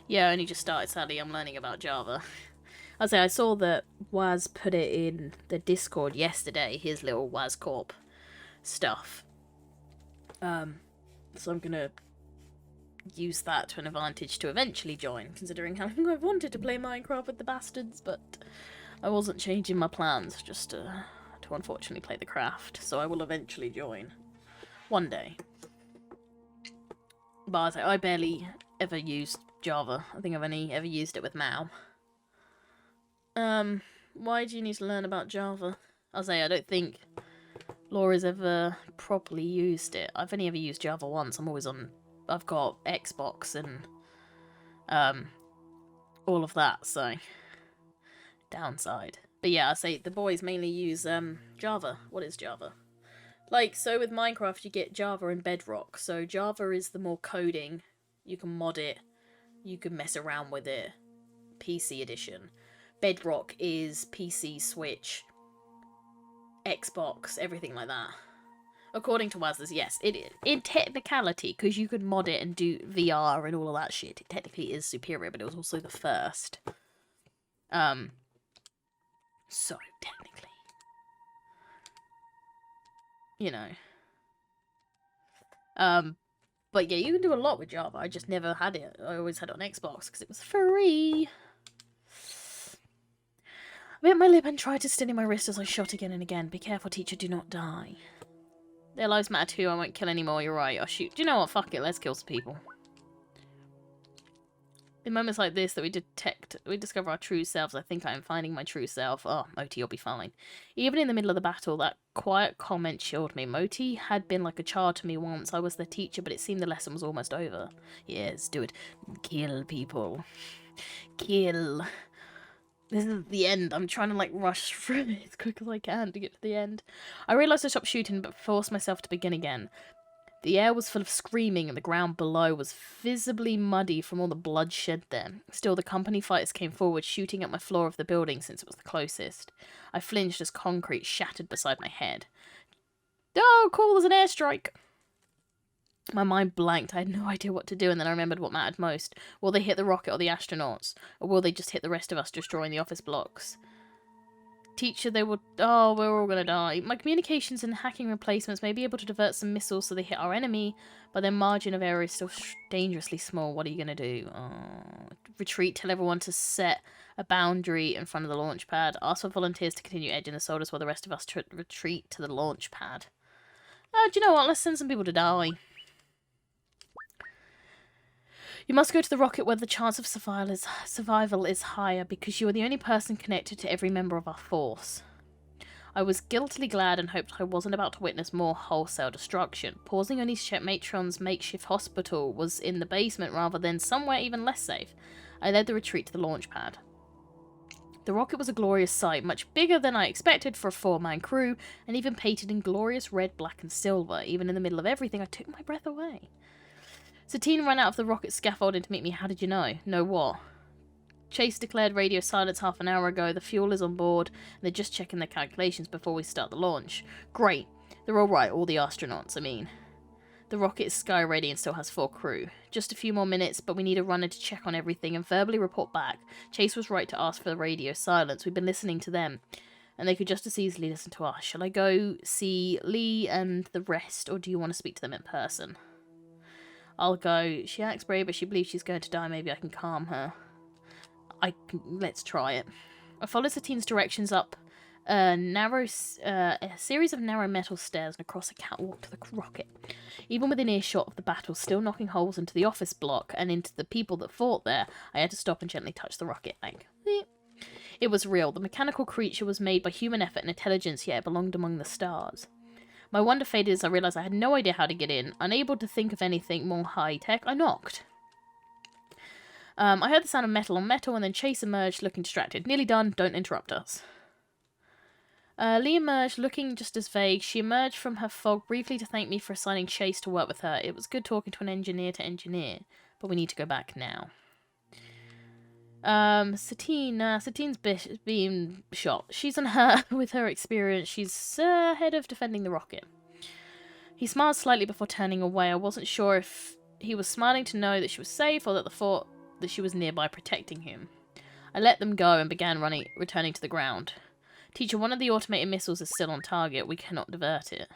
Yeah, I only just started, sadly, I'm learning about Java. I saw that Waz put it in the Discord yesterday, his little WazCorp stuff. So I'm gonna use that to an advantage to eventually join, considering how long I've wanted to play Minecraft with the bastards, but I wasn't changing my plans, just to unfortunately play the craft, so I will eventually join. One day. But I barely ever used Java. I think I've only ever used it with Mao. Why do you need to learn about Java? I don't think Laura's ever properly used it. I've only ever used Java once. I've got Xbox and all of that, so downside. But yeah, the boys mainly use Java. What is Java? Like, so with Minecraft you get Java and Bedrock. So Java is the more coding. You can mod it. You can mess around with it. PC edition. Bedrock is PC, Switch, Xbox, everything like that. According to Wazers, yes, in technicality, because you could mod it and do VR and all of that shit, it technically is superior, but it was also the first. So, technically. You know. But yeah, you can do a lot with Java. I just never had it. I always had it on Xbox, because it was free. I bit my lip and tried to steady my wrist as I shot again and again. Be careful, teacher, do not die. Their lives matter too, I won't kill anymore, you're right. Oh shoot, do you know what, fuck it, let's kill some people. In moments like this that we discover our true selves. I think I am finding my true self. Oh, Moti, you'll be fine. Even in the middle of the battle, that quiet comment chilled me. Moti had been like a child to me once. I was their teacher, but it seemed the lesson was almost over. Yes, do it. Kill people. Kill. This is the end. I'm trying to, like, rush through it as quick as I can to get to the end. I realised I stopped shooting, but forced myself to begin again. The air was full of screaming, and the ground below was visibly muddy from all the blood shed there. Still, the company fighters came forward, shooting at my floor of the building since it was the closest. I flinched as concrete shattered beside my head. Oh, cool, there's an airstrike! My mind blanked. I had no idea what to do, and then I remembered what mattered most. Will they hit the rocket or the astronauts? Or will they just hit the rest of us, destroying the office blocks? Teacher, they will... Oh, we're all gonna die. My communications and hacking replacements may be able to divert some missiles so they hit our enemy, but their margin of error is still dangerously small. What are you gonna do? Oh, retreat, tell everyone to set a boundary in front of the launch pad. Ask for volunteers to continue edging the soldiers while the rest of us retreat to the launch pad. Do you know what? Let's send some people to die. You must go to the rocket where the chance of survival is higher because you are the only person connected to every member of our force. I was guiltily glad and hoped I wasn't about to witness more wholesale destruction. Pausing only to check Matron's makeshift hospital was in the basement rather than somewhere even less safe. I led the retreat to the launch pad. The rocket was a glorious sight, much bigger than I expected for a 4-man crew, and even painted in glorious red, black, and silver. Even in the middle of everything, I took my breath away. Satine ran out of the rocket scaffolding to meet me. How did you know? Know what? Chase declared radio silence half an hour ago. The fuel is on board, and they're just checking their calculations before we start the launch. Great. They're all right, all the astronauts, I mean. The rocket is sky ready and still has 4 crew. Just a few more minutes, but we need a runner to check on everything and verbally report back. Chase was right to ask for the radio silence. We've been listening to them, and they could just as easily listen to us. Shall I go see Lee and the rest, or do you want to speak to them in person? I'll go. She acts brave, but she believes she's going to die. Maybe I can calm her. Let's try it. I followed Satine's directions up a series of narrow metal stairs and across a catwalk to the rocket. Even within earshot of the battle, still knocking holes into the office block and into the people that fought there, I had to stop and gently touch the rocket bank. It was real. The mechanical creature was made by human effort and intelligence, yet it belonged among the stars. My wonder faded as I realised I had no idea how to get in. Unable to think of anything more high-tech, I knocked. I heard the sound of metal on metal, and then Chase emerged, looking distracted. Nearly done, don't interrupt us. Lee emerged, looking just as vague. She emerged from her fog briefly to thank me for assigning Chase to work with her. It was good talking to an engineer to engineer, but we need to go back now. Satine's being shot. She's on her with her experience. She's ahead of defending the rocket. He smiled slightly before turning away. I wasn't sure if he was smiling to know that she was safe or that the thought that she was nearby protecting him. I let them go and began returning to the ground. Teacher, one of the automated missiles is still on target. We cannot divert it.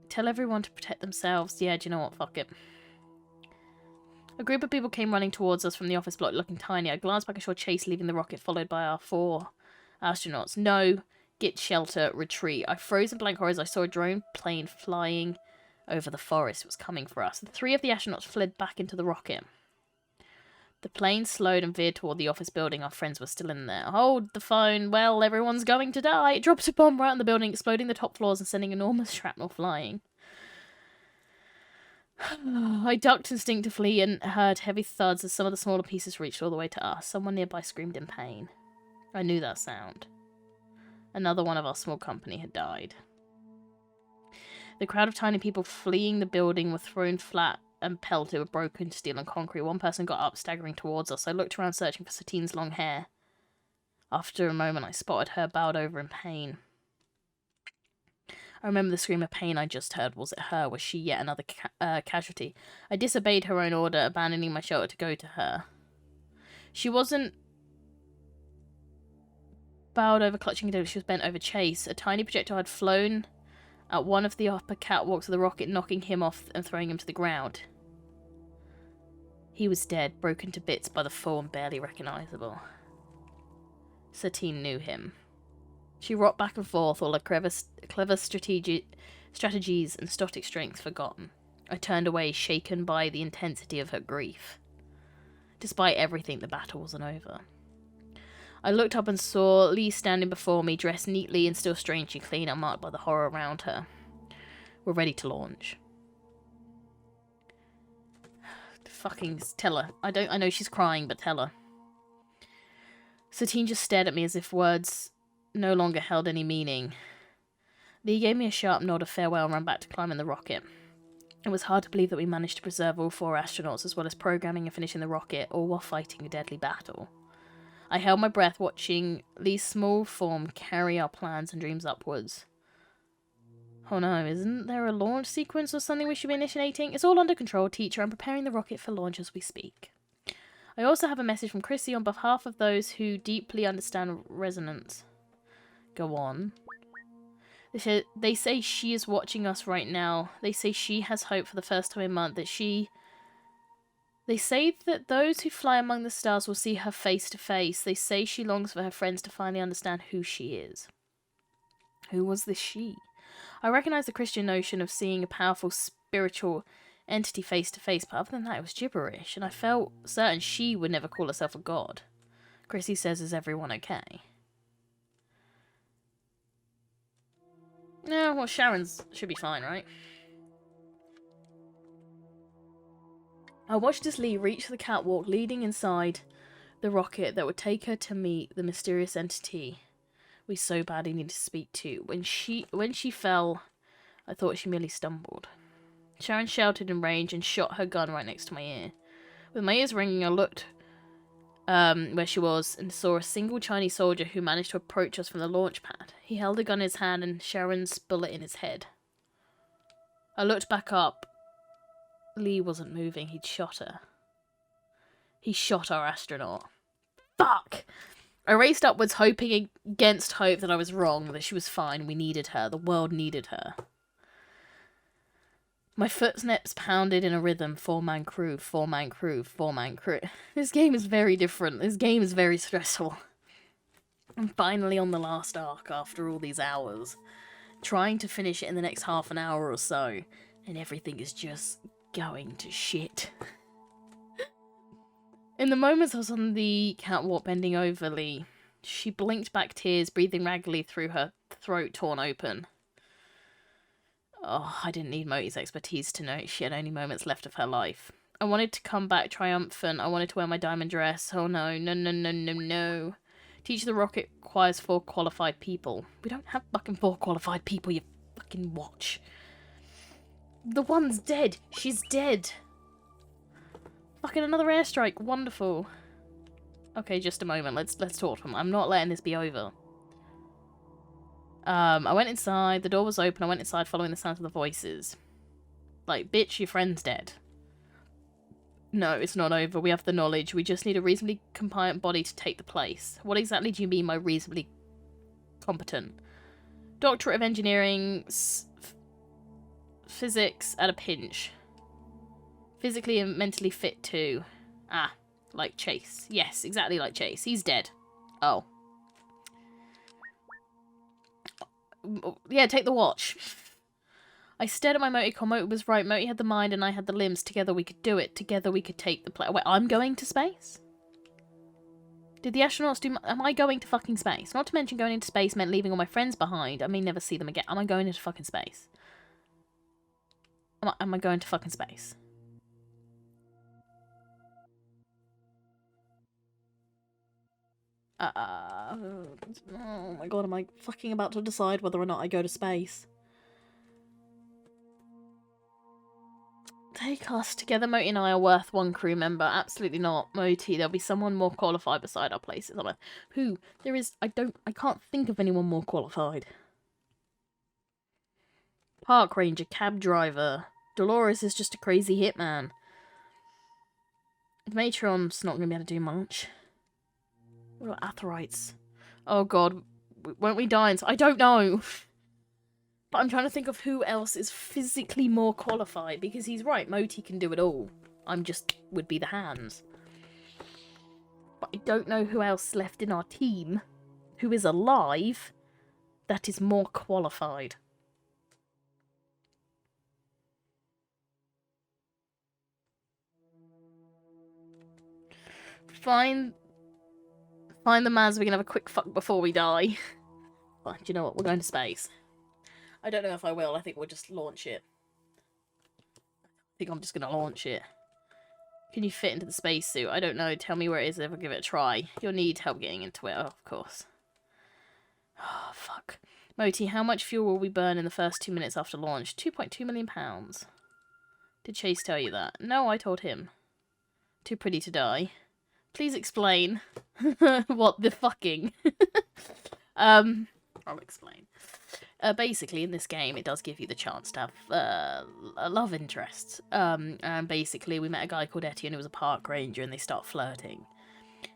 Tell everyone to protect themselves. Yeah, do you know what? Fuck it. A group of people came running towards us from the office block, looking tiny. I glanced back and saw Chase leaving the rocket, followed by our 4 astronauts. No, get shelter, retreat. I froze in blank horror as I saw a drone plane flying over the forest. It was coming for us. The 3 of the astronauts fled back into the rocket. The plane slowed and veered toward the office building. Our friends were still in there. Hold the phone. Well, everyone's going to die. It dropped a bomb right on the building, exploding the top floors and sending enormous shrapnel flying. I ducked instinctively and heard heavy thuds as some of the smaller pieces reached all the way to us. Someone nearby screamed in pain. I knew that sound. Another one of our small company had died. The crowd of tiny people fleeing the building were thrown flat and pelted with broken steel and concrete. One person got up, staggering towards us. I looked around, searching for Satine's long hair. After a moment, I spotted her bowed over in pain. I remember the scream of pain I just heard. Was it her? Was she yet another casualty? I disobeyed her own order, abandoning my shelter to go to her. She wasn't bowed over, clutching her. She was bent over Chase. A tiny projectile had flown at one of the upper catwalks of the rocket, knocking him off and throwing him to the ground. He was dead, broken to bits by the fall and barely recognisable. Satine knew him. She rocked back and forth, all her clever strategies and stoic strength forgotten. I turned away, shaken by the intensity of her grief. Despite everything, the battle wasn't over. I looked up and saw Lee standing before me, dressed neatly and still strangely clean, unmarked by the horror around her. We're ready to launch. Fucking tell her. I know she's crying, but tell her. Satine just stared at me as if words no longer held any meaning. Lee gave me a sharp nod of farewell and ran back to climbing the rocket. It was hard to believe that we managed to preserve all 4 astronauts, as well as programming and finishing the rocket, all while fighting a deadly battle. I held my breath, watching Lee's small form carry our plans and dreams upwards. Oh no, isn't there a launch sequence or something we should be initiating? It's all under control, teacher. I'm preparing the rocket for launch as we speak. I also have a message from Chrissy on behalf of those who deeply understand resonance. Go on. They say she is watching us right now. They say she has hope for the first time in months, that she They say that those who fly among the stars will see her face to face. They say she longs for her friends to finally understand who she is. Who was this she? I recognize the Christian notion of seeing a powerful spiritual entity face to face, but other than that, it was gibberish, and I felt certain she would never call herself a god. Chrissy says, is everyone okay? No, well, Sharon's should be fine, right? I watched as Lee reached the catwalk leading inside the rocket that would take her to meet the mysterious entity we so badly needed to speak to. When she fell, I thought she merely stumbled. Sharon shouted in rage and shot her gun right next to my ear. With my ears ringing, I looked where she was and saw a single Chinese soldier who managed to approach us from the launch pad. He held a gun in his hand and Sharon's bullet in his head. I looked back up. Lee wasn't moving. He'd shot her. He shot our astronaut. Fuck! I raced upwards, hoping against hope that I was wrong, that she was fine. We needed her. The world needed her. My footsteps pounded in a rhythm. 4-man crew, 4-man crew, 4-man crew. This game is very different. This game is very stressful. I'm finally on the last arc after all these hours. Trying to finish it in the next half an hour or so. And everything is just going to shit. In the moments I was on the catwalk bending over Lee, she blinked back tears, breathing raggedly through her throat torn open. Oh, I didn't need Moti's expertise to know she had only moments left of her life. I wanted to come back triumphant. I wanted to wear my diamond dress. Oh no, no, no, no, no, no. Teach the rocket requires 4 qualified people. We don't have fucking 4 qualified people, you fucking watch. The one's dead. She's dead. Fucking another airstrike. Wonderful. Okay, just a moment. Let's talk to him. I'm not letting this be over. I went inside. The door was open. I went inside following the sound of the voices. Like, bitch, your friend's dead. No, it's not over. We have the knowledge. We just need a reasonably compliant body to take the place. What exactly do you mean by reasonably competent? Doctorate of Engineering, physics at a pinch. Physically and mentally fit too. Ah, like Chase. Yes, exactly like Chase. He's dead. Oh. Yeah, take the watch. I stared at my Moticon. Moti was right. Moti had the mind and I had the limbs. Together we could do it. Together we could take the play. Wait, I'm going to space? Did the astronauts do... Am I going to fucking space? Not to mention going into space meant leaving all my friends behind. I may never see them again. Am I going into fucking space? Am I going to fucking space? Oh my god, am I fucking about to decide whether or not I go to space? Take us. Together, Moti and I are worth 1 crew member. Absolutely not. Moti, there'll be someone more qualified beside our places. I'm like, who? There is... I can't think of anyone more qualified. Park ranger, cab driver. Dolores is just a crazy hitman. Matron's not going to be able to do much. What about Atherites? Oh god, won't we die? I don't know. But I'm trying to think of who else is physically more qualified, because he's right, Moti can do it all. I'm just would be the hands. But I don't know who else left in our team who is alive that is more qualified. Find the man so we can have a quick fuck before we die. Fine, do you know what? We're going to space. I don't know if I will. I think we'll just launch it. I think I'm just going to launch it. Can you fit into the spacesuit? I don't know. Tell me where it is if I give it a try. You'll need help getting into it, of course. Oh, fuck. Moti, how much fuel will we burn in the first 2 minutes after launch? 2.2 million pounds. Did Chase tell you that? No, I told him. Too pretty to die. Please explain. What the fucking... I'll explain. Basically, in this game, it does give you the chance to have a love interest. And basically, we met a guy called Etienne who was a park ranger, and they start flirting.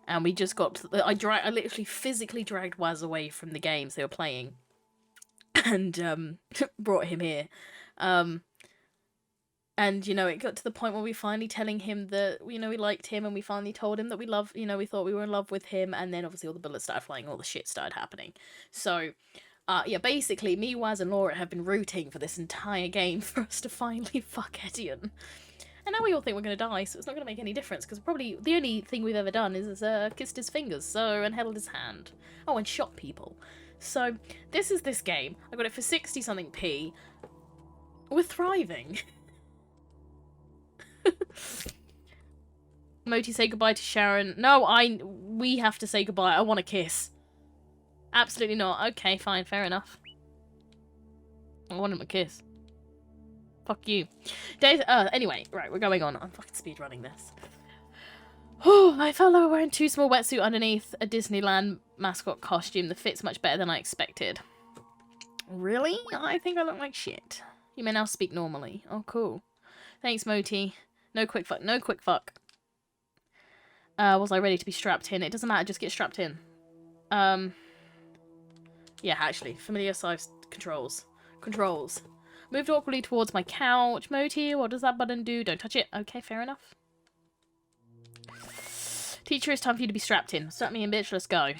And we just got... I literally physically dragged Waz away from the games they were playing. And brought him here. And, you know, it got to the point where we finally telling him that, you know, we liked him, and we finally told him that we love, you know, we thought we were in love with him, and then obviously all the bullets started flying, all the shit started happening. So, yeah, basically, me, Waz, and Laura have been rooting for this entire game for us to finally fuck Edion. And now we all think we're going to die, so it's not going to make any difference, because probably the only thing we've ever done is kissed his fingers, and held his hand. Oh, and shot people. So, this is this game. I got it for 60-something p. We're thriving. Moti, say goodbye to Sharon. No, we have to say goodbye. I want a kiss. Absolutely not. Okay, fine, fair enough. I want him a kiss. Fuck you. Anyway, right, we're going on. I'm fucking speedrunning this. Oh, I felt like I was wearing too small wetsuit underneath a Disneyland mascot costume that fits much better than I expected. Really? I think I look like shit. You may now speak normally. Oh, cool. Thanks, Moti. No quick fuck. No quick fuck. Was I ready to be strapped in? It doesn't matter, just get strapped in. Yeah, actually. Familiar size controls. Controls. Moved awkwardly towards my couch. Moti, what does that button do? Don't touch it. Okay, fair enough. Teacher, it's time for you to be strapped in. Strap me in, bitch. Let's go.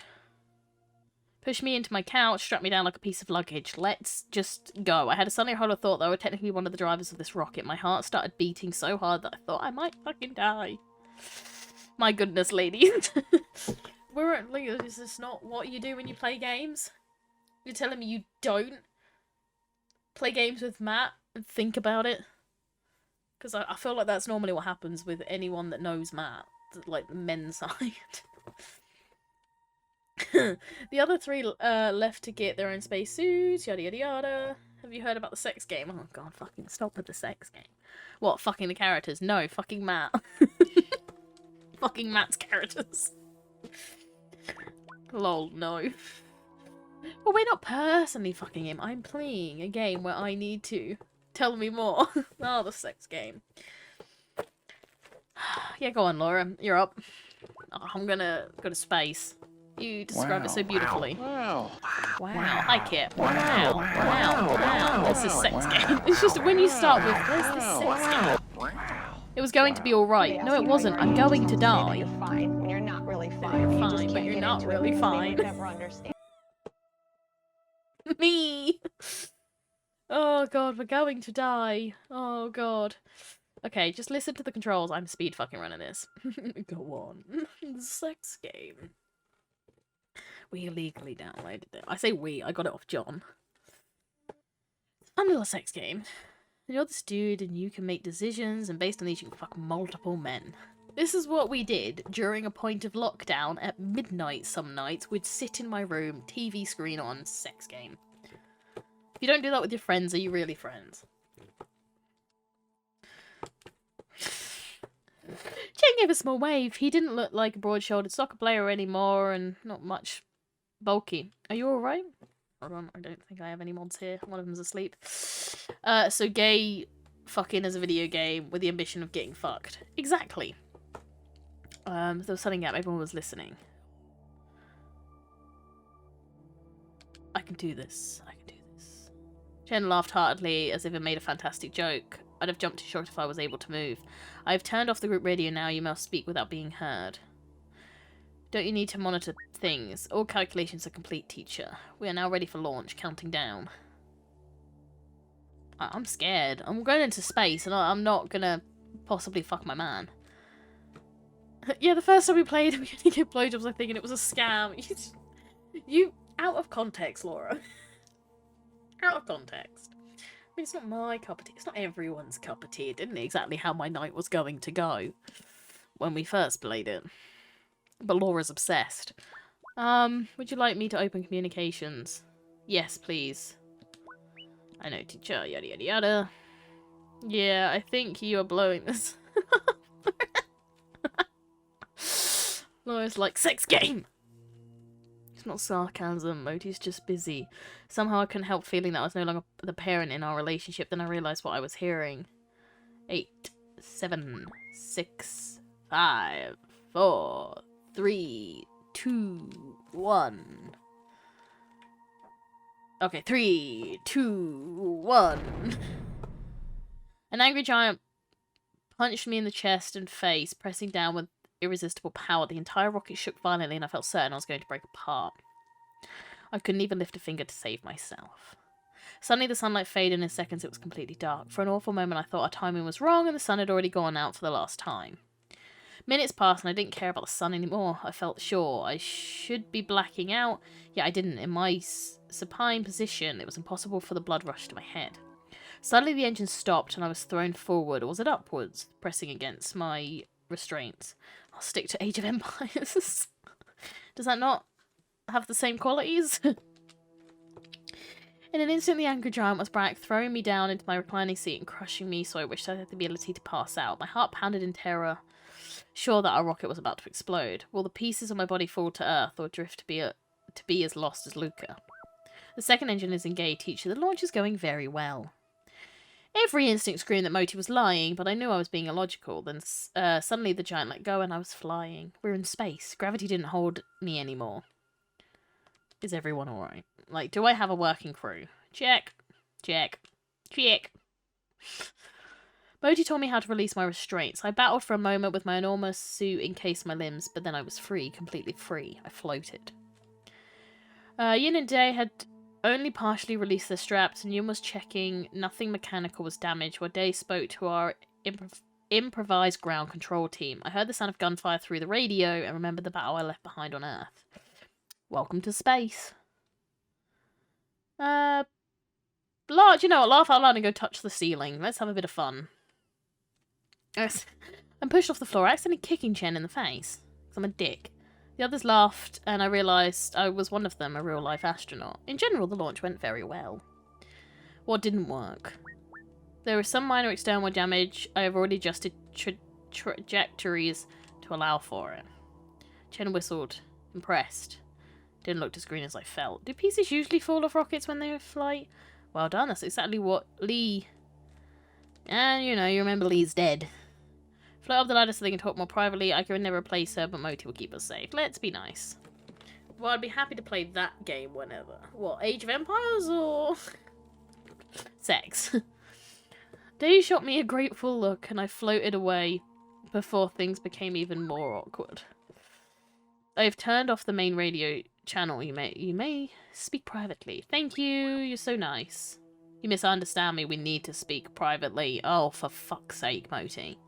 Push me into my couch, strap me down like a piece of luggage. Let's just go. I had a suddenly hollow thought that I were technically one of the drivers of this rocket. My heart started beating so hard that I thought I might fucking die. My goodness, ladies. Is this not what you do when you play games? You're telling me you don't play games with Matt and think about it? Because I feel like that's normally what happens with anyone that knows Matt. Like, the men's side. The other three left to get their own spacesuits, yada yada yada. Have you heard about the sex game? Oh god, fucking stop with the sex game. What, fucking the characters? No, fucking Matt. Fucking Matt's characters. Lol, no. Well, we're not personally fucking him. I'm playing a game where I need to. Tell me more. Oh, the sex game. Yeah, go on, Laura. You're up. Oh, I'm gonna go to space. You describe it so beautifully. Wow. Wow. Hi, Kit. Wow. Wow. This is sex game. It's just when you start with, where's the sex game? It was going to be alright. No, it wasn't. I'm going to die. You're fine when you're not really fine. You're You just fine, can't but you're get not into it really because they fine. would never understand. Me. Oh god, we're going to die. Oh god. Okay, just listen to the controls. I'm speed fucking running this. Go on. Sex game. We illegally downloaded it. I say we, I got it off John. Fun little sex game. You're this dude and you can make decisions, and based on these you can fuck multiple men. This is what we did during a point of lockdown at midnight some nights. We'd sit in my room, TV screen on, sex game. If you don't do that with your friends, are you really friends? Jane gave a small wave. He didn't look like a broad-shouldered soccer player anymore, and not much bulky. Are you alright? Hold on, I don't think I have any mods here. One of them's asleep. So gay fucking as a video game with the ambition of getting fucked. Exactly. There was something up, everyone was listening. I can do this. I can do this. Jen laughed heartedly as if it made a fantastic joke. I'd have jumped too short if I was able to move. I've turned off the group radio now. You must speak without being heard. Don't you need to monitor things? All calculations are complete, teacher. We are now ready for launch. Counting down. I'm scared. I'm going into space and I'm not gonna possibly fuck my man. Yeah, the first time we played, we only get blowjobs, I think, and it was a scam. You out of context, Laura. Out of context. I mean, it's not my cup of tea. It's not everyone's cup of tea. It didn't exactly how my night was going to go when we first played it. But Laura's obsessed. Would you like me to open communications? Yes, please. I know, teacher. Yada yada yada. Yeah, I think you are blowing this. Laura's like, sex game! It's not sarcasm, Moti's just busy. Somehow I couldn't help feeling that I was no longer the parent in our relationship. Then I realised what I was hearing. 8, 7, 6, 5, 4, 3, 2, 1. Okay, 3, 2, 1. An angry giant punched me in the chest and face, pressing down with irresistible power. The entire rocket shook violently, and I felt certain I was going to break apart. I couldn't even lift a finger to save myself. Suddenly, the sunlight faded, and in seconds it was completely dark. For an awful moment, I thought our timing was wrong, and the sun had already gone out for the last time. Minutes passed, and I didn't care about the sun anymore. I felt sure I should be blacking out, yet I didn't. In my supine position, it was impossible for the blood rush to my head. Suddenly, the engine stopped, and I was thrown forward, or was it upwards, pressing against my restraints. I'll stick to Age of Empires. Does that not have the same qualities? In an instant, the angry giant was back, throwing me down into my reclining seat and crushing me, so I wished I had the ability to pass out. My heart pounded in terror, sure that our rocket was about to explode. Will the pieces of my body fall to Earth, or drift to be as lost as Luca? The second engine is engaged, teacher. The launch is going very well. Every instinct screamed that Moti was lying, but I knew I was being illogical. Then suddenly the giant let go and I was flying. We're in space. Gravity didn't hold me anymore. Is everyone alright? Like, do I have a working crew? Check. Check. Check. Moti told me how to release my restraints. I battled for a moment with my enormous suit encased my limbs, but then I was free, completely free. I floated. Yin and Day had only partially released their straps, and Yin was checking nothing mechanical was damaged, while Day spoke to our improvised ground control team. I heard the sound of gunfire through the radio and remembered the battle I left behind on Earth. Welcome to space. You know what? Laugh out loud and go touch the ceiling. Let's have a bit of fun. I'm pushed off the floor, accidentally kicking Chen in the face. Because I'm a dick. The others laughed, and I realised I was one of them, a real-life astronaut. In general, the launch went very well. What didn't work? There was some minor external damage. I have already adjusted trajectories to allow for it. Chen whistled, impressed. Didn't look as green as I felt. Do pieces usually fall off rockets when they're in flight? Well done, that's exactly what Lee... And, you know, you remember Lee's dead. Float up the ladder so they can talk more privately. I can never replace her, but Moti will keep us safe. Let's be nice. Well, I'd be happy to play that game whenever. What, Age of Empires or... sex? Day shot me a grateful look, and I floated away before things became even more awkward. I've turned off the main radio channel. You may speak privately. Thank you. You're so nice. You misunderstand me. We need to speak privately. Oh, for fuck's sake, Moti.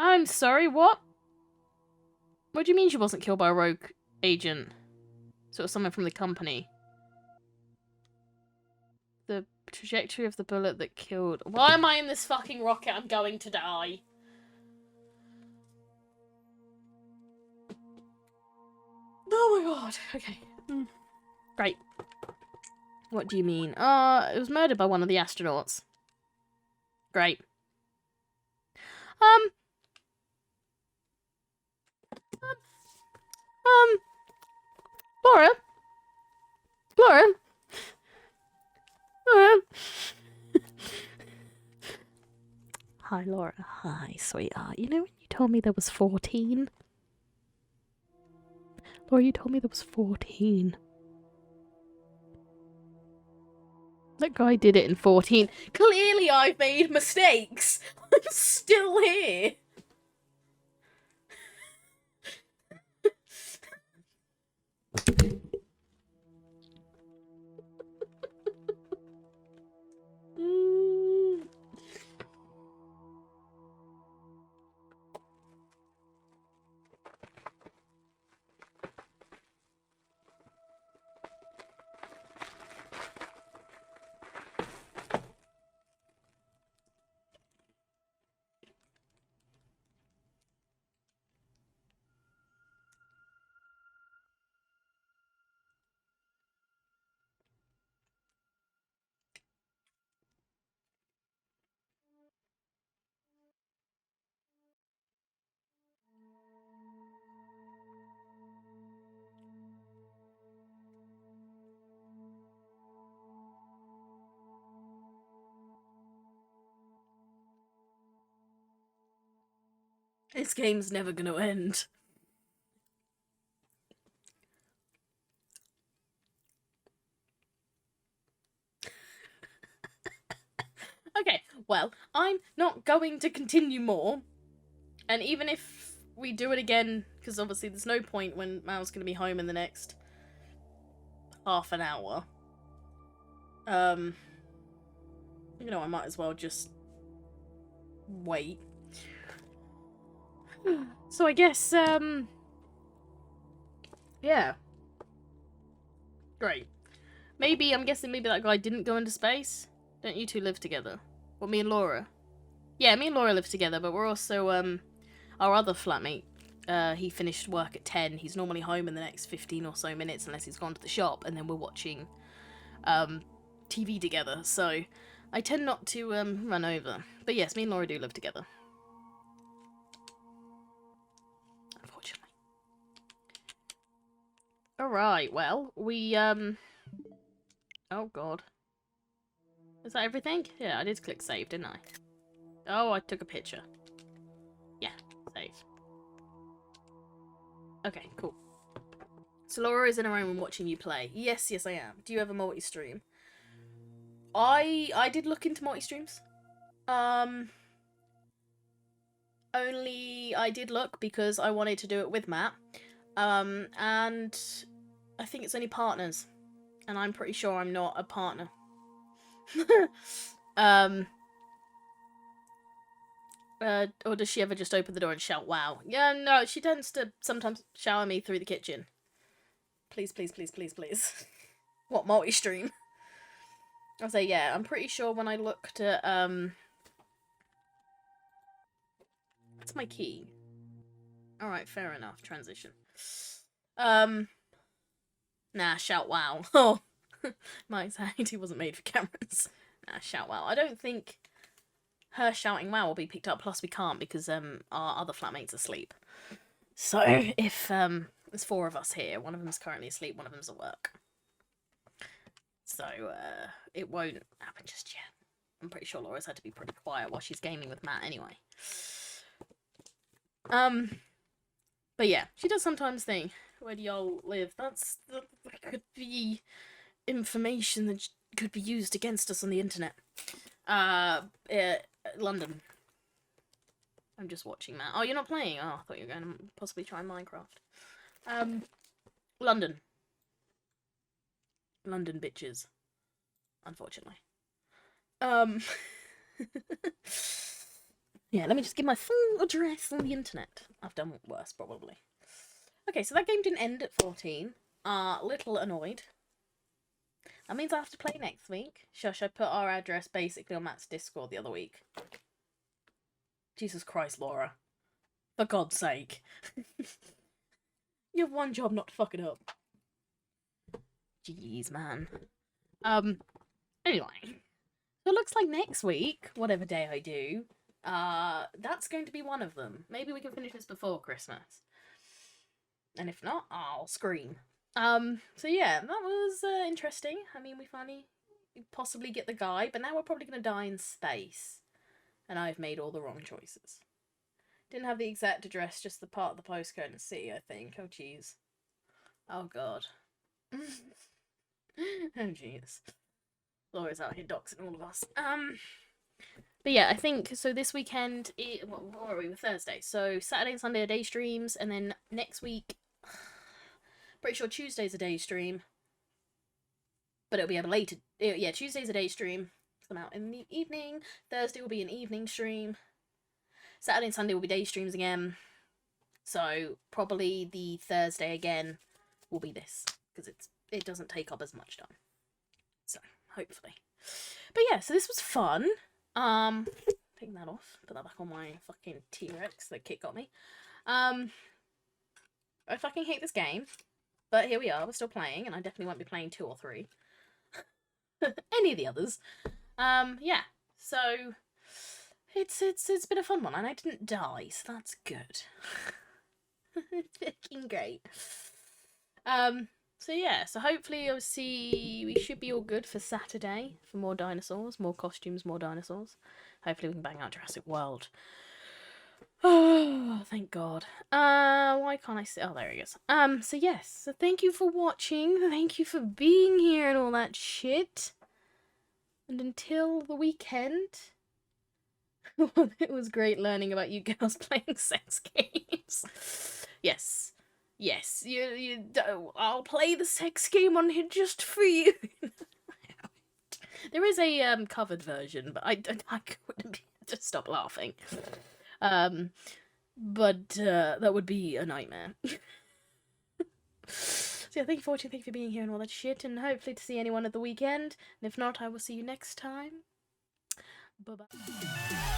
I'm sorry, what? What do you mean she wasn't killed by a rogue agent? So it was someone from the company. The trajectory of the bullet that killed... Why am I in this fucking rocket? I'm going to die. Oh my god. Okay. Great. What do you mean? It was murdered by one of the astronauts. Great. Laura? Laura? Laura? Hi, Laura. Hi, sweetheart. You know when you told me there was 14? Laura, you told me there was 14. That guy did it in 14. Clearly I've made mistakes. I'm still here. This game's never gonna end. well, I'm not going to continue more. And even if we do it again, because obviously there's no point when Mal's going to be home in the next half an hour. You know, I might as well just wait. So I guess, yeah. Great. Maybe, I'm guessing maybe that guy didn't go into space? Don't you two live together? Well, me and Laura. Yeah, me and Laura live together, but we're also, our other flatmate. He finished work at 10. He's normally home in the next 15 or so minutes unless he's gone to the shop, and then we're watching, TV together, so I tend not to, run over. But yes, me and Laura do live together. Unfortunately. Alright, well, we, oh god. Is that everything? Yeah, I did click save, didn't I? Oh, I took a picture. Yeah, save. Okay, cool. So Laura is in her own room watching you play. Yes, I am. Do you have a multi-stream? I did look into multi-streams. Only I did look because I wanted to do it with Matt. And I think it's only partners. And I'm pretty sure I'm not a partner. Or does she ever just open the door and shout, wow? Yeah, no, she tends to sometimes shower me through the kitchen. Please, please, please, please, please. What, multi-stream? I'll say, yeah, I'm pretty sure when I looked at, What's my key? Alright, fair enough, transition. Nah, shout wow. Oh, my anxiety wasn't made for cameras. Nah, shout wow. I don't think her shouting wow will be picked up, plus we can't because, our other flatmate's asleep. So, if, there's 4 of us here, one of them's currently asleep, one of them's at work. So, it won't happen just yet. I'm pretty sure Laura's had to be pretty quiet while she's gaming with Matt anyway. But yeah, she does sometimes think, where do y'all live? That could be information that could be used against us on the internet. London. I'm just watching Matt. Oh, you're not playing? Oh, I thought you were going to possibly try Minecraft. London. London bitches. Unfortunately. Yeah, let me just give my full address on the internet. I've done worse, probably. Okay, so that game didn't end at 14. Little annoyed. That means I have to play next week. Shush, I put our address basically on Matt's Discord the other week. Jesus Christ, Laura. For God's sake. You have one job not to fuck it up. Jeez, man. Anyway. So it looks like next week, whatever day I do, that's going to be one of them. Maybe we can finish this before Christmas. And if not, I'll scream. So yeah, that was interesting. I mean, we finally possibly get the guy, but now we're probably going to die in space. And I've made all the wrong choices. Didn't have the exact address, just the part of the postcode and city, I think. Oh, jeez. Oh, God. Oh, jeez. Laura's out here doxing all of us. But yeah, I think, so this weekend, what are we, with Thursday? So Saturday and Sunday are day streams, and then next week, pretty sure Tuesday's a day stream. But it'll be a later, yeah, Tuesday's a day stream. Come out in the evening. Thursday will be an evening stream. Saturday and Sunday will be day streams again. So probably the Thursday again will be this, because it doesn't take up as much time. So hopefully. But yeah, so this was fun. Take that off. Put that back on my fucking T-Rex that Kit got me. I fucking hate this game. But here we are, we're still playing, and I definitely won't be playing 2 or 3. Any of the others. Yeah, so it's been a fun one, and I didn't die, so that's good. Fucking great. So yeah, so hopefully we should be all good for Saturday for more dinosaurs, more costumes, more dinosaurs. Hopefully we can bang out Jurassic World. Oh, thank God. Why can't I see? Oh, there he is. So yes, so thank you for watching. Thank you for being here and all that shit. And until the weekend, It was great learning about you girls playing sex games. Yes. Yes, I'll play the sex game on here just for you. There is a covered version, but I couldn't be to stop laughing. But that would be a nightmare. So yeah, thank you for watching, thank you for being here and all that shit, and hopefully to see anyone at the weekend. And if not, I will see you next time. Bye bye.